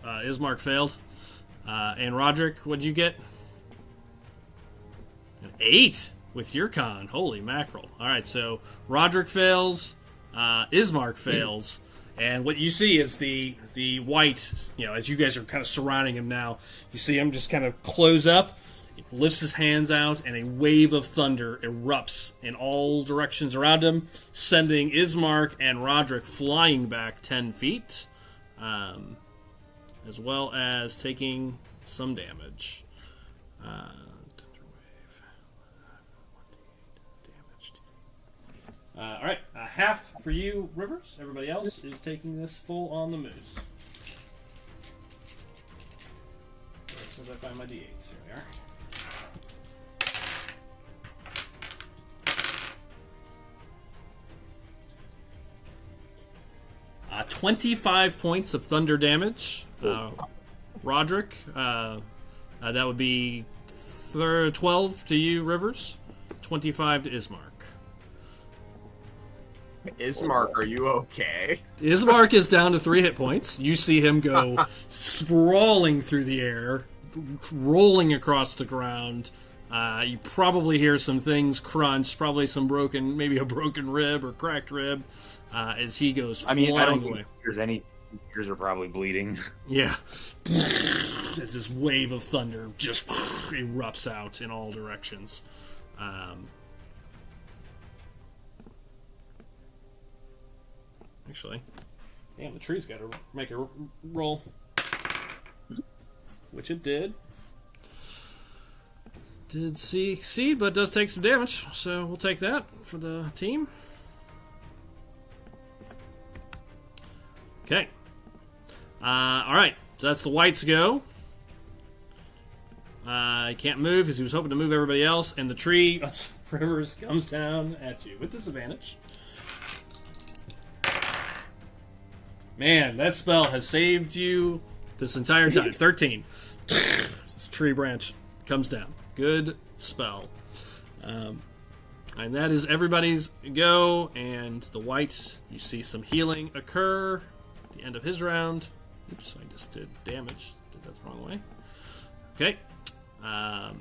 Ismark failed. And Roderick, what'd you get? An 8 with your con. Holy mackerel. All right, so Roderick fails. Ismark fails. And what you see is the white, as you guys are kind of surrounding him now, you see him just kind of close up. He lifts his hands out, and a wave of thunder erupts in all directions around him, sending Ismark and Roderick flying back 10 feet, as well as taking some damage. Thunder wave. Damaged. All right, half for you, Rivers. Everybody else is taking this full on the moose. as I find my D8s. Here we are. 25 points of thunder damage. Roderick, that would be 12 to you, Rivers. 25 to Ismark. Ismark, are you okay? Ismark is down to 3 hit points. You see him go sprawling through the air, rolling across the ground. You probably hear some things crunch, probably maybe a broken rib or cracked rib, as he goes flying I don't away. think there's any. Ears are probably bleeding. Yeah. As this wave of thunder just erupts out in all directions. Actually, damn, the tree's got to make a roll. Which it did. Did succeed, but does take some damage. So we'll take that for the team. Okay. Alright, so that's the whites go. He can't move because he was hoping to move everybody else. And the tree, Rivers, comes down at you with disadvantage. Man, that spell has saved you this entire time. 13. This tree branch comes down. Good spell. And that is everybody's go. And the white, you see some healing occur at the end of his round. Oops, I just did damage. Did that the wrong way. Okay. I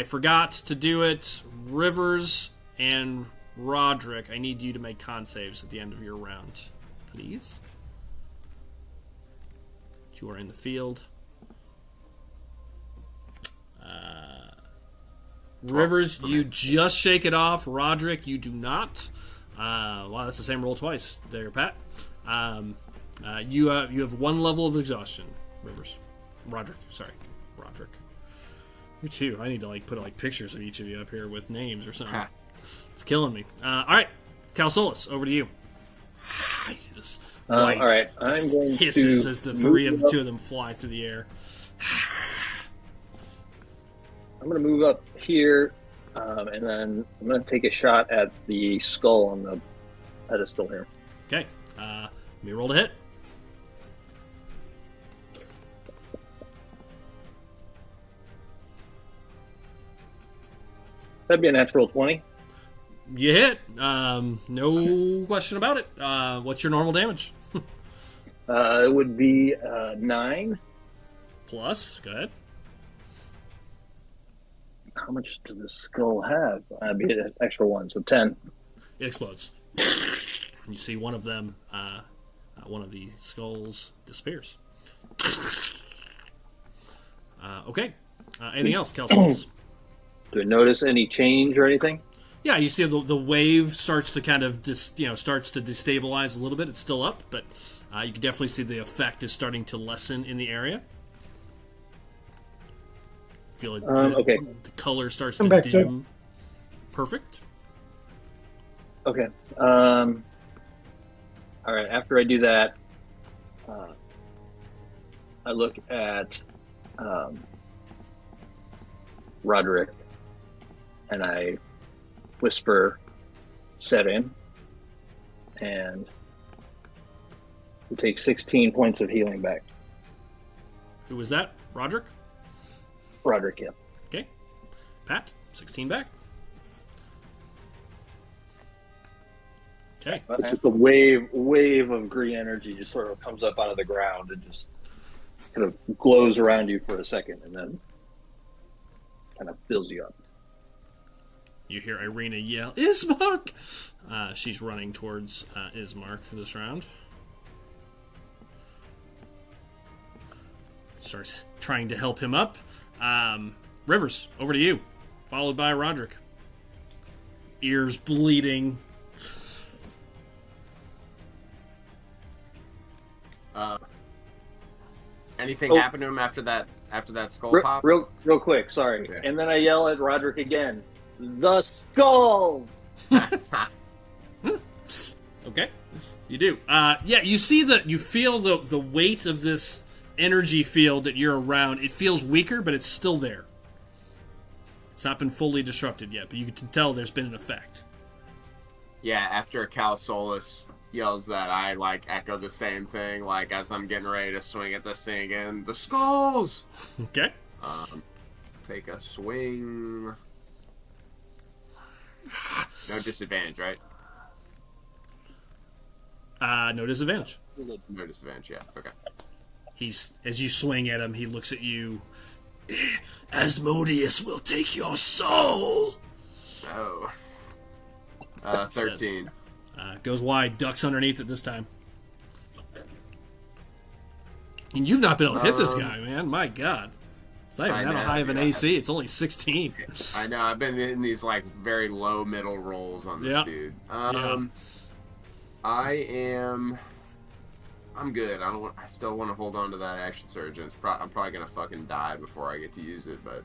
forgot to do it. Rivers and Roderick, I need you to make con saves at the end of your round, please. You are in the field. Rivers, you just shake it off. Roderick, you do not. Wow, that's the same roll twice there, Pat. You have 1 level of exhaustion, Rivers. Roderick. You too. I need to put pictures of each of you up here with names or something. It's killing me. All right, Calsolis, over to you. All right, I'm going hisses to as the two of them fly through the air. I'm going to move up here, and then I'm going to take a shot at the skull on the pedestal here. Okay, let me roll to hit. That'd be a natural 20. You hit. No question about it. What's your normal damage? It would be 9. Plus, go ahead. How much does the skull have? I'd be an extra 1, so 10. It explodes. You see one of them, one of the skulls disappears. Okay. Anything else, Kelsos? Do I notice any change or anything? Yeah, you see the wave starts to kind of starts to destabilize a little bit. It's still up, but you can definitely see the effect is starting to lessen in the area. Feel like okay. The color starts Come to back, dim. Doug. Perfect. Okay. All right. After I do that, I look at Roderick, and I whisper, "Set in," and we take 16 points of healing back. Who was that? Roderick? Roderick, yeah. Okay. Pat, 16 back. Okay. It's just a wave of green energy just sort of comes up out of the ground and just kind of glows around you for a second, and then kind of fills you up. You hear Irina yell, "Ismark!" She's running towards Ismark this round. Starts trying to help him up. Rivers, over to you. Followed by Roderick. Ears bleeding. Anything happened to him after that skull pop? Real quick, sorry. Okay. And then I yell at Roderick again, "The skull!" Okay, you do. Yeah, you see you feel the weight of this energy field that you're around, it feels weaker, but it's still there. It's not been fully disrupted yet, but you can tell there's been an effect. Yeah, after Cal Solus yells that, I echo the same thing. As I'm getting ready to swing at this thing again, the skulls. Okay. Take a swing. No disadvantage, right? No disadvantage. No disadvantage, yeah. Okay. As you swing at him, he looks at you. Asmodeus will take your soul. Oh. 13. Goes wide, ducks underneath it this time. And you've not been able to hit this guy, man. My God. It's not even that high of an AC. It's only 16. I know. I've been in these very low middle rolls on this dude. I'm good. I still want to hold on to that action surge. And I'm probably gonna fucking die before I get to use it. But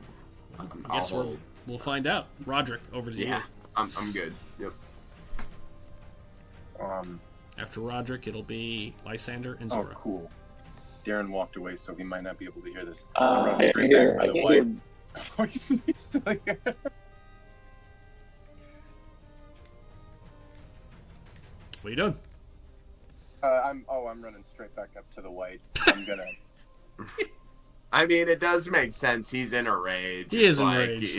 I guess we'll find out. Roderick, over to you. Yeah, I'm good. Yep. After Roderick, it'll be Lysander and Zora. Oh, cool. Darren walked away, so he might not be able to hear this. I can hear. Oh, he's still here. What are you doing? I'm running straight back up to the white. I'm gonna. I mean, it does make sense. He's in a rage. He is in rage.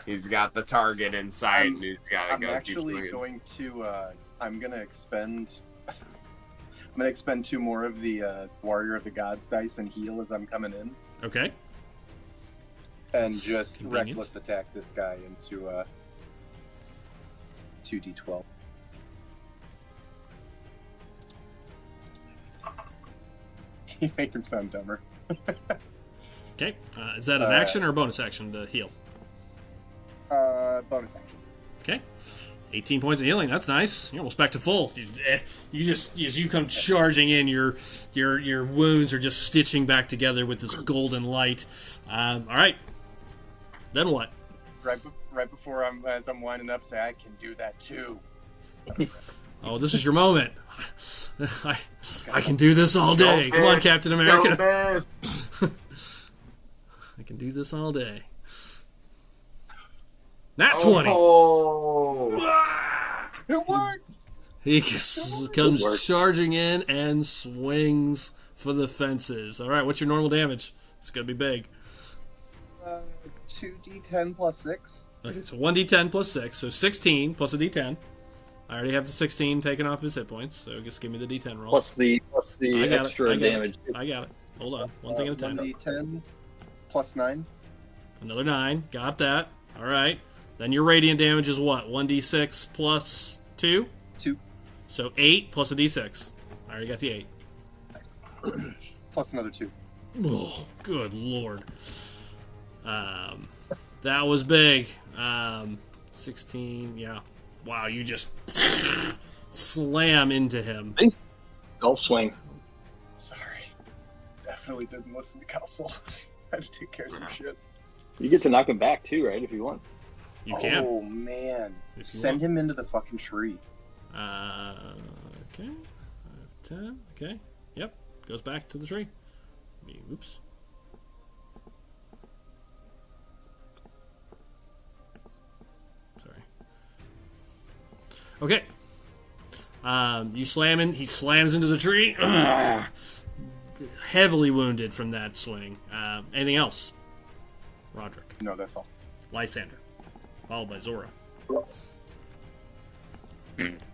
He's got the target in sight, and he's got to go. I'm actually going to. I'm gonna expend. I'm gonna expend 2 more of the Warrior of the Gods dice and heal as I'm coming in, Okay. and That's just convenient. reckless attack this guy into 2d12. You make him sound dumber. Okay. Is that an action or a bonus action to heal? Bonus action. Okay. 18 points of healing. That's nice. You're almost back to full. You just as you come charging in, your wounds are just stitching back together with this golden light. All right. Then what? Right before as I'm winding up, say I can do that too. Oh, this is your moment. I can do this all day. Come on, Captain America. I can do this all day. Nat 20. It worked. He comes charging in and swings for the fences. All right, what's your normal damage? It's going to be big. 2d10 plus 6. Okay, so 1d10 plus 6, so 16 plus a d10. I already have the 16 taken off his hit points, so just give me the d10 roll. Plus the extra damage. I got it. Hold on. One thing at a time. 1d10 plus 9. Another 9. Got that. All right. Then your radiant damage is what? 1d6 plus 2? 2. So 8 plus a d6. I already got the 8. Plus another 2. Oh, good lord. That was big. 16, yeah. Wow, you just slam into him. Nice golf swing. Sorry. Definitely didn't listen to Cal Solus. Had to take care of some shit. You get to knock him back too, right? If you want. You can. Oh, man. If you Send want. him into the fucking tree. Okay. 10. Okay. Yep. Goes back to the tree. Oops. Sorry. Okay. You slam in. He slams into the tree. Heavily wounded from that swing. Anything else? Roderick. No, that's all. Lysander. Followed by Zora.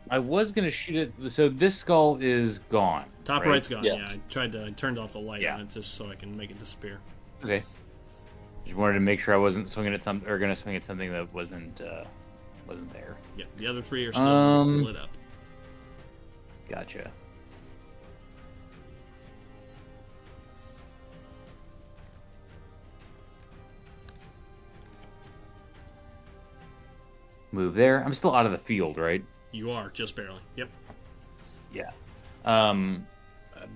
I was going to shoot it. So this skull is gone. Top right? right's gone. Yes. Yeah, I turned off the light on it just so I can make it disappear. Okay. Just wanted to make sure I wasn't swinging at something, or going to swing at something that wasn't there. Yeah, the other 3 are still lit up. Gotcha. Move there. I'm still out of the field, right? You are, just barely. Yep. Yeah. I'm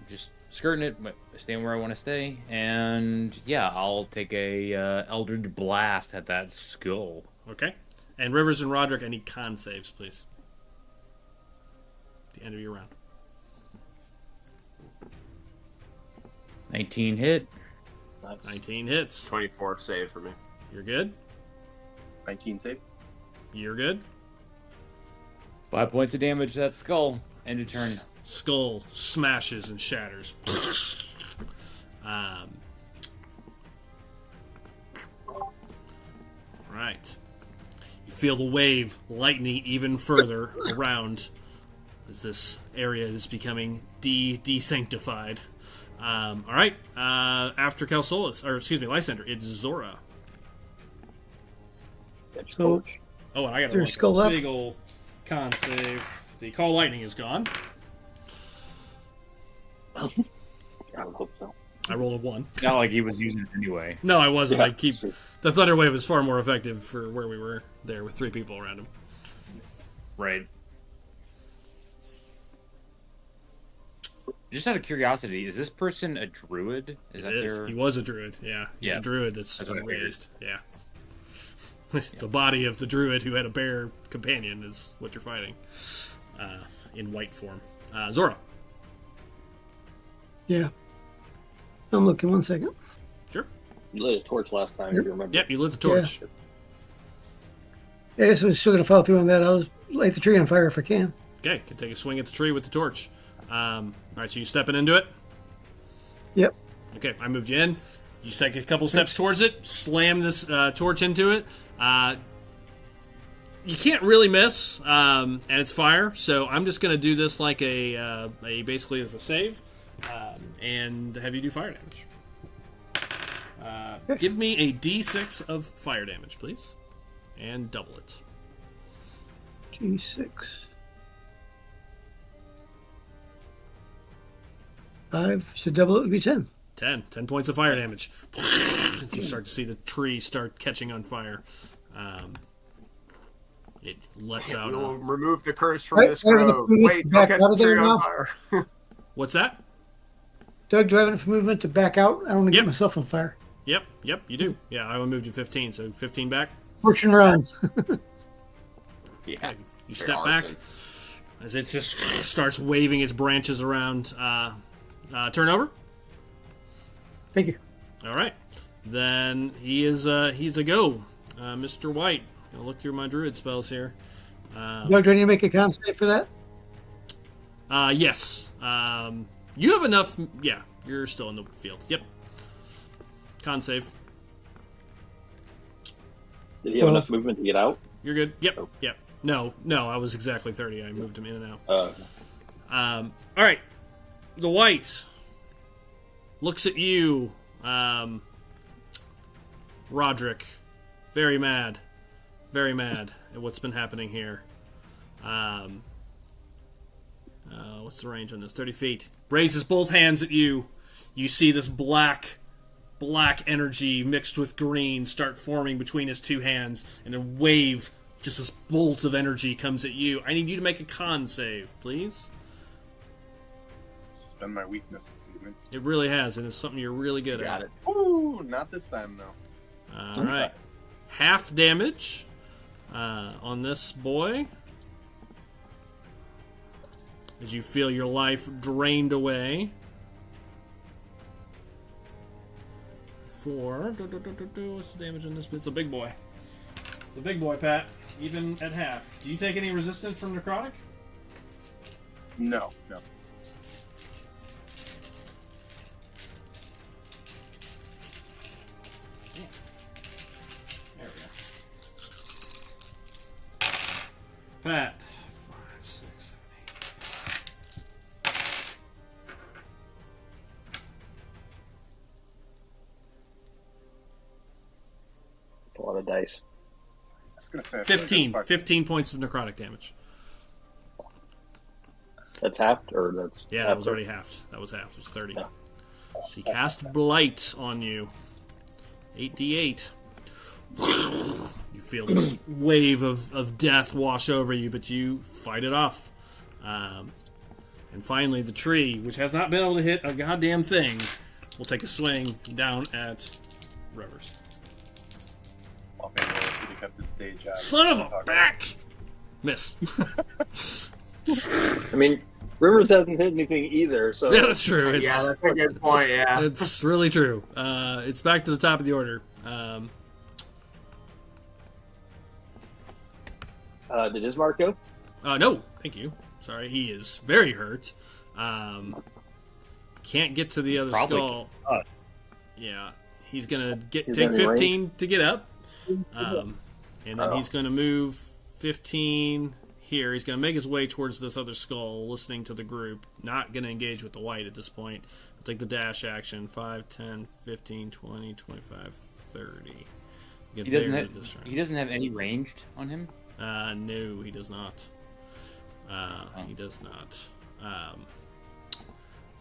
just skirting it, staying where I want to stay, and yeah, I'll take a Eldritch Blast at that skull. Okay. And Rivers and Roderick, I need con saves, please. At the end of your round. 19 hit. Nice. 19 hits. 24 save for me. You're good. 19 save. You're good. 5 points of damage to that skull. End of turn. Skull smashes and shatters. Right. You feel the wave lightening even further around as this area is becoming de-sanctified. All right. After Kelsolis, or excuse me, Lysander, it's Zora. So Oh, and I got There's a skull up. big ol' con save. The Call Lightning is gone. I would hope so. I rolled a 1. Not like he was using it anyway. No, I wasn't. Yeah. I keep the Thunder Wave is far more effective for where we were there with 3 people around him. Right. Just out of curiosity, is this person a druid? Is that It is. their... He was a druid. Yeah, he's Yeah. a druid that's That's what I figured. raised. Yeah. The body of the druid who had a bear companion is what you're fighting, in white form. Zora. yeah. I'm looking 1 second. Sure. You lit a torch last time, if you remember. Yep, you lit the torch. I guess I'm still gonna follow through on that. I'll just light the tree on fire if I can. Okay, can take a swing at the tree with the torch. All right, so you stepping into it. Yep. Okay, I moved you in. You just take a couple steps towards it, slam this torch into it. You can't really miss, and it's fire. So I'm just gonna do this like a basically as a save, and have you do fire damage. Give me a D6 of fire damage, please, and double it. G6. 5, so double it would be 10. 10 points of fire damage. You start to see the tree start catching on fire. It lets out. We'll remove the curse from Right, this we're gonna grove. move Wait, back don't catch out the of there tree on now. fire. What's that? Doug, do I have enough movement to back out? I don't want to Yep. get myself on fire. Yep, you do. Yeah, I moved you 15, so 15 back. Fortune run. Yeah. You step Very back arson. as it just starts waving its branches around. Turn over. Thank you. All right, then he's a go. Mr. White. I'll look through my druid spells here. Doug, do I need to make a con save for that? Yes. You have enough. Yeah, you're still in the field. Yep. Con save. Did he have Well- enough movement to get out? You're good. Yep. Yep. No, I was exactly 30. I moved him in and out. All right. The White looks at you, Roderick. Very mad at what's been happening here. What's the range on this? 30 feet. Raises both hands at you. You see this black energy mixed with green start forming between his two hands, and a wave, just this bolt of energy comes at you. I need you to make a con save, please. It's been my weakness this evening. It really has, and it's something you're really good at. Got it. Ooh, not this time though. All right. Half damage on this boy as you feel your life drained away. What's the damage on this? It's a big boy. It's a big boy, Pat. Even at half. Do you take any resistance from necrotic? No. There we go. Pat. 5, 6, 7, 8. It's a lot of dice. I was gonna say I feel like that's 15 points of necrotic damage. That's halved, or that's Yeah, that was already halved. That was halved. It was 30. Yeah. So he cast Blight on you. 8d8. You feel this wave of death wash over you, but you fight it off. And finally, the tree, which has not been able to hit a goddamn thing, will take a swing down at Rivers. Oh, man, I should have kept this day job. Son of a bitch! Miss. I mean, Rivers hasn't hit anything either, so Yeah, that's true. Yeah, that's a good point. Yeah. It's really true. It's back to the top of the order. Did Ismark go? No, thank you. Sorry, he is very hurt. Can't get to the other skull. Yeah, he's gonna take 15 to get up, and then he's gonna move 15 here. He's gonna make his way towards this other skull, listening to the group. Not gonna engage with the white at this point. He'll take the dash action. 5, 10, 15, 20, 25, 30. He doesn't have any ranged on him? No, he does not. He does not.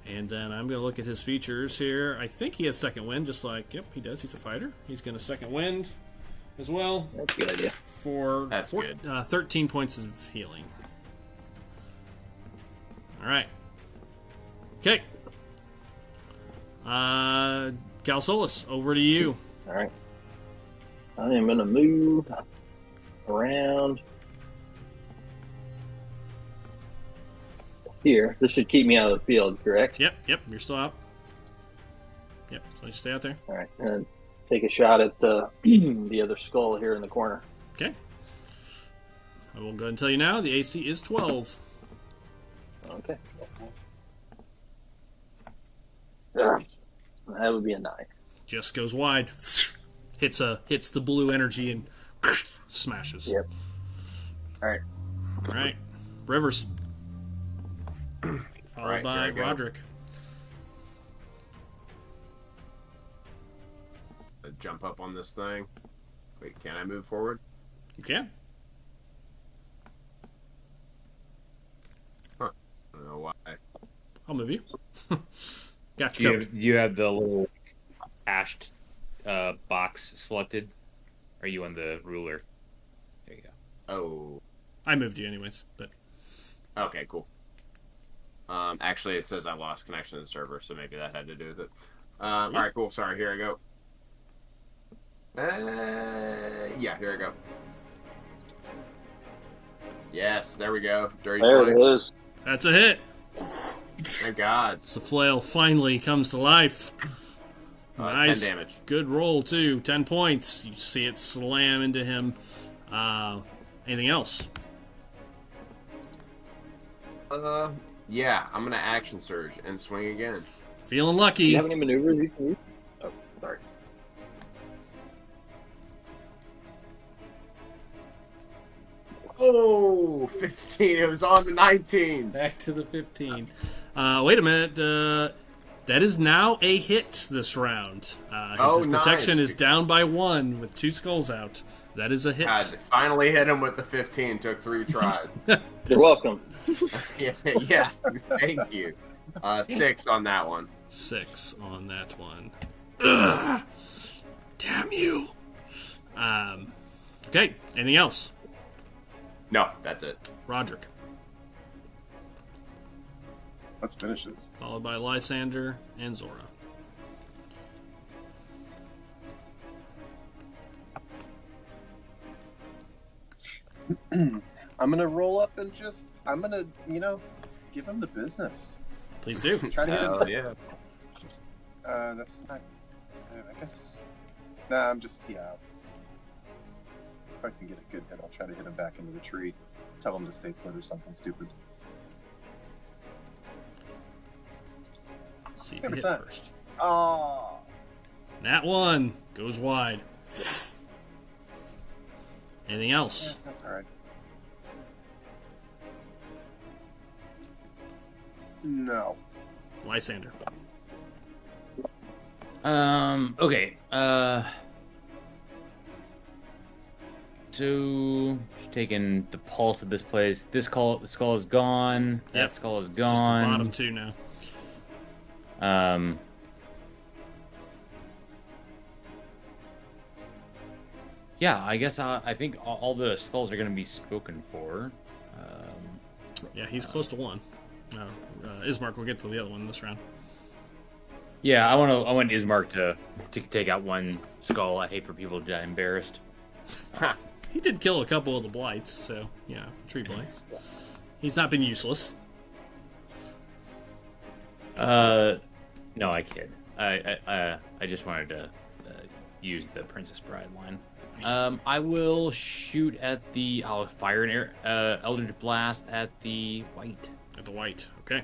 And then I'm going to look at his features here. I think he has second wind, just like, yep, he does. He's a fighter. He's going to second wind as well. That's a good idea. For good. 13 points of healing. All right. Okay. Calsolus, over to you. All right. I am going to move around here. This should keep me out of the field, correct? Yep, you're still out. Yep, so you stay out there. All right, and take a shot at the the other skull here in the corner. Okay. I will go ahead and tell you now, the AC is 12. Okay. That would be a 9. Just goes wide. Hits the blue energy and smashes. Yep. All right. Rivers. Followed Right, by Roderick. Jump up on this thing. Wait, can I move forward? You can. Huh. I don't know why. I'll move you. Got Do you you, covered. have, do you have the little hashed box selected? Or are you on the ruler? There you go. Oh. I moved you anyways, but Okay, cool. Actually, it says I lost connection to the server, so maybe that had to do with it. All right, cool. Sorry, here I go. Yeah, here I go. Yes, there we go. Dirty There 20. it is. that's a hit. Thank God. The flail finally comes to life. 10 damage. Good roll too. 10 points. You see it slam into him. Anything else? Yeah, I'm gonna action surge and swing again. Feeling Do lucky. you have any maneuvers you can use? Oh, sorry. Oh, 15. It was on the 19. Back to the 15. Wait a minute. That is now a hit this round. His protection nice. is down by 1 with 2 skulls out. That is a hit. God, finally hit him with the 15. Took 3 tries. You're welcome. yeah, thank you. 6 on that one. 6 on that one. Ugh. Damn you. Okay, anything else? No, that's it. Roderick. Let's finish this. Followed by Lysander and Zora. I'm gonna roll up and I'm gonna, give him the business. Please do. Try to hit him. Yeah. That's not. I guess. Nah, I'm just. Yeah. If I can get a good hit, I'll try to hit him back into the tree. Tell him to stay put or something stupid. See if you hit time. first. Oh. That one goes wide. Anything else? That's all right. No. Lysander. Okay. So just taking the pulse of this place. The skull is gone. Yep. That skull is It's just the gone. bottom 2 now. Yeah, I guess I think all the skulls are going to be spoken for. Yeah, he's close to 1. Ismark will get to the other one this round. Yeah, I want Ismark to take out one skull. I hate for people to die embarrassed. He did kill a couple of the blights, so, tree blights. He's not been useless. No, I kid. I just wanted to use the Princess Bride line. I will shoot at I'll fire an Eldritch Blast at the white. At the white, okay.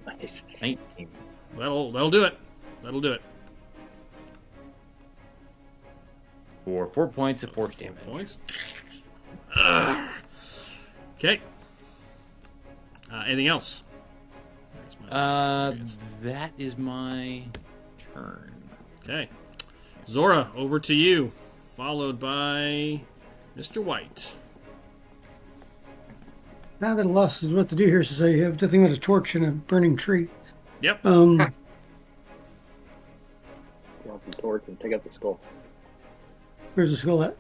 Nice. 19. That'll do it. That'll do it. For 4 points of force damage. Points. Okay. Anything else? That is my turn. Okay. Zora, over to you. Followed by Mr. White. Now that lost is what to do here, since I have nothing but a torch and a burning tree. Yep. Get off the torch and take out the skull. Where's the skull at?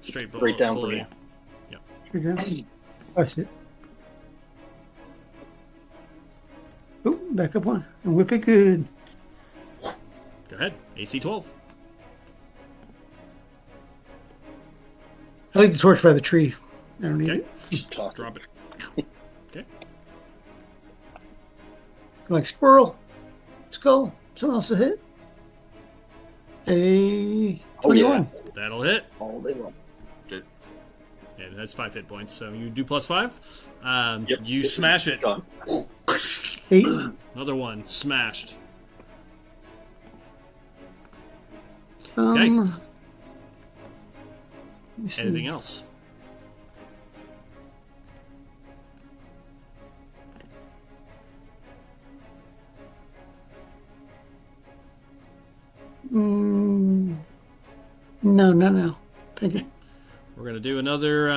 Straight down below for you. me. Straight down. I see it. Oh, back up one. And whip it good. Go ahead. AC 12. I leave the torch by the tree. I don't need Okay. it. Just toss it. Drop it. Okay. Like squirrel. Skull. Someone else to hit. A 21. That'll hit. All day long. Yeah, that's 5 hit points. So you do plus 5. Yep. You smash it. Gone. 8. Another one. Smashed. Let me see. Anything else? No, not now. Thank you. We're going to do another.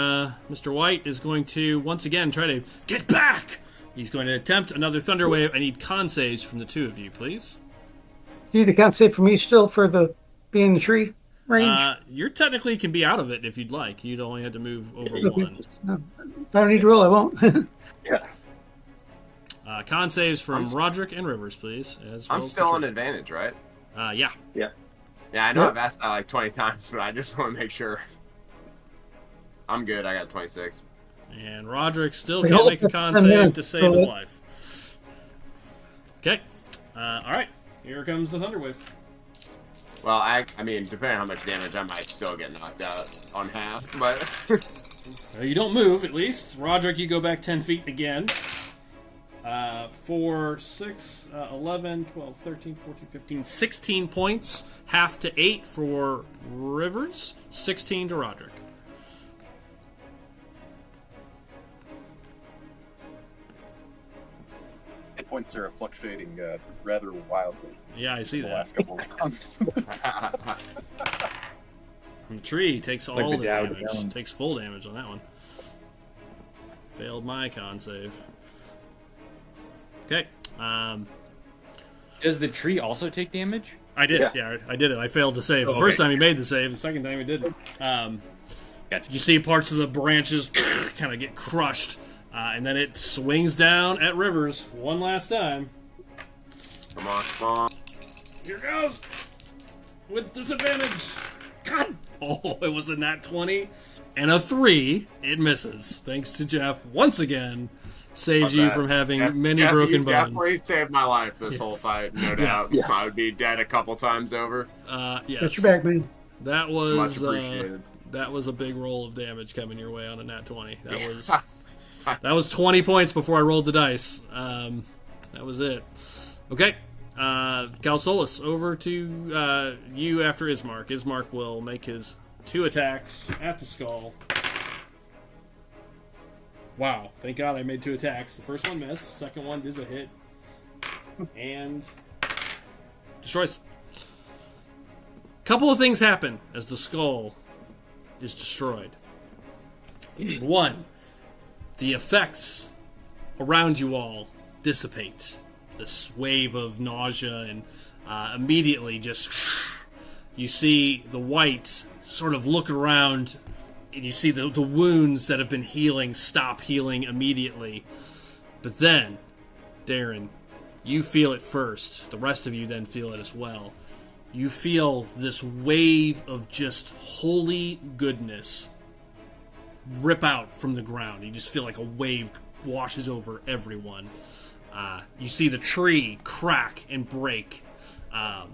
Mr. White is going to once again try to get back. He's going to attempt another Thunder Wave. I need con saves from the two of you, please. You need a con save for me still for the being in the tree range? You technically can be out of it if you'd like. You'd only have to move over Okay. one. No, if I don't need to roll, I won't. Yeah. Con saves from Roderick and Rivers, please. I'm still on advantage, right? Yeah. Yeah. Yeah, I know Yep. I've asked that like 20 times, but I just want to make sure. I'm good. I got 26. And Roderick still Wait, can't hold make a on. con I'm save gonna to save roll his it. life. Okay. All right. Here comes the Thunder Wave. Well, I mean, depending on how much damage, I might still get knocked out on half, but You don't move, at least. Roderick, you go back 10 feet again. 4, 6, 11, 12, 13, 14, 15, 16 points. Half to 8 for Rivers. 16 to Roderick. Hit points are fluctuating rather wildly Yeah, I see the that. last couple of rounds. The tree takes all the the Dow damage. Jones. Takes full damage on that one. Failed my con save. Okay. Does the tree also take damage? I did. Yeah. Yeah, I did it. I failed to save. The Okay. first time he made the save. The second time he didn't. Gotcha. You see parts of the branches kind of get crushed. And then it swings down at Rivers one last time. come on, come on. Here goes! With disadvantage. God! Oh, it was a nat 20 and a 3. It misses. Thanks to Jeff once again. Saves you from having many broken you bones. definitely saved my life this whole fight, no doubt. Yeah. I would be dead a couple times over. Yes. Got your back, man. That Much was appreciated. that was a big roll of damage coming your way on a nat 20. That was 20 points before I rolled the dice. That was it. Okay. Galsolis, over to you after Ismark. Ismark will make his 2 attacks at the skull. Wow. Thank God I made 2 attacks. The first one missed. The second one is a hit. And destroys. Couple of things happen as the skull is destroyed. 1. The effects around you all dissipate. This wave of nausea, and immediately just you see the white sort of look around, and you see the wounds that have been healing stop healing immediately. But then, Darren, you feel it first. The rest of you then feel it as well. You feel this wave of just holy goodness rip out from the ground. You just feel like a wave washes over everyone. You see the tree crack and break, and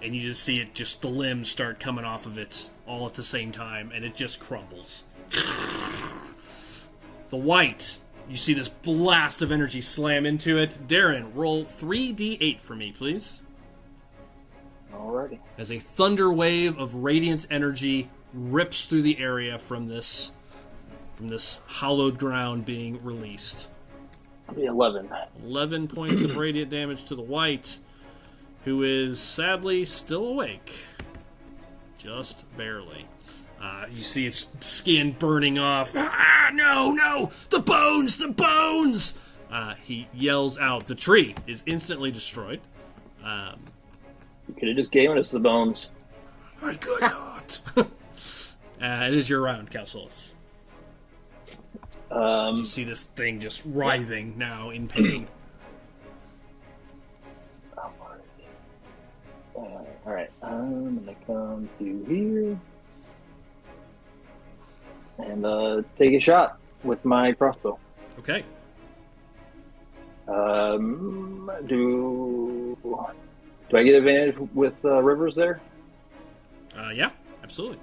you just see it, just the limbs start coming off of it all at the same time, and it just crumbles. The white, you see this blast of energy slam into it. Darren, roll 3d8 for me, please. Alrighty. As a thunder wave of radiant energy rips through the area from this hallowed ground being released. 11. 11 points of radiant damage to the white, who is sadly still awake. Just barely. You see its skin burning off. Ah, no! The bones! He yells out. The tree is instantly destroyed. You could have just given us the bones. I could not. It is your round, Calculus. You see this thing just writhing now in pain. Alright, I'm gonna come to here and take a shot with my crossbow. Okay. Do I get advantage with Rivers there? Yeah, absolutely.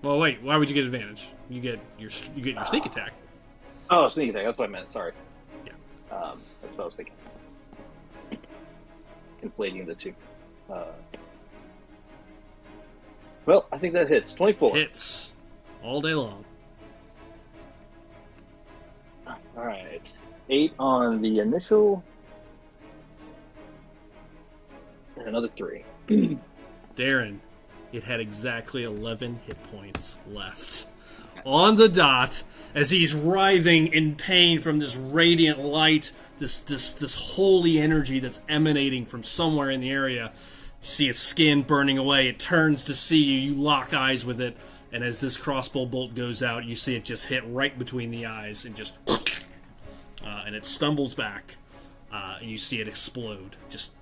Well, wait. Why would you get advantage? You get your sneak attack. Oh, sneak attack. That's what I meant. Sorry. Yeah. That's what I was thinking. Conflating the two. Well, I think that hits. 24. Hits all day long. All right. 8 on the initial. And another 3. Darren, it had exactly 11 hit points left. On the dot, as he's writhing in pain from this radiant light, this holy energy that's emanating from somewhere in the area. You see its skin burning away. It turns to see you. You lock eyes with it, and as this crossbow bolt goes out, you see it just hit right between the eyes and just... and it stumbles back, and you see it explode. Just...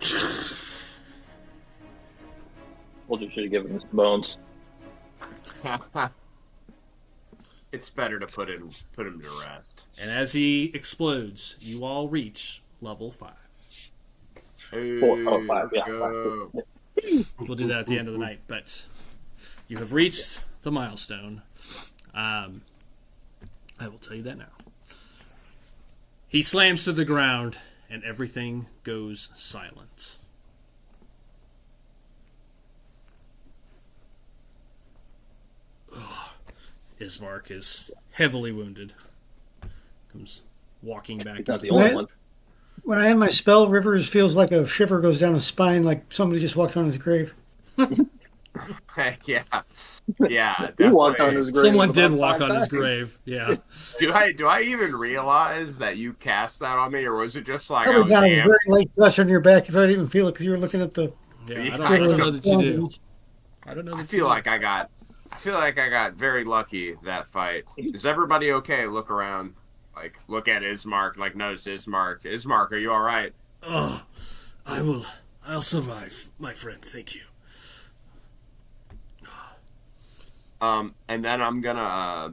Well, you should have given us the bones. It's better to put him to rest. And as he explodes, you all reach level 5. Hey, 5, yeah. go. We'll do that at the end of the night, but you have reached the milestone. I will tell you that now. He slams to the ground, and everything goes silent. Ismark is heavily wounded. Comes walking back. He's not the into only one. When I end my spell, Rivers feels like a shiver goes down his spine, like somebody just walked on his grave. Yeah, He walked on his grave. Someone did about walk 5 on his times. grave. Yeah. Do I even realize that you cast that on me, or was it just like Probably down his very light touch on your back if I didn't even feel it because you were looking at the. Yeah. I don't know that you do. I don't know. I feel like I got very lucky that fight. Is everybody okay? Look around. Like, look at Ismark. Like, notice Ismark. Ismark, are you all right? Oh, I'll survive, my friend. Thank you. And then I'm gonna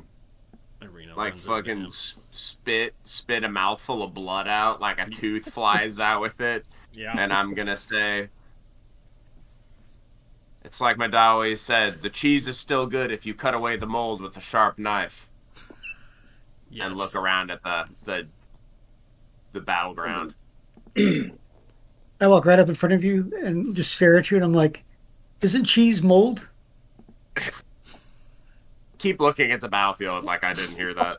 Arena like runs fucking over spit a mouthful of blood out, like a tooth flies out with it. Yeah. And I'm gonna say, it's like my dad always said, the cheese is still good if you cut away the mold with a sharp knife. Yes. And look around at the battleground. I walk right up in front of you and just stare at you, and I'm like, "Isn't cheese mold?" Keep looking at the battlefield like I didn't hear that.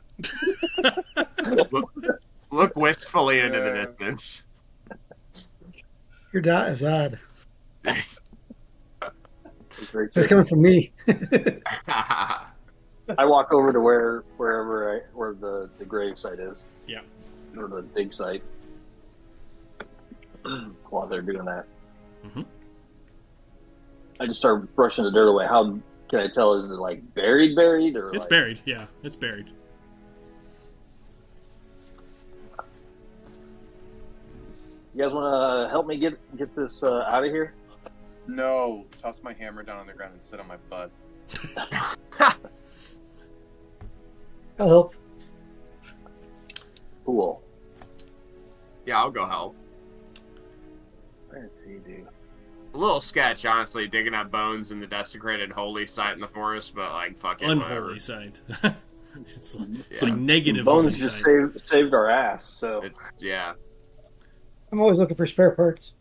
look wistfully into the distance. Your dot is odd. Very That's true. coming from me. I walk over to where the grave site is. Yeah. Or the dig site. While they're doing that. Mhm. I just start brushing the dirt away. How can I tell? Is it like buried, or It's like... buried. Yeah, it's buried. You guys want to help me get this out of here? No, toss my hammer down on the ground and sit on my butt. I'll help. Cool. Yeah, I'll go help. What does he do? A little sketch, honestly, digging up bones in the desecrated holy site in the forest, but like, fuck it, Unholy whatever. site. it's like negative holy Bones just site. saved our ass. So Yeah. I'm always looking for spare parts.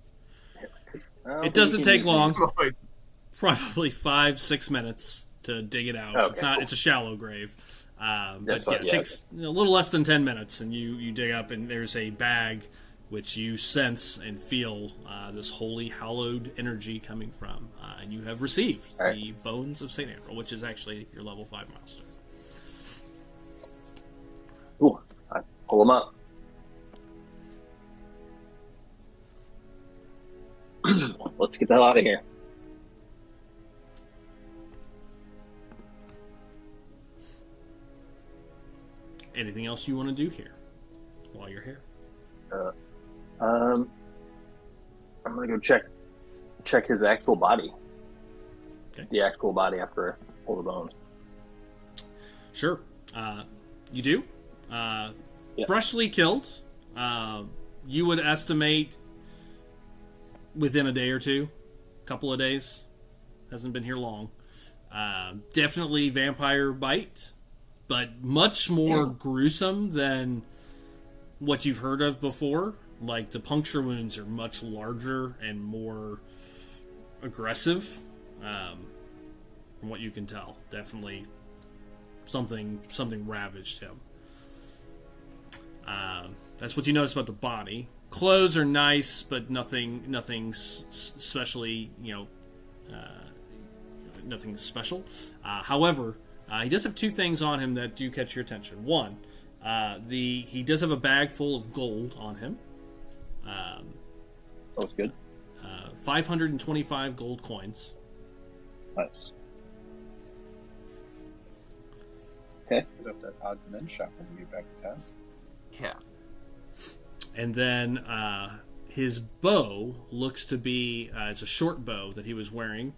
It doesn't take long. Probably 5-6 minutes to dig it out. Okay, It's a shallow grave. But right, it takes a little less than 10 minutes, and you dig up, and there's a bag which you sense and feel this holy, hallowed energy coming from. And you have received the Bones of St. April, which is actually your level 5 milestone. Cool. I pull them up. Let's get the hell out of here. Anything else you want to do here while you're here? I'm gonna go check his actual body. Okay. The actual body after I pull the bones. Sure. You do. Freshly killed. You would estimate within a day or two, couple of days. Hasn't been here long. Definitely vampire bite, but much more gruesome than what you've heard of before. Like, the puncture wounds are much larger and more aggressive, from what you can tell. Definitely something ravaged him. That's what you notice about the body. Clothes are nice, but nothing especially, nothing special. However, he does have two things on him that do catch your attention. One, he does have a bag full of gold on him. That's good. 525 gold coins. Nice. Okay. Put up that odds and ends shop when we get back to town. Yeah. And then his bow looks to be, it's a short bow that he was wearing,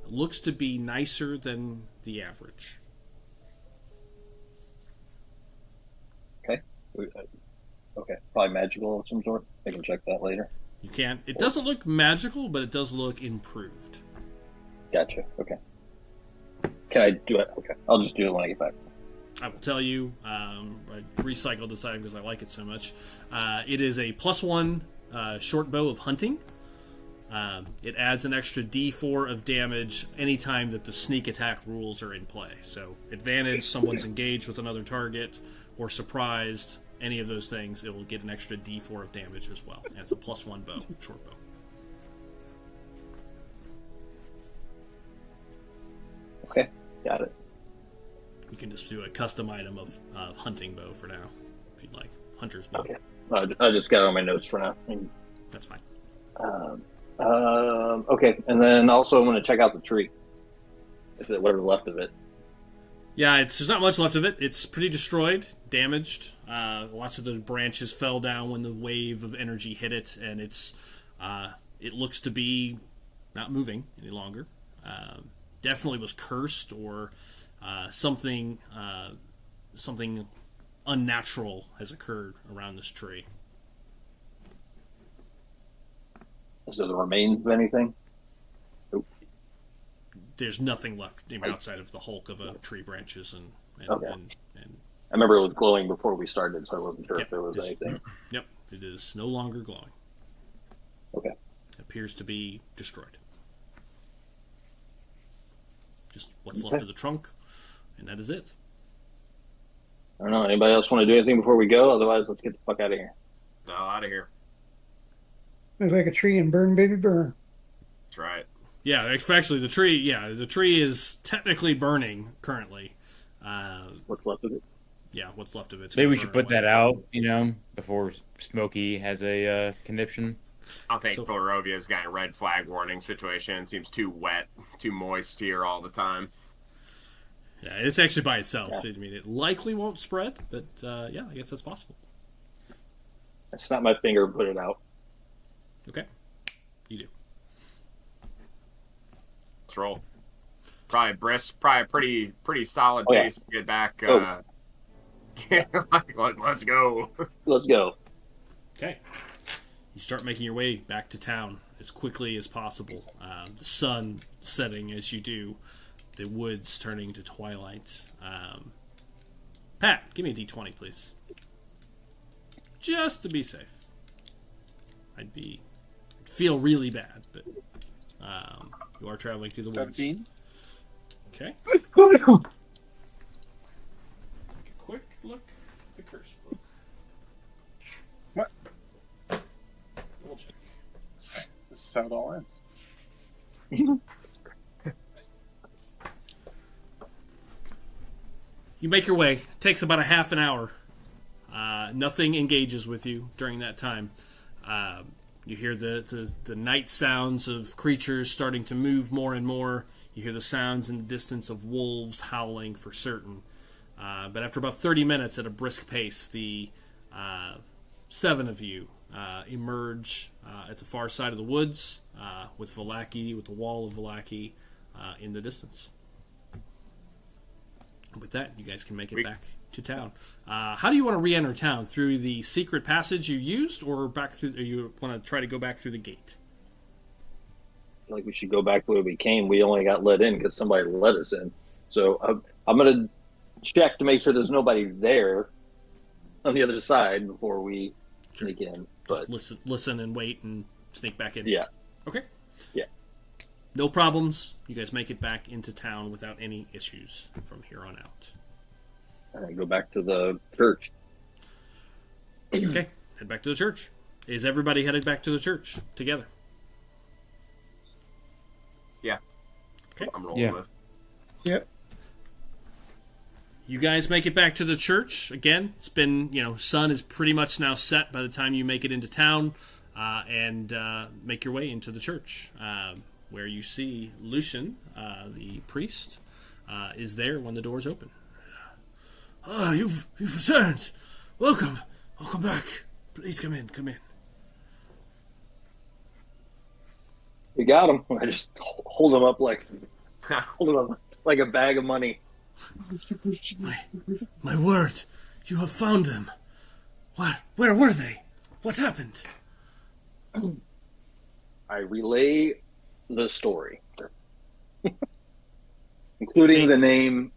looks to be nicer than the average. Okay. Okay. Probably magical of some sort. I can check that later. You can. It doesn't look magical, but it does look improved. Gotcha. Okay. Can I do it? Okay. I'll just do it when I get back. I will tell you, I recycled this item because I like it so much. It is a +1 short bow of hunting. It adds an extra D4 of damage anytime that the sneak attack rules are in play. So, advantage, someone's engaged with another target, or surprised, any of those things, it will get an extra D4 of damage as well. And it's a +1 bow, short bow. Okay. Got it. You can just do a custom item of hunting bow for now, if you'd like. Hunter's bow. Okay. I just got it on my notes for now. That's fine. Okay, and then also I'm going to check out the tree. Whatever's left of it. Yeah, there's not much left of it. It's pretty destroyed, damaged. Lots of the branches fell down when the wave of energy hit it, and it looks to be not moving any longer. Definitely was cursed, or something unnatural has occurred around this tree. Is there the remains of anything? Nope. There's nothing left outside of the hulk of tree branches and Okay. and I remember it was glowing before we started, so I wasn't sure Yep, if there was anything. Yep, it is no longer glowing. Okay. It appears to be destroyed. Just what's left of the trunk, and that is it. I don't know. Anybody else want to do anything before we go? Otherwise, let's get the fuck out of here. No, out of here. Look like a tree and burn, baby, burn. That's right. Yeah, actually, the tree is technically burning currently. What's left of it? Yeah, what's left of it. Maybe we should put that out, before Smokey has a conniption. I think Philarovia's got a red flag warning situation. Seems too wet, too moist here all the time. Yeah, it's actually by itself. Yeah. I mean, it likely won't spread, but yeah, I guess that's possible. I snap my finger and put it out. Okay, you do. Let's roll. Probably brisk, pretty solid Oh, yeah. pace to get back. Oh. Let's go. Let's go. Okay. You start making your way back to town as quickly as possible. The sun setting as you do, the woods turning to twilight. Pat, give me a d20, please. Just to be safe. I'd feel really bad, but you are traveling through the 17. woods. Okay. Take a quick look at the curse book. What? We'll check. This is how it all ends. You make your way. It takes about a half an hour. Nothing engages with you during that time. You hear the night sounds of creatures starting to move more and more. You hear the sounds in the distance of wolves howling for certain. But after about 30 minutes at a brisk pace, the 7 of you emerge at the far side of the woods with Vallaki, with the wall of Vallaki in the distance. With that, you guys can make it back to town. How do you want to re-enter town? Through the secret passage you used, or back through? Or you want to try to go back through the gate? I feel like we should go back the way we came. We only got let in because somebody let us in. So I'm going to check to make sure there's nobody there on the other side before we sneak in. But just listen and wait and sneak back in. Yeah. Okay. Yeah. No problems. You guys make it back into town without any issues from here on out. And then go back to the church. Okay, head back to the church. Is everybody headed back to the church together? Yeah. Okay. I'm rolling with. Yep. You guys make it back to the church. Again, it's been, sun is pretty much now set by the time you make it into town and make your way into the church, where you see Lucian, the priest, is there when the doors open. You've returned. Welcome back. Please come in. We got him. I just hold him up like a bag of money. My word, you have found them. What? Where were they? What happened? I relay the story, including the name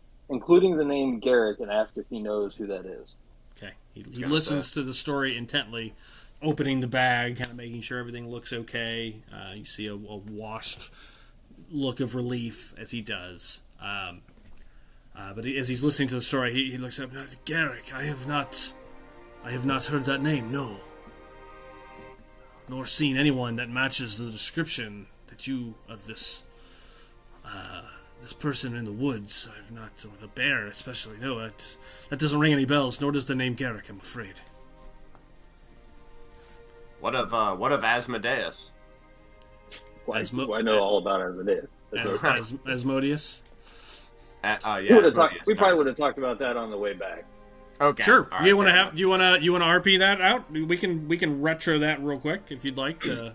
Garrick, and ask if he knows who that is. Okay. He listens to the story intently, opening the bag, kind of making sure everything looks okay. You see a washed look of relief as he does. But as he's listening to the story, he looks up. Garrick, I have not heard that name. No. Nor seen anyone that matches the description that you of this person in the woods. I've not, or the bear especially. No, that doesn't ring any bells. Nor does the name Garrick, I'm afraid. What of Asmodeus? I know all about Asmodeus. Asmodeus. Yeah. We probably would have talked about that on the way back. Okay. Sure. Right, You want to RP that out? We can retro that real quick if you'd like to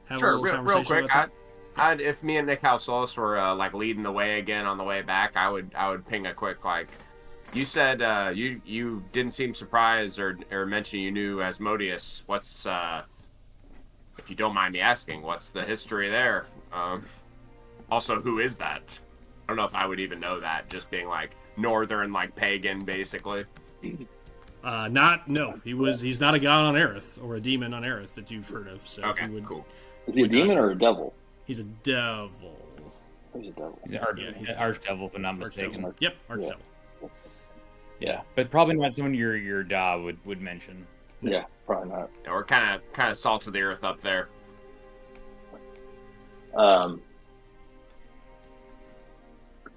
have a little conversation real quick. about that. I'd if me and Nick Houselos were leading the way again on the way back, I would ping a quick you said you didn't seem surprised or mention you knew Asmodeus. What's if you don't mind me asking, what's the history there? Also, who is that? I don't know if I would even know that, just being northern pagan basically. No. He's not a god on Aerith or a demon on Aerith that you've heard of. So okay, cool. Is he a demon or a devil? He's a devil. He's a devil. He's an archdevil, if I'm not mistaken. Archdevil. Yep, archdevil. Yeah, but probably not someone your Da would mention. Yeah, probably not. Yeah, we're kind of salt of the earth up there.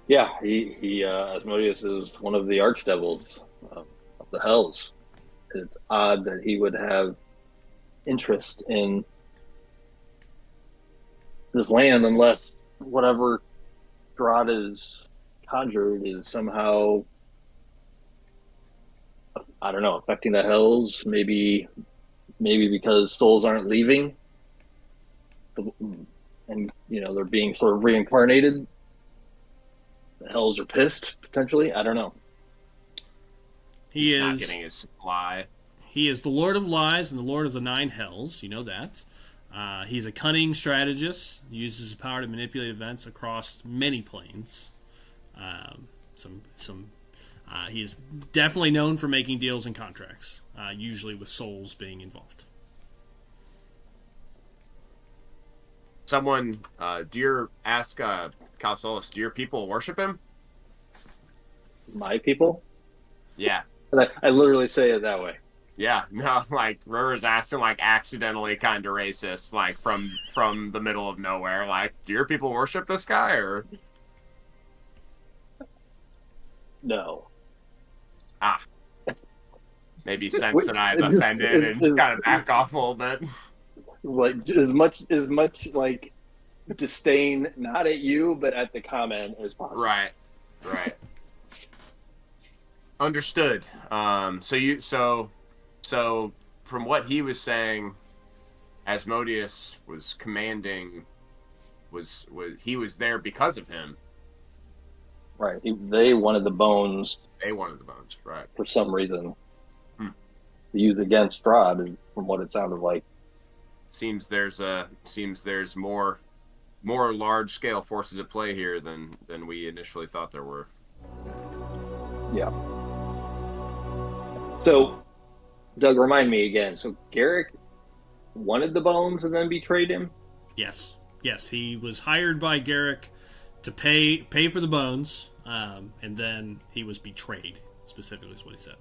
Yeah, he Asmodeus is one of the archdevils of the Hells. It's odd that he would have interest in this land unless whatever Draught is conjured is somehow, I don't know, affecting the Hells. Maybe because souls aren't leaving, and they're being sort of reincarnated. The Hells are pissed, potentially. I don't know. He's not getting his supply. He is the Lord of Lies and the Lord of the Nine Hells. You know that. He's a cunning strategist. He uses his power to manipulate events across many planes. He is definitely known for making deals and contracts, usually with souls being involved. Someone, ask Calsolis, do your people worship him? My people? Yeah. And I literally say it that way. Yeah, no, like River's asking, like accidentally kind of racist, like from the middle of nowhere. Like, do your people worship this guy, or No. Maybe sense that I've offended and kind of back off a little bit. Like as much like disdain, not at you, but at the comment as possible. Right. Understood. So from what he was saying, Asmodeus was commanding, was he was there because of him. Right. They wanted the bones. They wanted the bones, right? For some reason. To use against Strahd, from what it sounded like. Seems there's more large scale forces at play here than we initially thought there were. Yeah. So, Doug, remind me again. So Garrick wanted the bones and then betrayed him? Yes, he was hired by Garrick to pay for the bones, and then he was betrayed. Specifically, is what he said.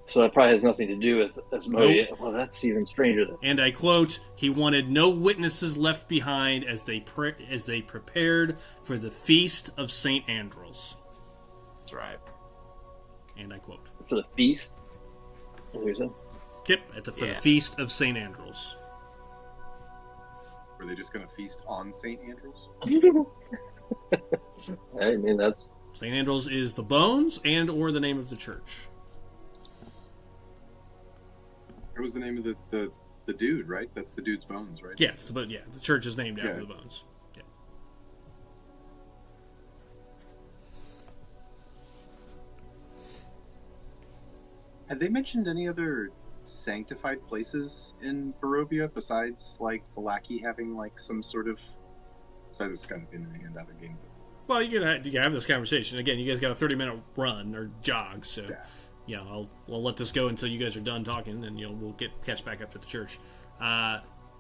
So that probably has nothing to do with Asmodeus. Nope. Well, that's even stranger. And I quote: "He wanted no witnesses left behind as they prepared for the feast of Saint Andros." That's right. And I quote: "For the feast." Yep, for the feast of Saint Andros. Were they just going to feast on Saint Andros? I mean, that's Saint Andros is the bones and or the name of the church. What was the name of the dude, right? That's the dude's bones, right? Yes, but the church is named after the bones. Yeah. Had they mentioned any other sanctified places in Barovia besides like Vallaki having like some sort of? So this is kind of in the hand out of game. Well, you can have this conversation again. You guys got a 30-minute run or jog, so. Yeah. I'll let this go until you guys are done talking, and we'll catch back up to the church.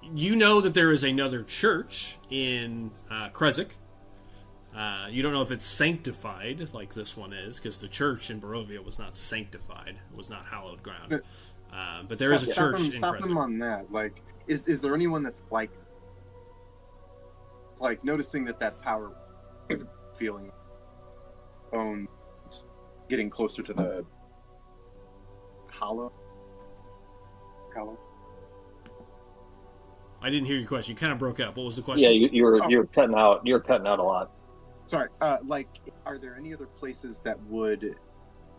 You know that there is another church in Krezk. You don't know if it's sanctified like this one is, because the church in Barovia was not sanctified; it was not hallowed ground. But there is a church in Krezk. Stop him on that. Like, is there anyone that's like noticing that power feeling own getting closer to the hollow? I didn't hear your question. You kind of broke up. What was the question? Yeah, you're cutting out. You're cutting out a lot. Sorry. Are there any other places that would,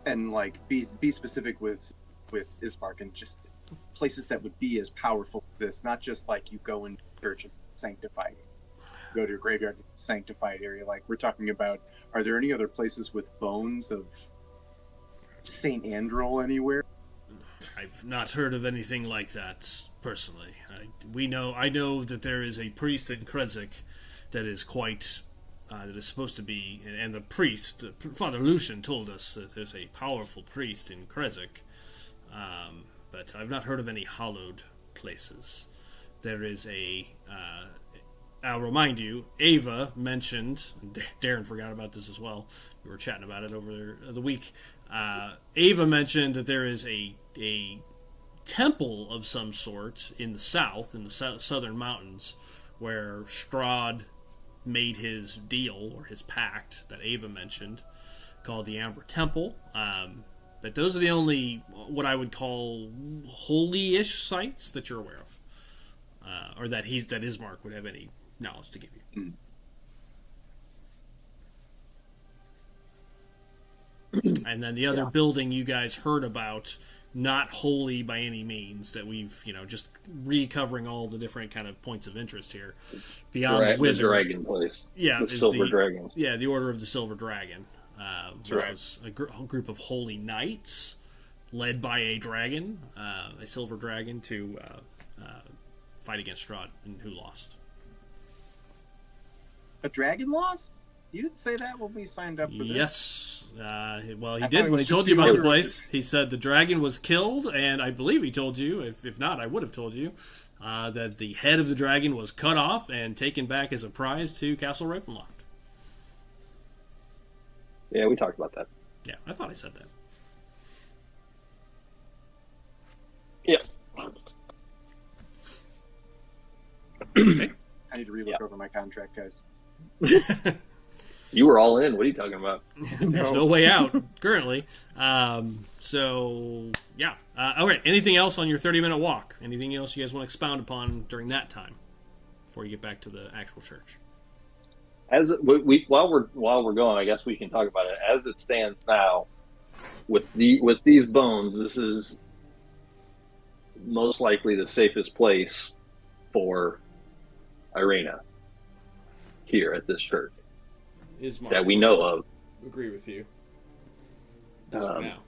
and like be specific with Ismark, and just places that would be as powerful as this? Not just like you go into church and sanctified, go to your graveyard, sanctified area. Like we're talking about. Are there any other places with bones of Saint Androl anywhere? I've not heard of anything like that personally. I know that there is a priest in Krezk that is quite that is supposed to be, and the priest, Father Lucian, told us that there's a powerful priest in Krezk, but I've not heard of any hallowed places. There is I'll remind you, Ava mentioned, Darren forgot about this as well, we were chatting about it over the week. Ava mentioned that there is a temple of some sort in the south, in the southern mountains, where Strahd made his deal, or his pact, that Ava mentioned, called the Amber Temple. But those are the only, what I would call, holy-ish sites that you're aware of. Or that Ismark would have any knowledge to give you. And then the other building you guys heard about, not holy by any means, that we've, just recovering all the different kind of points of interest here. Beyond the Wizard. The dragon place. Yeah. The Silver Dragon. Yeah, the Order of the Silver Dragon. Which was a group of holy knights led by a dragon, a silver dragon, to fight against Strahd, and who lost. A dragon lost? You didn't say that when we signed up for this. Yes. Well, he I did thought it when he was told just you about the you. place. He said the dragon was killed, and I believe he told you, if not, I would have told you, that the head of the dragon was cut off and taken back as a prize to Castle Ravenloft. Yeah, we talked about that. Yeah, I thought I said that. Yeah. Okay. I need to relook over my contract, guys. You were all in. What are you talking about? There's no way out currently. So, yeah. All right. Anything else on your 30-minute walk? Anything else you guys want to expound upon during that time before you get back to the actual church? As while we're going, I guess we can talk about it. As it stands now, with these bones, this is most likely the safest place for Irina here at this church that we know of. Agree with you. Just for now.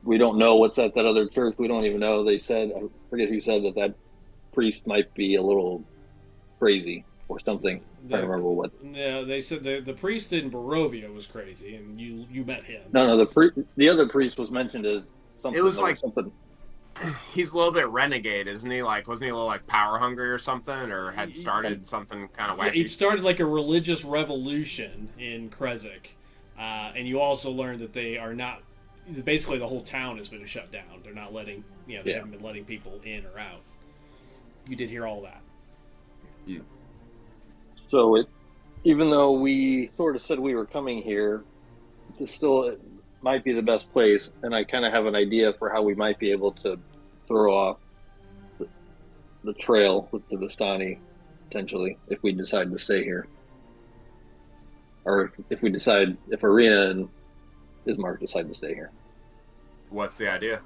We don't know what's at that other church. We don't even know. They said, I forget who said that priest might be a little crazy or something. I can't remember what. No, they said the priest in Barovia was crazy, and you met him. No, the other priest was mentioned as something. It was like something. He's a little bit renegade, isn't he? Like, wasn't he a little like power hungry or something, or had started something kind of wacky? Yeah, he started like a religious revolution in Kresik, and you also learned that they are not. Basically, the whole town has been shut down. They're not letting, they haven't been letting people in or out. You did hear all that. Yeah. So even though we sort of said we were coming here, it might be the best place, and I kind of have an idea for how we might be able to throw off the trail with the Vistani, potentially, if we decide to stay here. Or if Arena and Ismark decide to stay here. What's the idea?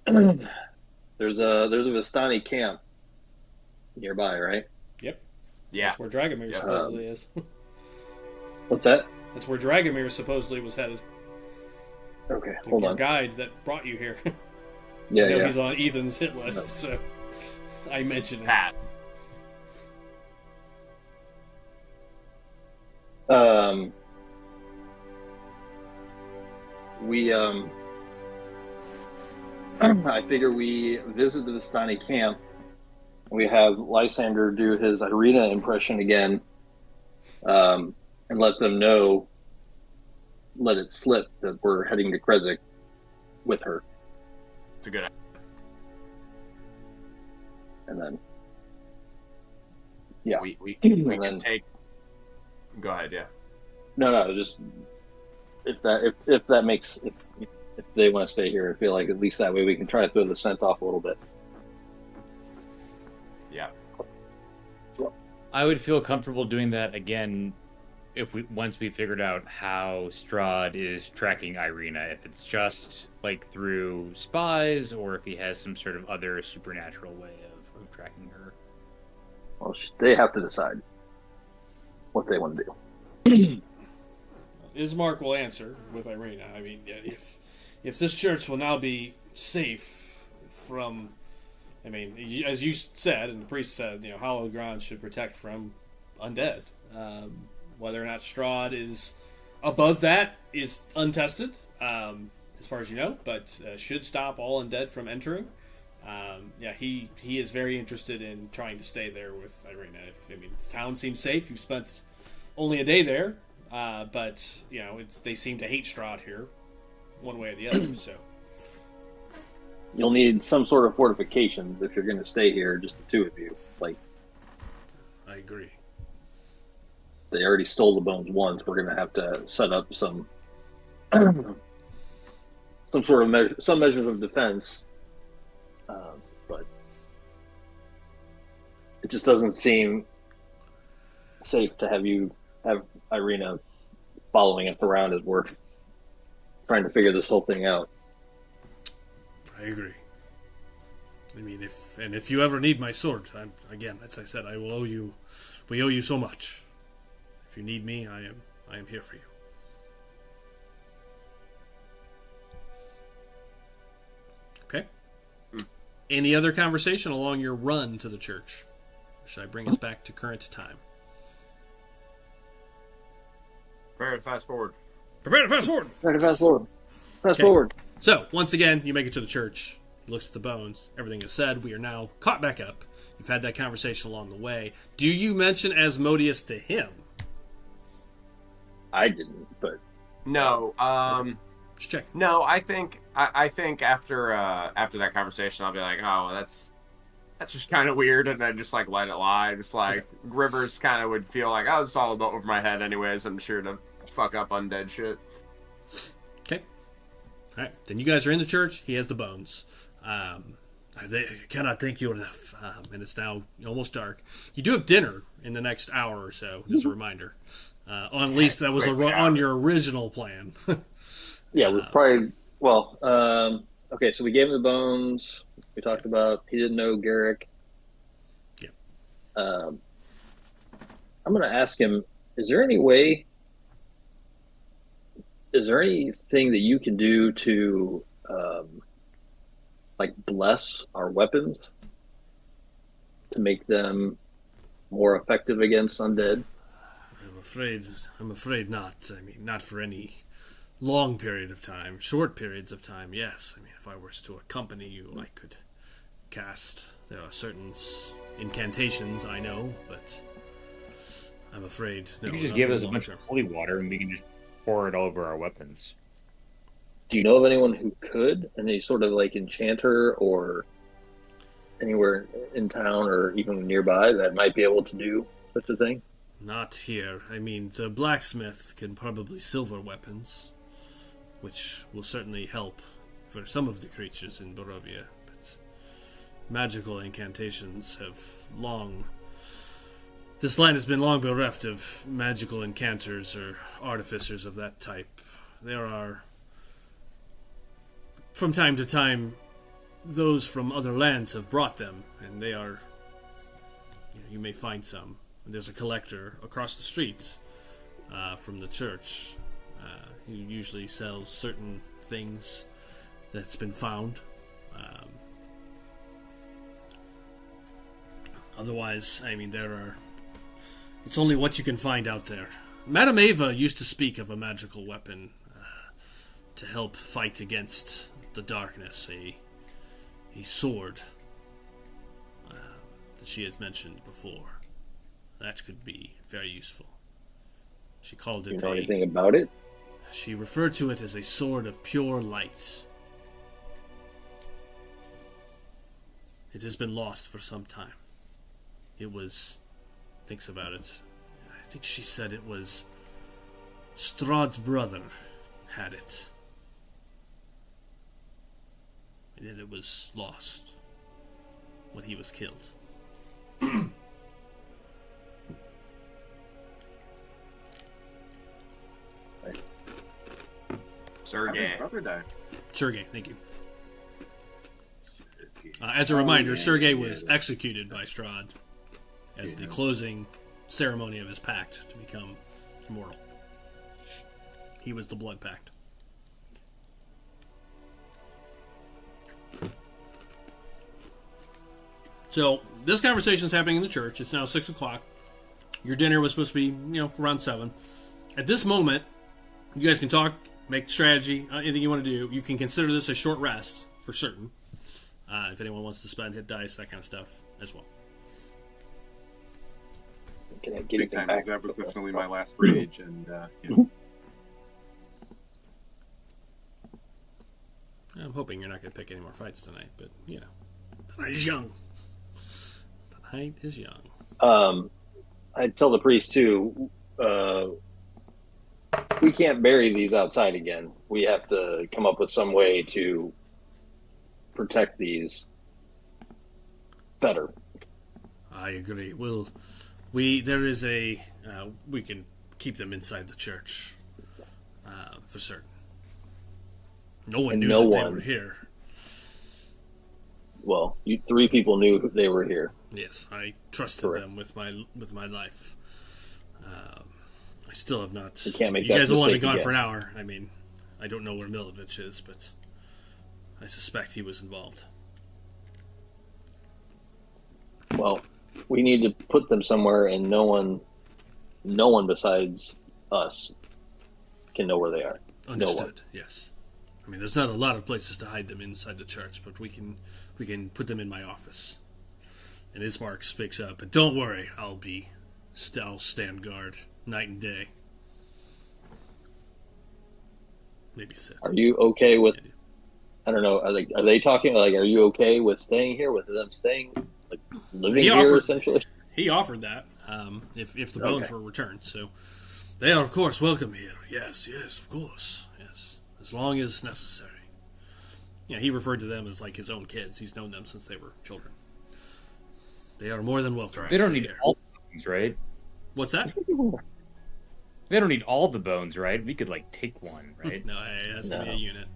There's a Vistani camp nearby, right? Yep. Yeah. That's where Dragomir supposedly is. What's that? That's where Dragomir supposedly was headed. Okay, hold Your on. guide that brought you here. Yeah, I know yeah. he's on Ethan's hit list, so I mentioned it. Pat. I figure we visit the Vistani camp. We have Lysander do his Irina impression again, and let them know, let it slip that we're heading to Kresik with her. It's a good idea. And then, yeah. We can then, take... Go ahead, yeah. No, just if that makes if they want to stay here, I feel like at least that way we can try to throw the scent off a little bit. Yeah. I would feel comfortable doing that again once we figured out how Strahd is tracking Irina. If it's just like through spies, or if he has some sort of other supernatural way of tracking her. Well, they have to decide what they want to do. Ismark will answer with Irina. I mean, if this church will now be safe from, I mean, as you said, and the priest said, hallowed ground should protect from undead. Whether or not Strahd is above that is untested, as far as you know, but should stop all undead from entering. He is very interested in trying to stay there with Irina. The town seems safe. You've spent only a day there, but they seem to hate Strahd here, one way or the other. So you'll need some sort of fortifications if you're going to stay here, just the two of you. Like, I agree. They already stole the bones once. We're going to have to set up some sort of some measures of defense. But it just doesn't seem safe to have Irina following us around as we're trying to figure this whole thing out. I agree. I mean, if you ever need my sword, again, as I said, I will owe you. We owe you so much. If you need me, I am here for you. Any other conversation along your run to the church? Should I bring us back to current time? Prepare to fast forward. Prepare to fast forward. Try to fast forward. Fast forward. So, once again, you make it to the church. He looks at the bones. Everything is said. We are now caught back up. You've had that conversation along the way. Do you mention Asmodeus to him? I didn't, but No. Just check. No, I think after that conversation, I'll be like, oh, that's just kind of weird, and then just like let it lie. Just like Rivers kind of would feel like, oh, it's all over my head anyways. I'm sure to fuck up undead shit. Okay. All right. Then you guys are in the church. He has the bones. I cannot thank you enough. And it's now almost dark. You do have dinner in the next hour or so, as a reminder. At least that was on your original plan. yeah, we probably. Well, okay. So we gave him the bones. We talked about he didn't know Garrick. Yeah. I'm going to ask him: Is there any way? Is there anything that you can do to, like, bless our weapons to make them more effective against undead? I'm afraid not. I mean, not for any long period of time. Short periods of time, yes. I mean, if I was to accompany you, I could cast. There are certain incantations I know, but I'm afraid. You can just give us a bunch of holy water, and we can just pour it all over our weapons. Do you know of anyone who could? Any sort of like enchanter or anywhere in town or even nearby that might be able to do such a thing? Not here. I mean, the blacksmith can probably silver weapons, which will certainly help for some of the creatures in Barovia. But magical incantations have long... This land has been long bereft of magical incanters or artificers of that type. There are, from time to time, those from other lands have brought them, and they are... You may find some. There's a collector across the street from the church who usually sells certain things that's been found. Otherwise, I mean, it's only what you can find out there. Madame Ava used to speak of a magical weapon to help fight against the darkness, a sword that she has mentioned before. That could be very useful. She called it. Do you know anything about it? She referred to it as a sword of pure light. It has been lost for some time. It was... Thinks about it. I think she said it was... Strahd's brother had it. And then it was lost when he was killed. Sergey. His brother died. Sergey, thank you. As a reminder, Sergey was executed by Strahd as the closing ceremony of his pact to become immortal. He was the blood pact. So, this conversation is happening in the church. It's now 6 o'clock. Your dinner was supposed to be, around 7. At this moment, you guys can talk, make strategy, anything you want to do. You can consider this a short rest, for certain. If anyone wants to spend, hit dice, that kind of stuff, as well. Can I get Big it time, back? 'cause that was definitely my last rage, and I'm hoping you're not going to pick any more fights tonight, but, the night is young. The night is young. I tell the priest, too, we can't bury these outside again. We have to come up with some way to protect these better. I agree. We can keep them inside the church, for certain. No one knew that they were here. Well, 3 people knew they were here. Yes, I trusted them with my life. I still have not. You can't make you that guys have only been mistake gone again. for an hour. I mean, I don't know where Milovich is, but I suspect he was involved. Well, we need to put them somewhere, and no one besides us can know where they are. Understood. No one. Yes. I mean, there's not a lot of places to hide them inside the church, but we can put them in my office. And Ismark speaks up, but don't worry, I'll stand guard night and day. Maybe sit. Are you okay with? I don't know. Are they talking? Like, are you okay with staying here? With them staying, like, living here essentially? He offered that if the bones were returned. So they are, of course, welcome here. Yes, of course. Yes, as long as necessary. Yeah, he referred to them as like his own kids. He's known them since they were children. They are more than welcome. They don't need all the bones, right? What's that? They don't need all the bones, right? We could like take one, right? No, it has to be a unit.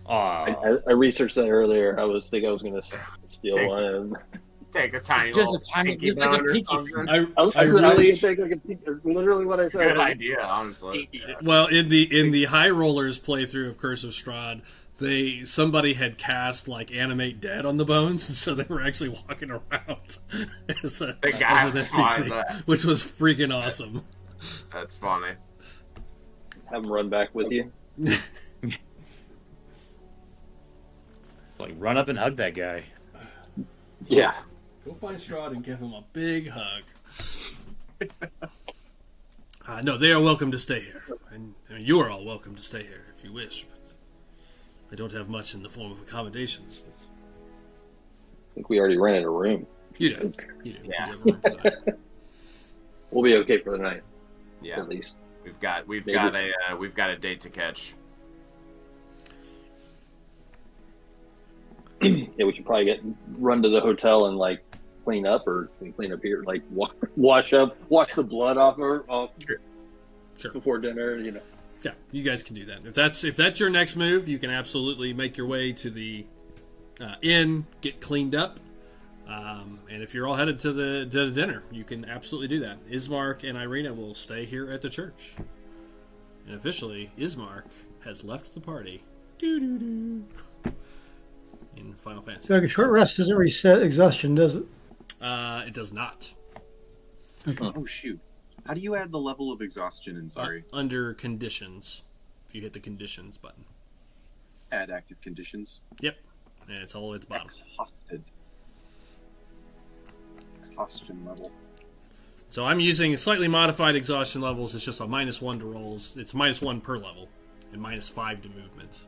I researched that earlier. I was going to steal one. And... Take a tiny, just little a tiny, pinky just like a bone or pinky. something. I really take like a pinky. It's literally what I said. Good idea, honestly. Well, in the High Rollers playthrough of Curse of Strahd, somebody had cast like animate dead on the bones, and so they were actually walking around as an NPC, which was freaking awesome. That's funny. Have them run back with you. Like, run up and hug that guy. Yeah. Go find Strahd and give him a big hug. No, they are welcome to stay here, and I mean, you are all welcome to stay here if you wish. But I don't have much in the form of accommodations. I think we already rented a room. You do. Yeah. We'll be okay for the night. Yeah. At least we've got a date to catch. Yeah, we should probably run to the hotel and like clean up, or can we clean up here, like wash the blood off Sure. before dinner. You know. Yeah, you guys can do that. If that's your next move, you can absolutely make your way to the inn, get cleaned up, and if you're all headed to the dinner, you can absolutely do that. Ismark and Irina will stay here at the church, and officially, Ismark has left the party. In Final Fantasy. So like a short rest doesn't reset exhaustion, does it? It does not. Okay. Oh shoot! How do you add the level of exhaustion in Sorry? Under conditions, if you hit the conditions button. Add active conditions. Yep, and it's all at the bottom. Exhaustion level. So I'm using slightly modified exhaustion levels. It's just a -1 to rolls. It's -1 per level, and -5 to movement.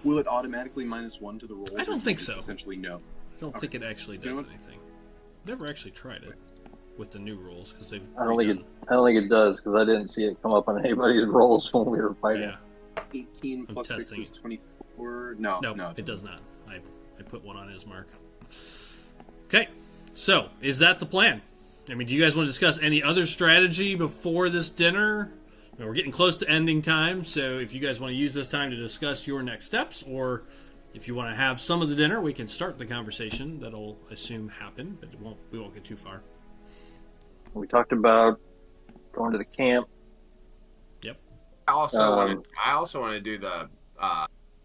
Will it automatically -1 to the rolls? I don't think so. Essentially, no. I don't think it actually does anything. Never actually tried it with the new rules because they've. I don't think it does because I didn't see it come up on anybody's rolls when we were fighting. Yeah. 18 plus 6 is 24. No, it does not. I put one on Ismark. Okay, so is that the plan? I mean, do you guys want to discuss any other strategy before this dinner? I mean, we're getting close to ending time, so if you guys want to use this time to discuss your next steps, or if you want to have some of the dinner, we can start the conversation. That'll assume happen, but we won't get too far. We talked about going to the camp. Yep. I also want to do the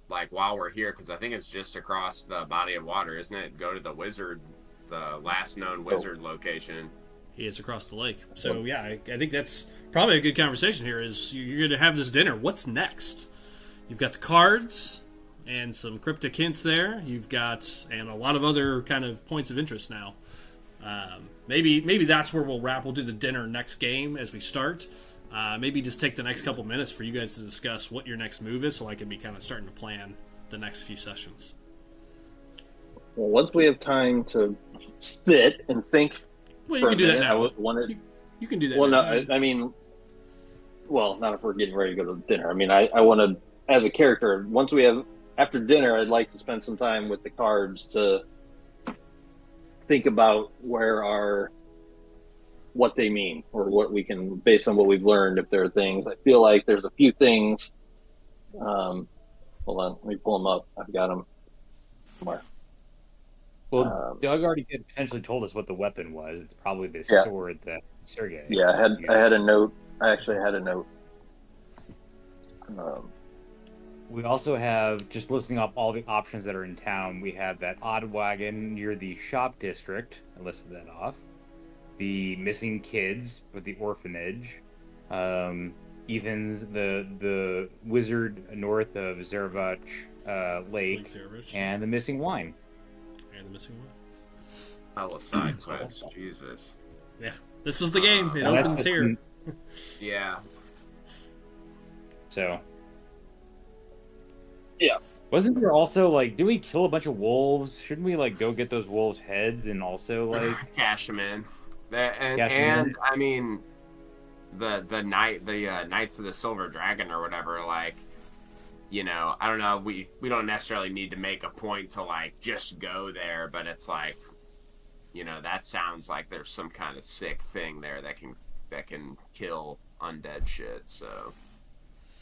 like while we're here, because I think it's just across the body of water, isn't it? Go to the wizard, the last known wizard location. He is across the lake. So yeah, I think that's probably a good conversation here. Is you're going to have this dinner. What's next? You've got the cards and some cryptic hints there. You've got and a lot of other kind of points of interest now. Maybe that's where we'll wrap. We'll do the dinner next game as we start. Maybe just take the next couple minutes for you guys to discuss what your next move is, so I can be kind of starting to plan the next few sessions. Well, once we have time to sit and think. Well, you can do that now. You can do that. Well, now. no, I mean, not if we're getting ready to go to dinner. I mean, I want to, as a character, once we have, after dinner, I'd like to spend some time with the cards to think about what they mean, or what we can, based on what we've learned, if there are things. I feel like there's a few things. Hold on, let me pull them up. I've got them somewhere. Well, Doug already potentially told us what the weapon was. It's probably the sword that Sergei. Yeah, I had a note. I actually had a note. We also have, just listing off all the options that are in town, we have that odd wagon near the shop district. I listed that off. The missing kids with the orphanage. Ethan's the wizard north of Zervach Lake, and the missing wine. And the missing wine. Hella side quest, Jesus. Yeah, this is the game. It opens here. Yeah. So. Yeah. Wasn't there also, like, did we kill a bunch of wolves? Shouldn't we, like, go get those wolves' heads and also, like... cash them in. And I mean, the Knights of the Silver Dragon or whatever, like, you know, I don't know, we don't necessarily need to make a point to, like, just go there, but it's like, you know, that sounds like there's some kind of sick thing there that can kill undead shit, so...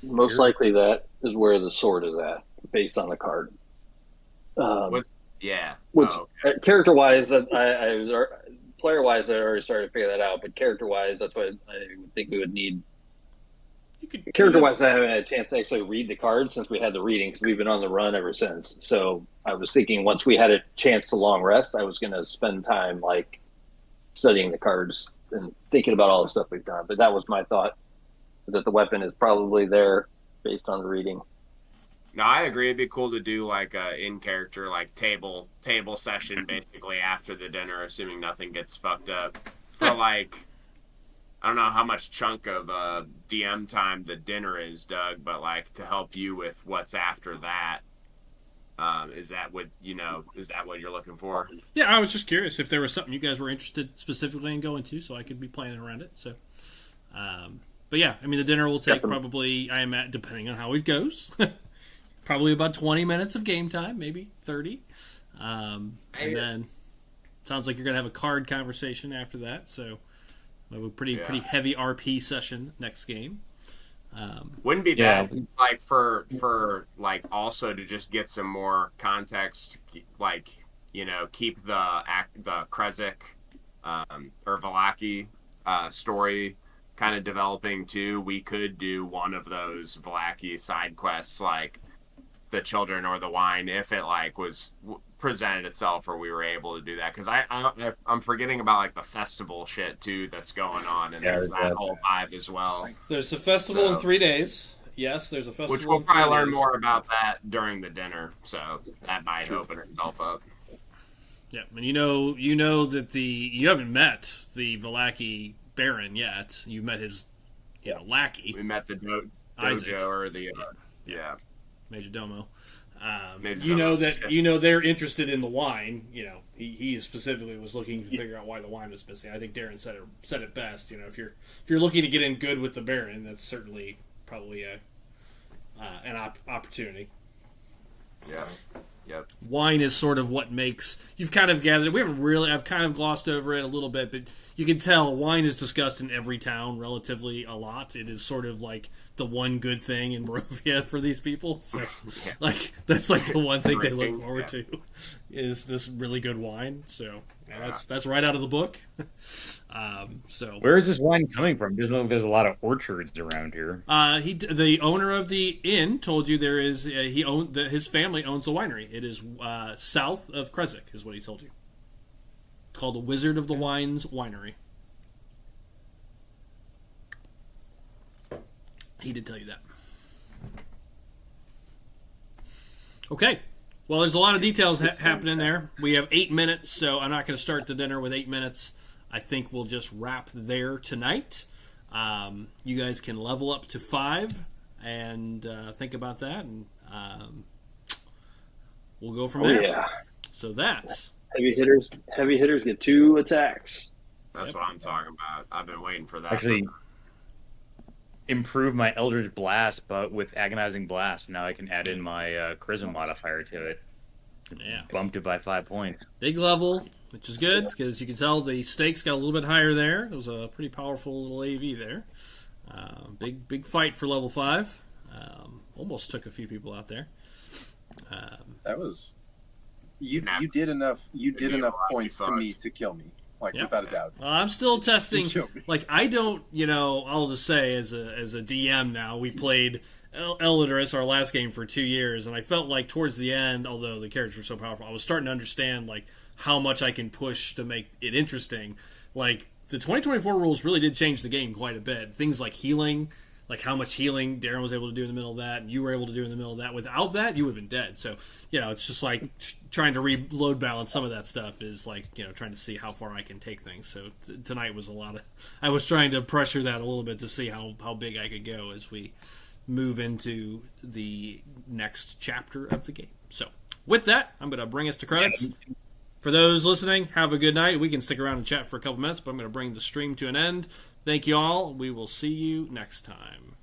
Most likely that is where the sword is at, based on the card. Yeah. Which, okay. Character-wise, player-wise, I already started to figure that out, but character-wise, that's what I would think we would need. Character-wise, I haven't had a chance to actually read the cards since we had the reading, because we've been on the run ever since. So I was thinking once we had a chance to long rest, I was going to spend time, like, studying the cards and thinking about all the stuff we've done. But that was my thought, that the weapon is probably there based on the reading. No, I agree. It'd be cool to do like a in-character, like table session basically after the dinner, assuming nothing gets fucked up. For like, I don't know how much chunk of DM time the dinner is, Doug, but like to help you with what's after that. Is that what you're looking for? Yeah, I was just curious if there was something you guys were interested specifically in going to, so I could be planning around it. So, but yeah, I mean, the dinner will take probably, I am at, depending on how it goes, probably about 20 minutes of game time, maybe 30. And then sounds like you're going to have a card conversation after that. So we have a pretty heavy RP session next game. Wouldn't be bad, like for like also to just get some more context, like, you know, keep the Krezk or Vallaki story kind of developing too. We could do one of those Vallaki side quests, like the children or the wine, if it like was presented itself or we were able to do that, because I'm forgetting about like the festival shit too that's going on, and there's that whole vibe as well. There's a festival in 3 days. Yes, there's a festival, which we'll probably learn more about that during the dinner, so that might open itself up. Yeah, and you know that you haven't met the Vallaki Baron yet. You met his lackey. We met the dojo or the Major Domo. You know they're interested in the wine. You know, he specifically was looking to figure out why the wine was missing. I think Darren said it best. You know, if you're looking to get in good with the Baron, that's certainly probably an opportunity. Yeah. Yep. Wine is sort of what makes, you've kind of gathered, I've kind of glossed over it a little bit, but you can tell wine is discussed in every town relatively a lot. It is sort of like the one good thing in Barovia for these people. So, like, that's like the one thing they look forward to is this really good wine. So, that's right out of the book. So where is this wine coming from? Doesn't look like there's a lot of orchards around here. The owner of the inn told you there is. His family owns the winery. It is south of Krezk, is what he told you. It's called the Wizard of the Wines Winery. He did tell you that. Okay. Well, there's a lot of details happening there. We have 8 minutes, so I'm not going to start the dinner with 8 minutes. I think we'll just wrap there tonight. You guys can level up to 5 and think about that, and we'll go from there. Yeah. So that's heavy hitters get 2 attacks. That's what I'm talking about. I've been waiting for that. Actually, improve my Eldritch Blast, but with Agonizing Blast. Now I can add in my Charisma modifier to it. Yeah. Bumped it by 5 points. Big level, which is good, because you can tell the stakes got a little bit higher there. It was a pretty powerful little AV there. Big fight for level 5. Almost took a few people out there. That was... You did enough points to me to kill me. like Yep. without a doubt. I'm still testing. kill me. Like, I don't, I'll just say as a DM now, we played Elidorus, our last game, for 2 years, and I felt like towards the end, although the characters were so powerful, I was starting to understand like how much I can push to make it interesting. Like, the 2024 rules really did change the game quite a bit. Things like healing, like how much healing Darren was able to do in the middle of that, and you were able to do in the middle of that. Without that, you would have been dead. So, it's just like trying to reload balance some of that stuff is like, trying to see how far I can take things. So tonight was a lot of... I was trying to pressure that a little bit to see how big I could go as we move into the next chapter of the game. So, with that, I'm going to bring us to credits. For those listening, have a good night. We can stick around and chat for a couple minutes, but I'm going to bring the stream to an end. Thank you all. We will see you next time.